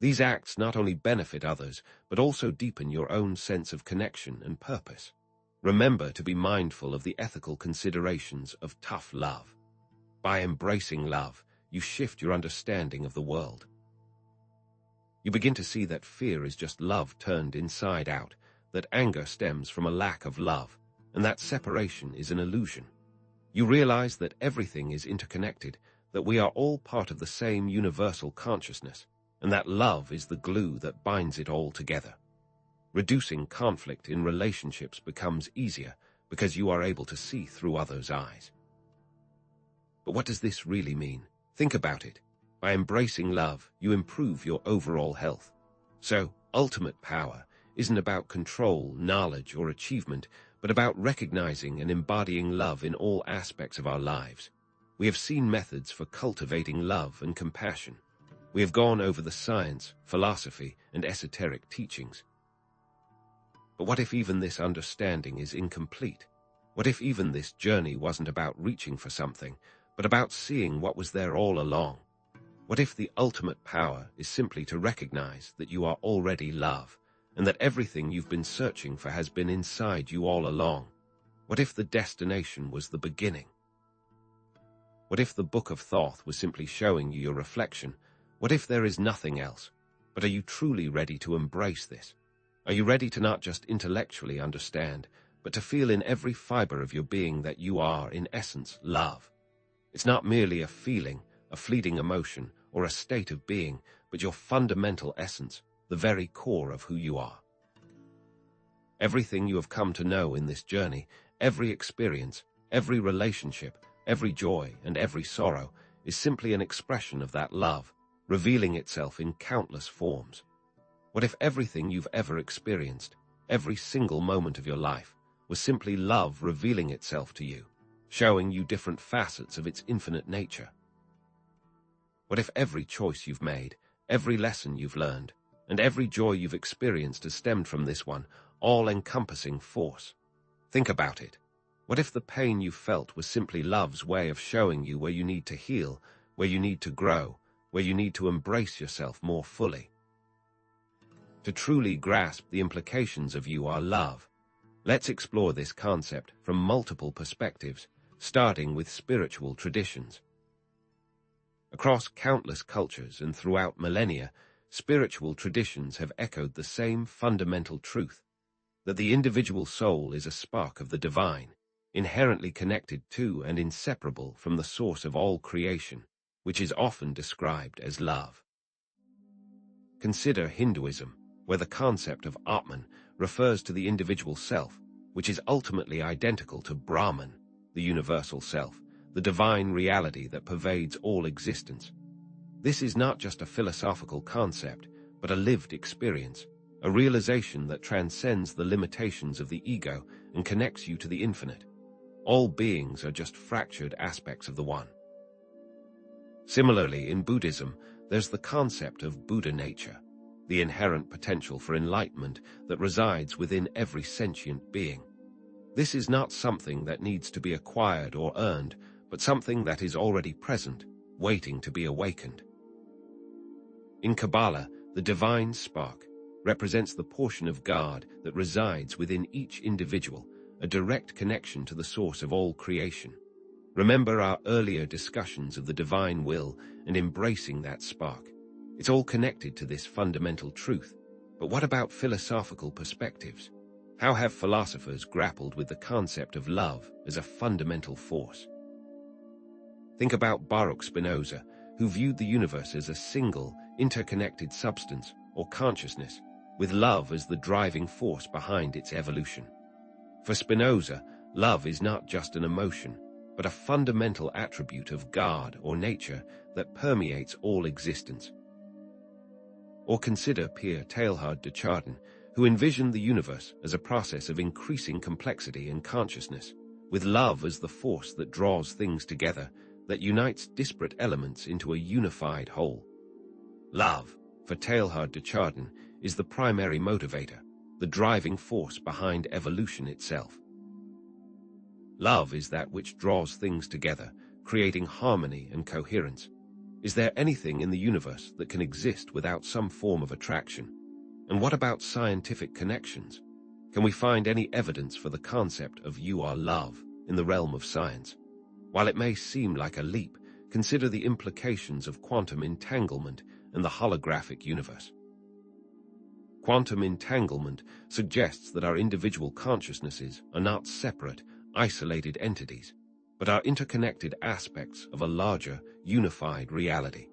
These acts not only benefit others, but also deepen your own sense of connection and purpose. Remember to be mindful of the ethical considerations of tough love. By embracing love, you shift your understanding of the world. You begin to see that fear is just love turned inside out, that anger stems from a lack of love, and that separation is an illusion. You realize that everything is interconnected, that we are all part of the same universal consciousness, and that love is the glue that binds it all together. Reducing conflict in relationships becomes easier because you are able to see through others' eyes. But what does this really mean? Think about it. By embracing love, you improve your overall health. So, ultimate power isn't about control, knowledge, or achievement, but about recognizing and embodying love in all aspects of our lives. We have seen methods for cultivating love and compassion. We have gone over the science, philosophy, and esoteric teachings. But what if even this understanding is incomplete? What if even this journey wasn't about reaching for something, but about seeing what was there all along? What if the ultimate power is simply to recognize that you are already love, and that everything you've been searching for has been inside you all along? What if the destination was the beginning? What if the book of Thoth was simply showing you your reflection? What if there is nothing else? But are you truly ready to embrace this? Are you ready to not just intellectually understand, but to feel in every fiber of your being that you are, in essence, love? It's not merely a feeling, a fleeting emotion, or a state of being, but your fundamental essence, the very core of who you are. Everything you have come to know in this journey, every experience, every relationship, every joy and every sorrow, is simply an expression of that love, revealing itself in countless forms. What if everything you've ever experienced, every single moment of your life, was simply love revealing itself to you, showing you different facets of its infinite nature? What if every choice you've made, every lesson you've learned, and every joy you've experienced has stemmed from this one, all-encompassing force? Think about it. What if the pain you felt was simply love's way of showing you where you need to heal, where you need to grow, where you need to embrace yourself more fully? To truly grasp the implications of you are love, let's explore this concept from multiple perspectives, starting with spiritual traditions. Across countless cultures and throughout millennia, spiritual traditions have echoed the same fundamental truth, that the individual soul is a spark of the divine, inherently connected to and inseparable from the source of all creation, which is often described as love. Consider Hinduism, where the concept of Atman refers to the individual self, which is ultimately identical to Brahman, the universal self, the divine reality that pervades all existence. This is not just a philosophical concept, but a lived experience, a realization that transcends the limitations of the ego and connects you to the infinite. All beings are just fractured aspects of the one. Similarly, in Buddhism, there's the concept of Buddha nature, the inherent potential for enlightenment that resides within every sentient being. This is not something that needs to be acquired or earned, but something that is already present, waiting to be awakened. In Kabbalah, the divine spark represents the portion of God that resides within each individual, a direct connection to the source of all creation. Remember our earlier discussions of the divine will and embracing that spark. It's all connected to this fundamental truth. But what about philosophical perspectives? How have philosophers grappled with the concept of love as a fundamental force? Think about Baruch Spinoza, who viewed the universe as a single, interconnected substance or consciousness, with love as the driving force behind its evolution. For Spinoza, love is not just an emotion, but a fundamental attribute of God or nature that permeates all existence. Or consider Pierre Teilhard de Chardin, who envisioned the universe as a process of increasing complexity and consciousness, with love as the force that draws things together, that unites disparate elements into a unified whole. Love, for Teilhard de Chardin, is the primary motivator, the driving force behind evolution itself. Love is that which draws things together, creating harmony and coherence. Is there anything in the universe that can exist without some form of attraction? And what about scientific connections? Can we find any evidence for the concept of you are love in the realm of science? While it may seem like a leap, consider the implications of quantum entanglement and the holographic universe. Quantum entanglement suggests that our individual consciousnesses are not separate, isolated entities, but are interconnected aspects of a larger, unified reality.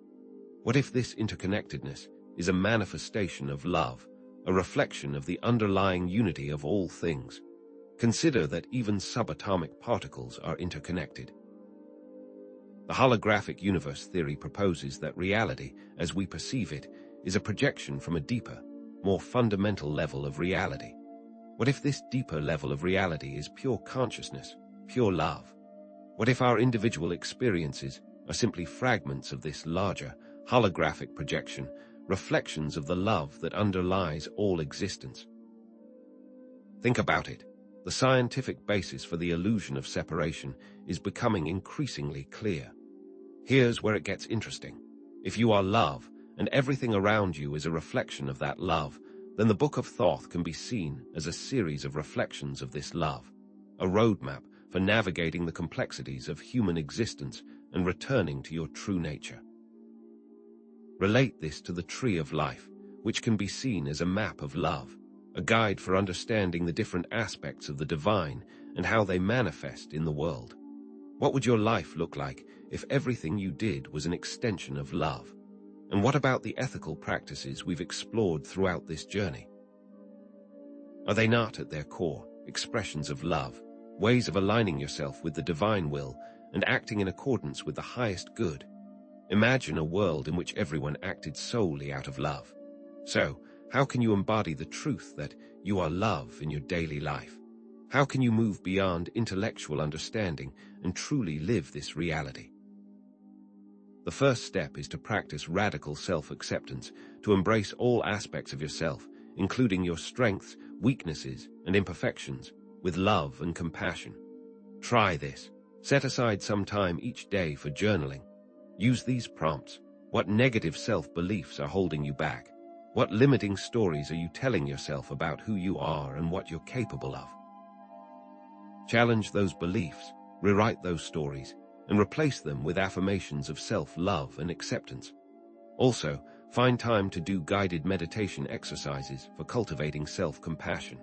What if this interconnectedness is a manifestation of love, a reflection of the underlying unity of all things? Consider that even subatomic particles are interconnected. The holographic universe theory proposes that reality, as we perceive it, is a projection from a deeper, more fundamental level of reality. What if this deeper level of reality is pure consciousness, pure love? What if our individual experiences are simply fragments of this larger, holographic projection, reflections of the love that underlies all existence? Think about it. The scientific basis for the illusion of separation is becoming increasingly clear. Here's where it gets interesting. If you are love, and everything around you is a reflection of that love, then the Book of Thoth can be seen as a series of reflections of this love, a roadmap for navigating the complexities of human existence and returning to your true nature. Relate this to the tree of life, which can be seen as a map of love, a guide for understanding the different aspects of the divine and how they manifest in the world. What would your life look like if everything you did was an extension of love? And what about the ethical practices we've explored throughout this journey? Are they not, at their core, expressions of love, ways of aligning yourself with the divine will and acting in accordance with the highest good? Imagine a world in which everyone acted solely out of love. So, how can you embody the truth that you are love in your daily life? How can you move beyond intellectual understanding and truly live this reality? The first step is to practice radical self-acceptance, to embrace all aspects of yourself, including your strengths, weaknesses, and imperfections, with love and compassion. Try this. Set aside some time each day for journaling. Use these prompts. What negative self-beliefs are holding you back? What limiting stories are you telling yourself about who you are and what you're capable of? Challenge those beliefs, rewrite those stories, and replace them with affirmations of self-love and acceptance. Also, find time to do guided meditation exercises for cultivating self-compassion.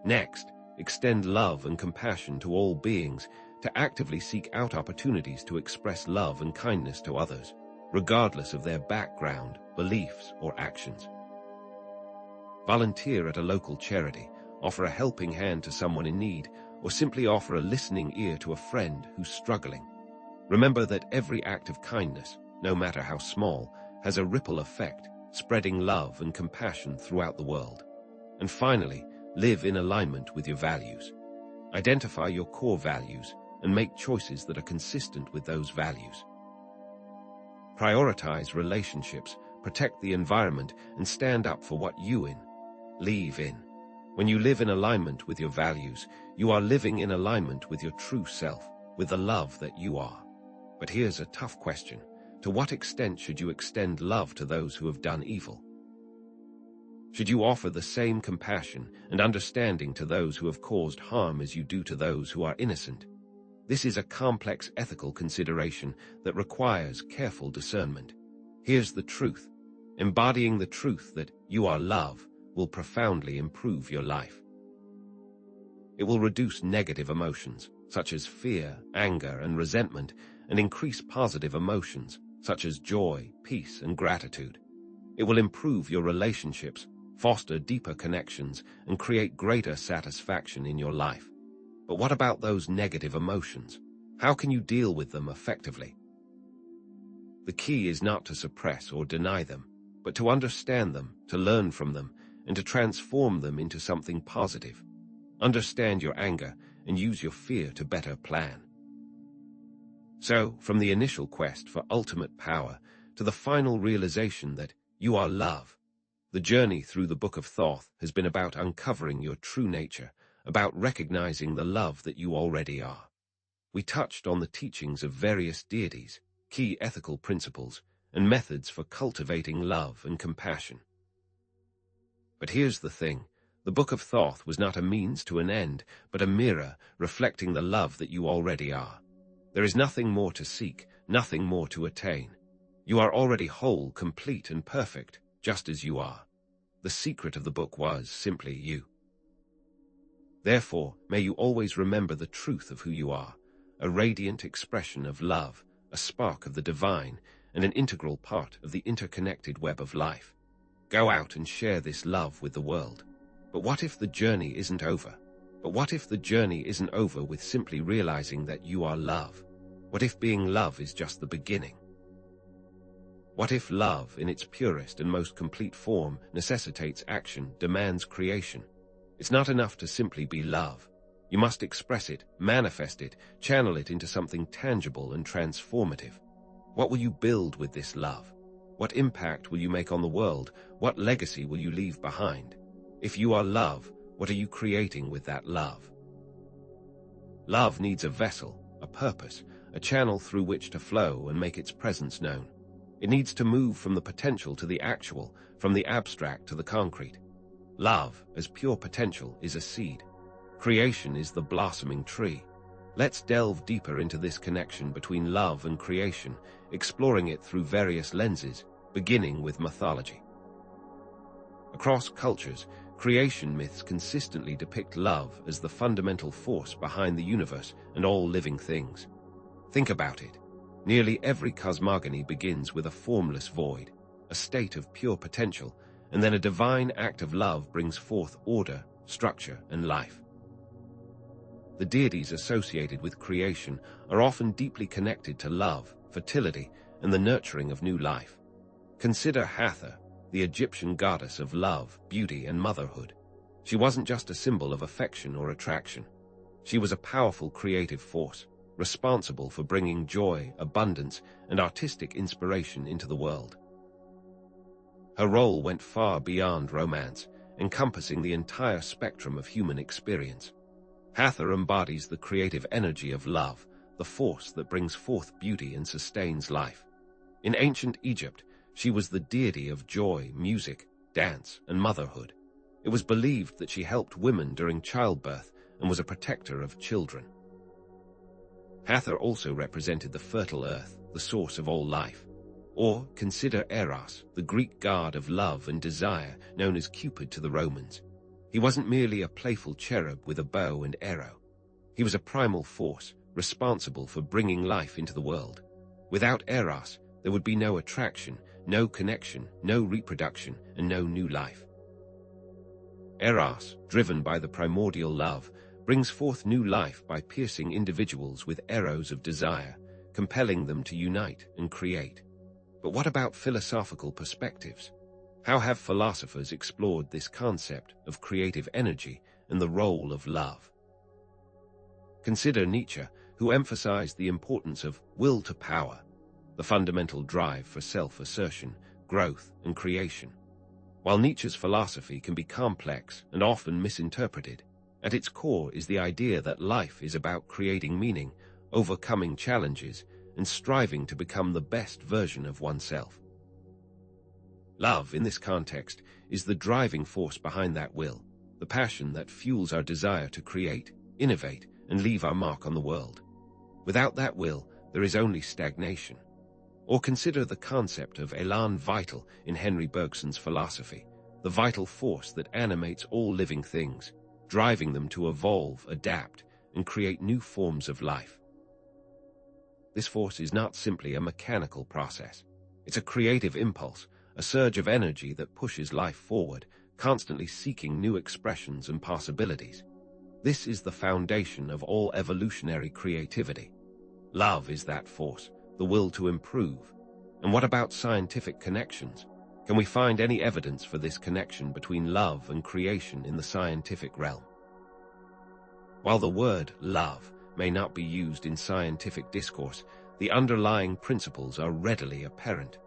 Next, extend love and compassion to all beings, to actively seek out opportunities to express love and kindness to others, regardless of their background, beliefs, or actions. Volunteer at a local charity, offer a helping hand to someone in need, or simply offer a listening ear to a friend who's struggling. Remember that every act of kindness, no matter how small, has a ripple effect, spreading love and compassion throughout the world. And finally, live in alignment with your values. Identify your core values and make choices that are consistent with those values. Prioritize relationships, protect the environment, and stand up for what you believe in. When you live in alignment with your values, you are living in alignment with your true self, with the love that you are. But here's a tough question. To what extent should you extend love to those who have done evil? Should you offer the same compassion and understanding to those who have caused harm as you do to those who are innocent? This is a complex ethical consideration that requires careful discernment. Here's the truth. Embodying the truth that you are love will profoundly improve your life. It will reduce negative emotions, such as fear, anger, and resentment, and increase positive emotions, such as joy, peace, and gratitude. It will improve your relationships, foster deeper connections, and create greater satisfaction in your life. But what about those negative emotions? How can you deal with them effectively? The key is not to suppress or deny them, but to understand them, to learn from them, and to transform them into something positive. Understand your anger and use your fear to better plan. So, from the initial quest for ultimate power to the final realization that you are love, the journey through the Book of Thoth has been about uncovering your true nature, about recognizing the love that you already are. We touched on the teachings of various deities, key ethical principles, and methods for cultivating love and compassion. But here's the thing. The Book of Thoth was not a means to an end, but a mirror reflecting the love that you already are. There is nothing more to seek, nothing more to attain. You are already whole, complete, and perfect, just as you are. The secret of the book was simply you. Therefore, may you always remember the truth of who you are, a radiant expression of love, a spark of the divine, and an integral part of the interconnected web of life. Go out and share this love with the world. But what if the journey isn't over? But what if the journey isn't over with simply realizing that you are love? What if being love is just the beginning? What if love, in its purest and most complete form, necessitates action, demands creation? It's not enough to simply be love. You must express it, manifest it, channel it into something tangible and transformative. What will you build with this love? What impact will you make on the world? What legacy will you leave behind? If you are love, what are you creating with that love? Love needs a vessel, a purpose, a channel through which to flow and make its presence known. It needs to move from the potential to the actual, from the abstract to the concrete. Love, as pure potential, is a seed. Creation is the blossoming tree. Let's delve deeper into this connection between love and creation, exploring it through various lenses, beginning with mythology. Across cultures, creation myths consistently depict love as the fundamental force behind the universe and all living things. Think about it. Nearly every cosmogony begins with a formless void, a state of pure potential, and then a divine act of love brings forth order, structure, and life. The deities associated with creation are often deeply connected to love, fertility, and the nurturing of new life. Consider Hathor, the Egyptian goddess of love, beauty, and motherhood. She wasn't just a symbol of affection or attraction. She was a powerful creative force, responsible for bringing joy, abundance, and artistic inspiration into the world. Her role went far beyond romance, encompassing the entire spectrum of human experience. Hathor embodies the creative energy of love, the force that brings forth beauty and sustains life. In ancient Egypt, she was the deity of joy, music, dance, and motherhood. It was believed that she helped women during childbirth and was a protector of children. Hathor also represented the fertile earth, the source of all life. Or consider Eros, the Greek god of love and desire, known as Cupid to the Romans. He wasn't merely a playful cherub with a bow and arrow. He was a primal force, responsible for bringing life into the world. Without Eros, there would be no attraction, no connection, no reproduction, and no new life. Eros, driven by the primordial love, brings forth new life by piercing individuals with arrows of desire, compelling them to unite and create. But what about philosophical perspectives? How have philosophers explored this concept of creative energy and the role of love? Consider Nietzsche, who emphasized the importance of will to power, the fundamental drive for self-assertion, growth, and creation. While Nietzsche's philosophy can be complex and often misinterpreted, at its core is the idea that life is about creating meaning, overcoming challenges, and striving to become the best version of oneself. Love, in this context, is the driving force behind that will, the passion that fuels our desire to create, innovate, and leave our mark on the world. Without that will, there is only stagnation. Or consider the concept of élan vital in Henry Bergson's philosophy, the vital force that animates all living things, driving them to evolve, adapt, and create new forms of life. This force is not simply a mechanical process. It's a creative impulse, a surge of energy that pushes life forward, constantly seeking new expressions and possibilities. This is the foundation of all evolutionary creativity. Love is that force, the will to improve. And what about scientific connections? Can we find any evidence for this connection between love and creation in the scientific realm? While the word love may not be used in scientific discourse, the underlying principles are readily apparent.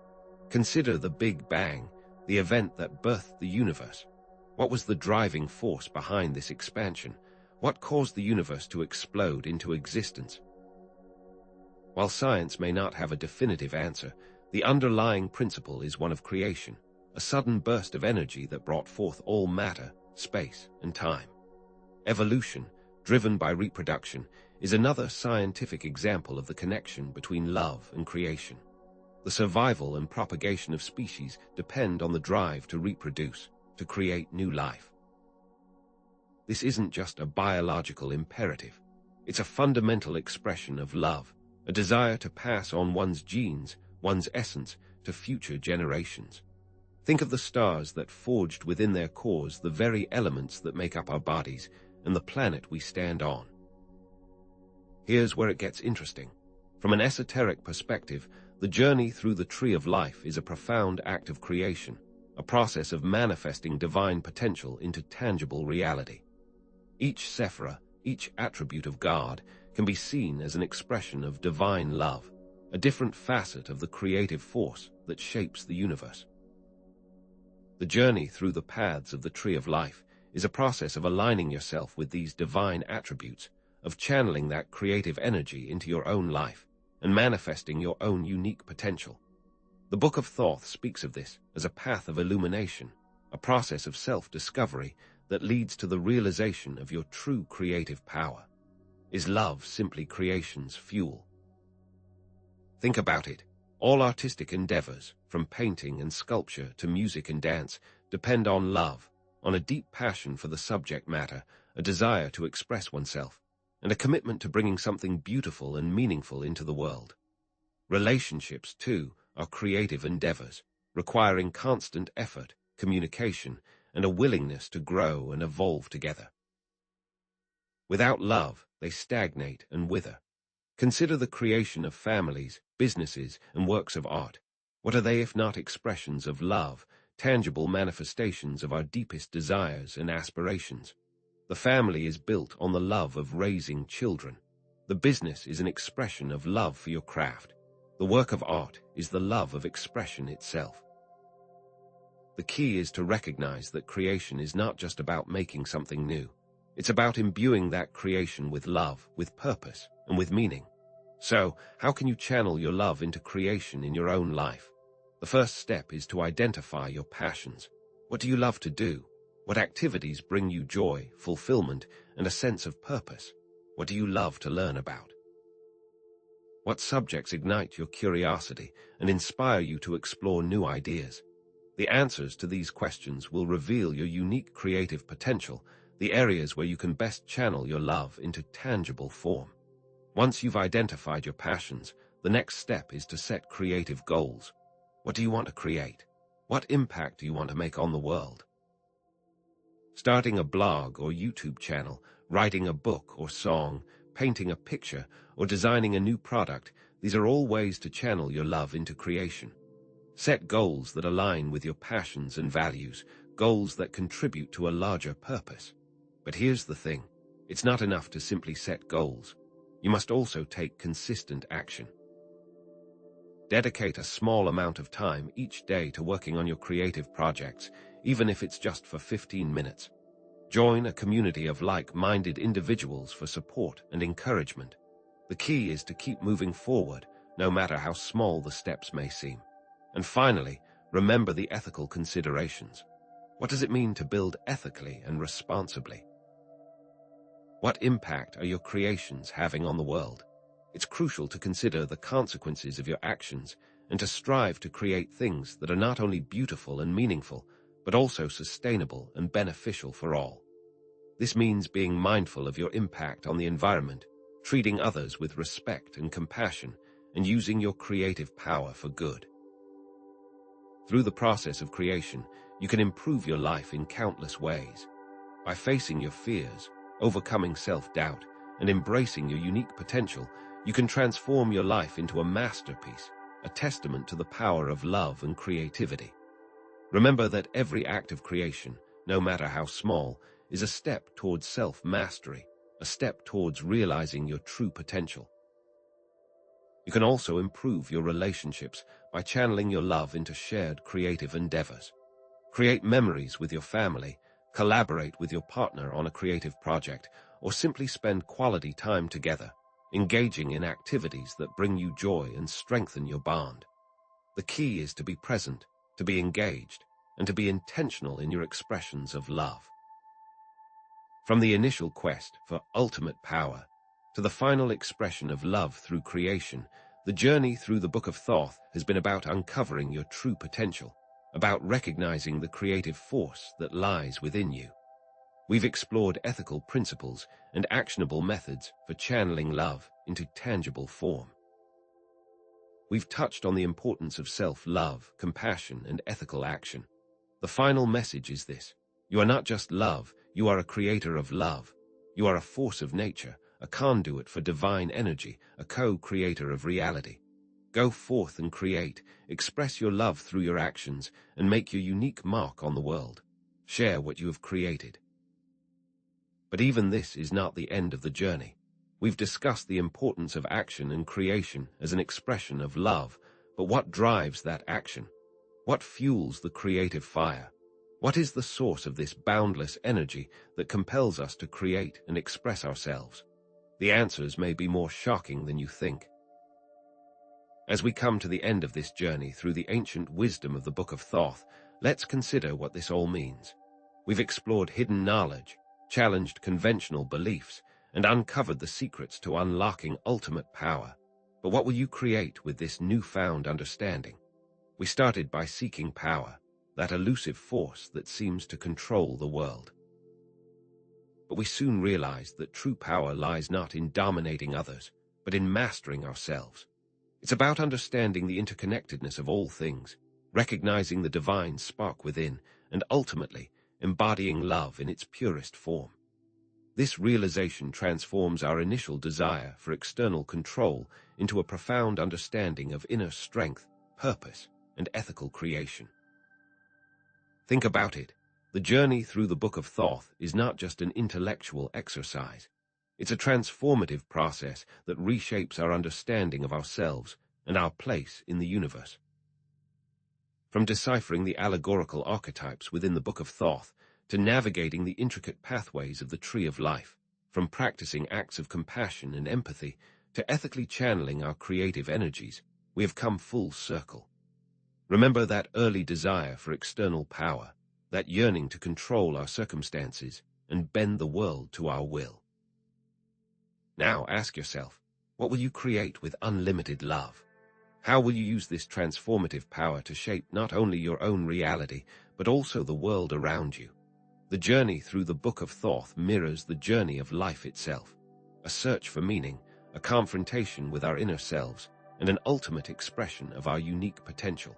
Consider the Big Bang, the event that birthed the universe. What was the driving force behind this expansion? What caused the universe to explode into existence? While science may not have a definitive answer, the underlying principle is one of creation, a sudden burst of energy that brought forth all matter, space, and time. Evolution, driven by reproduction, is another scientific example of the connection between love and creation. The survival and propagation of species depend on the drive to reproduce, to create new life. This isn't just a biological imperative. It's a fundamental expression of love, a desire to pass on one's genes, one's essence, to future generations. Think of the stars that forged within their cores the very elements that make up our bodies and the planet we stand on. Here's where it gets interesting. From an esoteric perspective, the journey through the tree of life is a profound act of creation, a process of manifesting divine potential into tangible reality. Each sephira, each attribute of God, can be seen as an expression of divine love, a different facet of the creative force that shapes the universe. The journey through the paths of the tree of life is a process of aligning yourself with these divine attributes, of channeling that creative energy into your own life, and manifesting your own unique potential. The Book of Thoth speaks of this as a path of illumination, a process of self-discovery that leads to the realization of your true creative power. Is love simply creation's fuel? Think about it. All artistic endeavors, from painting and sculpture to music and dance, depend on love, on a deep passion for the subject matter, a desire to express oneself, and a commitment to bringing something beautiful and meaningful into the world. Relationships, too, are creative endeavors, requiring constant effort, communication, and a willingness to grow and evolve together. Without love, they stagnate and wither. Consider the creation of families, businesses, and works of art. What are they if not expressions of love, tangible manifestations of our deepest desires and aspirations? The family is built on the love of raising children. The business is an expression of love for your craft. The work of art is the love of expression itself. The key is to recognize that creation is not just about making something new. It's about imbuing that creation with love, with purpose, and with meaning. So, how can you channel your love into creation in your own life? The first step is to identify your passions. What do you love to do? What activities bring you joy, fulfillment, and a sense of purpose? What do you love to learn about? What subjects ignite your curiosity and inspire you to explore new ideas? The answers to these questions will reveal your unique creative potential, the areas where you can best channel your love into tangible form. Once you've identified your passions, the next step is to set creative goals. What do you want to create? What impact do you want to make on the world? Starting a blog or YouTube channel, writing a book or song, painting a picture, or designing a new product, these are all ways to channel your love into creation. Set goals that align with your passions and values, goals that contribute to a larger purpose. But here's the thing, it's not enough to simply set goals. You must also take consistent action. Dedicate a small amount of time each day to working on your creative projects, even if it's just for 15 minutes. Join a community of like-minded individuals for support and encouragement. The key is to keep moving forward, no matter how small the steps may seem. And finally, remember the ethical considerations. What does it mean to build ethically and responsibly? What impact are your creations having on the world? It's crucial to consider the consequences of your actions and to strive to create things that are not only beautiful and meaningful, but also sustainable and beneficial for all. This means being mindful of your impact on the environment, treating others with respect and compassion, and using your creative power for good. Through the process of creation, you can improve your life in countless ways. By facing your fears, overcoming self-doubt, and embracing your unique potential, you can transform your life into a masterpiece, a testament to the power of love and creativity. Remember that every act of creation, no matter how small, is a step towards self-mastery, a step towards realizing your true potential. You can also improve your relationships by channeling your love into shared creative endeavors. Create memories with your family, collaborate with your partner on a creative project, or simply spend quality time together, engaging in activities that bring you joy and strengthen your bond. The key is to be present, to be engaged, and to be intentional in your expressions of love. From the initial quest for ultimate power to the final expression of love through creation, the journey through the Book of Thoth has been about uncovering your true potential, about recognizing the creative force that lies within you. We've explored ethical principles and actionable methods for channeling love into tangible form. We've touched on the importance of self-love, compassion, and ethical action. The final message is this: you are not just love, you are a creator of love. You are a force of nature, a conduit for divine energy, a co-creator of reality. Go forth and create, express your love through your actions, and make your unique mark on the world. Share what you have created. But even this is not the end of the journey. We've discussed the importance of action and creation as an expression of love, but what drives that action? What fuels the creative fire? What is the source of this boundless energy that compels us to create and express ourselves? The answers may be more shocking than you think. As we come to the end of this journey through the ancient wisdom of the Book of Thoth, let's consider what this all means. We've explored hidden knowledge, challenged conventional beliefs, and uncovered the secrets to unlocking ultimate power. But what will you create with this newfound understanding? We started by seeking power, that elusive force that seems to control the world. But we soon realized that true power lies not in dominating others, but in mastering ourselves. It's about understanding the interconnectedness of all things, recognizing the divine spark within, and ultimately embodying love in its purest form. This realization transforms our initial desire for external control into a profound understanding of inner strength, purpose, and ethical creation. Think about it. The journey through the Book of Thoth is not just an intellectual exercise. It's a transformative process that reshapes our understanding of ourselves and our place in the universe. From deciphering the allegorical archetypes within the Book of Thoth to navigating the intricate pathways of the Tree of Life, from practicing acts of compassion and empathy to ethically channeling our creative energies, we have come full circle. Remember that early desire for external power, that yearning to control our circumstances and bend the world to our will. Now ask yourself, What will you create with unlimited love? How will you use this transformative power to shape not only your own reality, but also the world around you? The journey through the Book of Thoth mirrors the journey of life itself, a search for meaning, a confrontation with our inner selves, and an ultimate expression of our unique potential.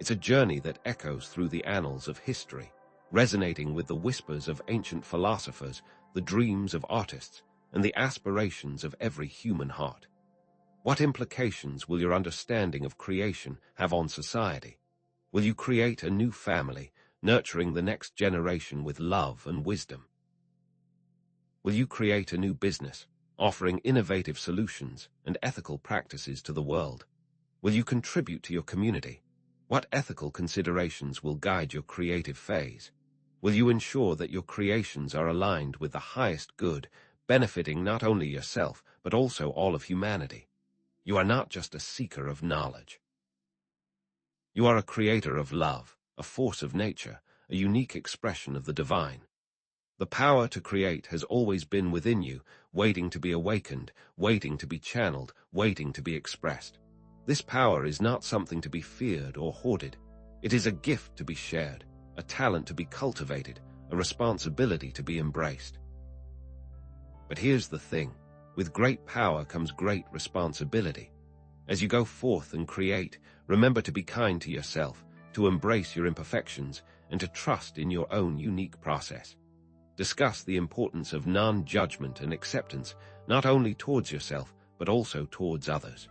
It's a journey that echoes through the annals of history, resonating with the whispers of ancient philosophers, the dreams of artists, and the aspirations of every human heart. What implications will your understanding of creation have on society? Will you create a new family, nurturing the next generation with love and wisdom? Will you create a new business, offering innovative solutions and ethical practices to the world? Will you contribute to your community? What ethical considerations will guide your creative phase? Will you ensure that your creations are aligned with the highest good, benefiting not only yourself, but also all of humanity? You are not just a seeker of knowledge. You are a creator of love, a force of nature, a unique expression of the divine. The power to create has always been within you, waiting to be awakened, waiting to be channeled, waiting to be expressed. This power is not something to be feared or hoarded. It is a gift to be shared, a talent to be cultivated, a responsibility to be embraced. But here's the thing, with great power comes great responsibility. As you go forth and create, remember to be kind to yourself, to embrace your imperfections, and to trust in your own unique process. Discuss the importance of non-judgment and acceptance, not only towards yourself, but also towards others.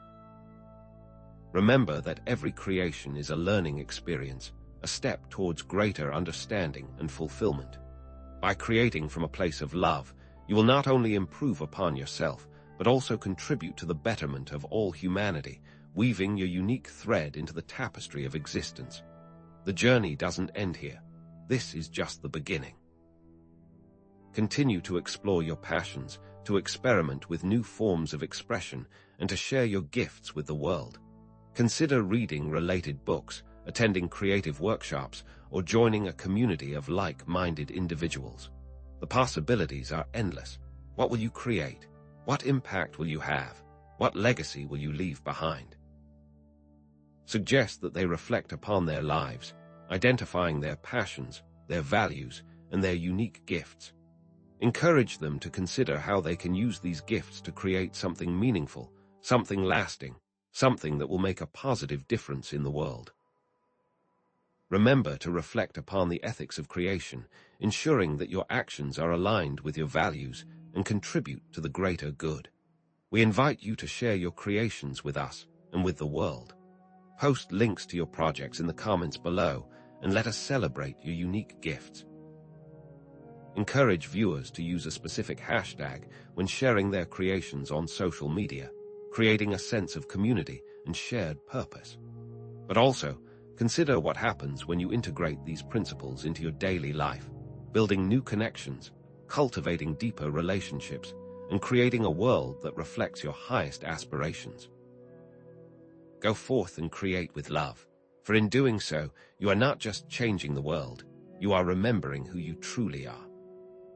Remember that every creation is a learning experience, a step towards greater understanding and fulfillment. By creating from a place of love, you will not only improve upon yourself, but also contribute to the betterment of all humanity, weaving your unique thread into the tapestry of existence. The journey doesn't end here. This is just the beginning. Continue to explore your passions, to experiment with new forms of expression, and to share your gifts with the world. Consider reading related books, attending creative workshops, or joining a community of like-minded individuals. The possibilities are endless. What will you create? What impact will you have? What legacy will you leave behind? Suggest that they reflect upon their lives, identifying their passions, their values, and their unique gifts. Encourage them to consider how they can use these gifts to create something meaningful, something lasting, something that will make a positive difference in the world. Remember to reflect upon the ethics of creation, ensuring that your actions are aligned with your values and contribute to the greater good. We invite you to share your creations with us and with the world. Post links to your projects in the comments below and let us celebrate your unique gifts. Encourage viewers to use a specific hashtag when sharing their creations on social media, creating a sense of community and shared purpose. But also, consider what happens when you integrate these principles into your daily life, building new connections, cultivating deeper relationships, and creating a world that reflects your highest aspirations. Go forth and create with love, for in doing so, you are not just changing the world, you are remembering who you truly are.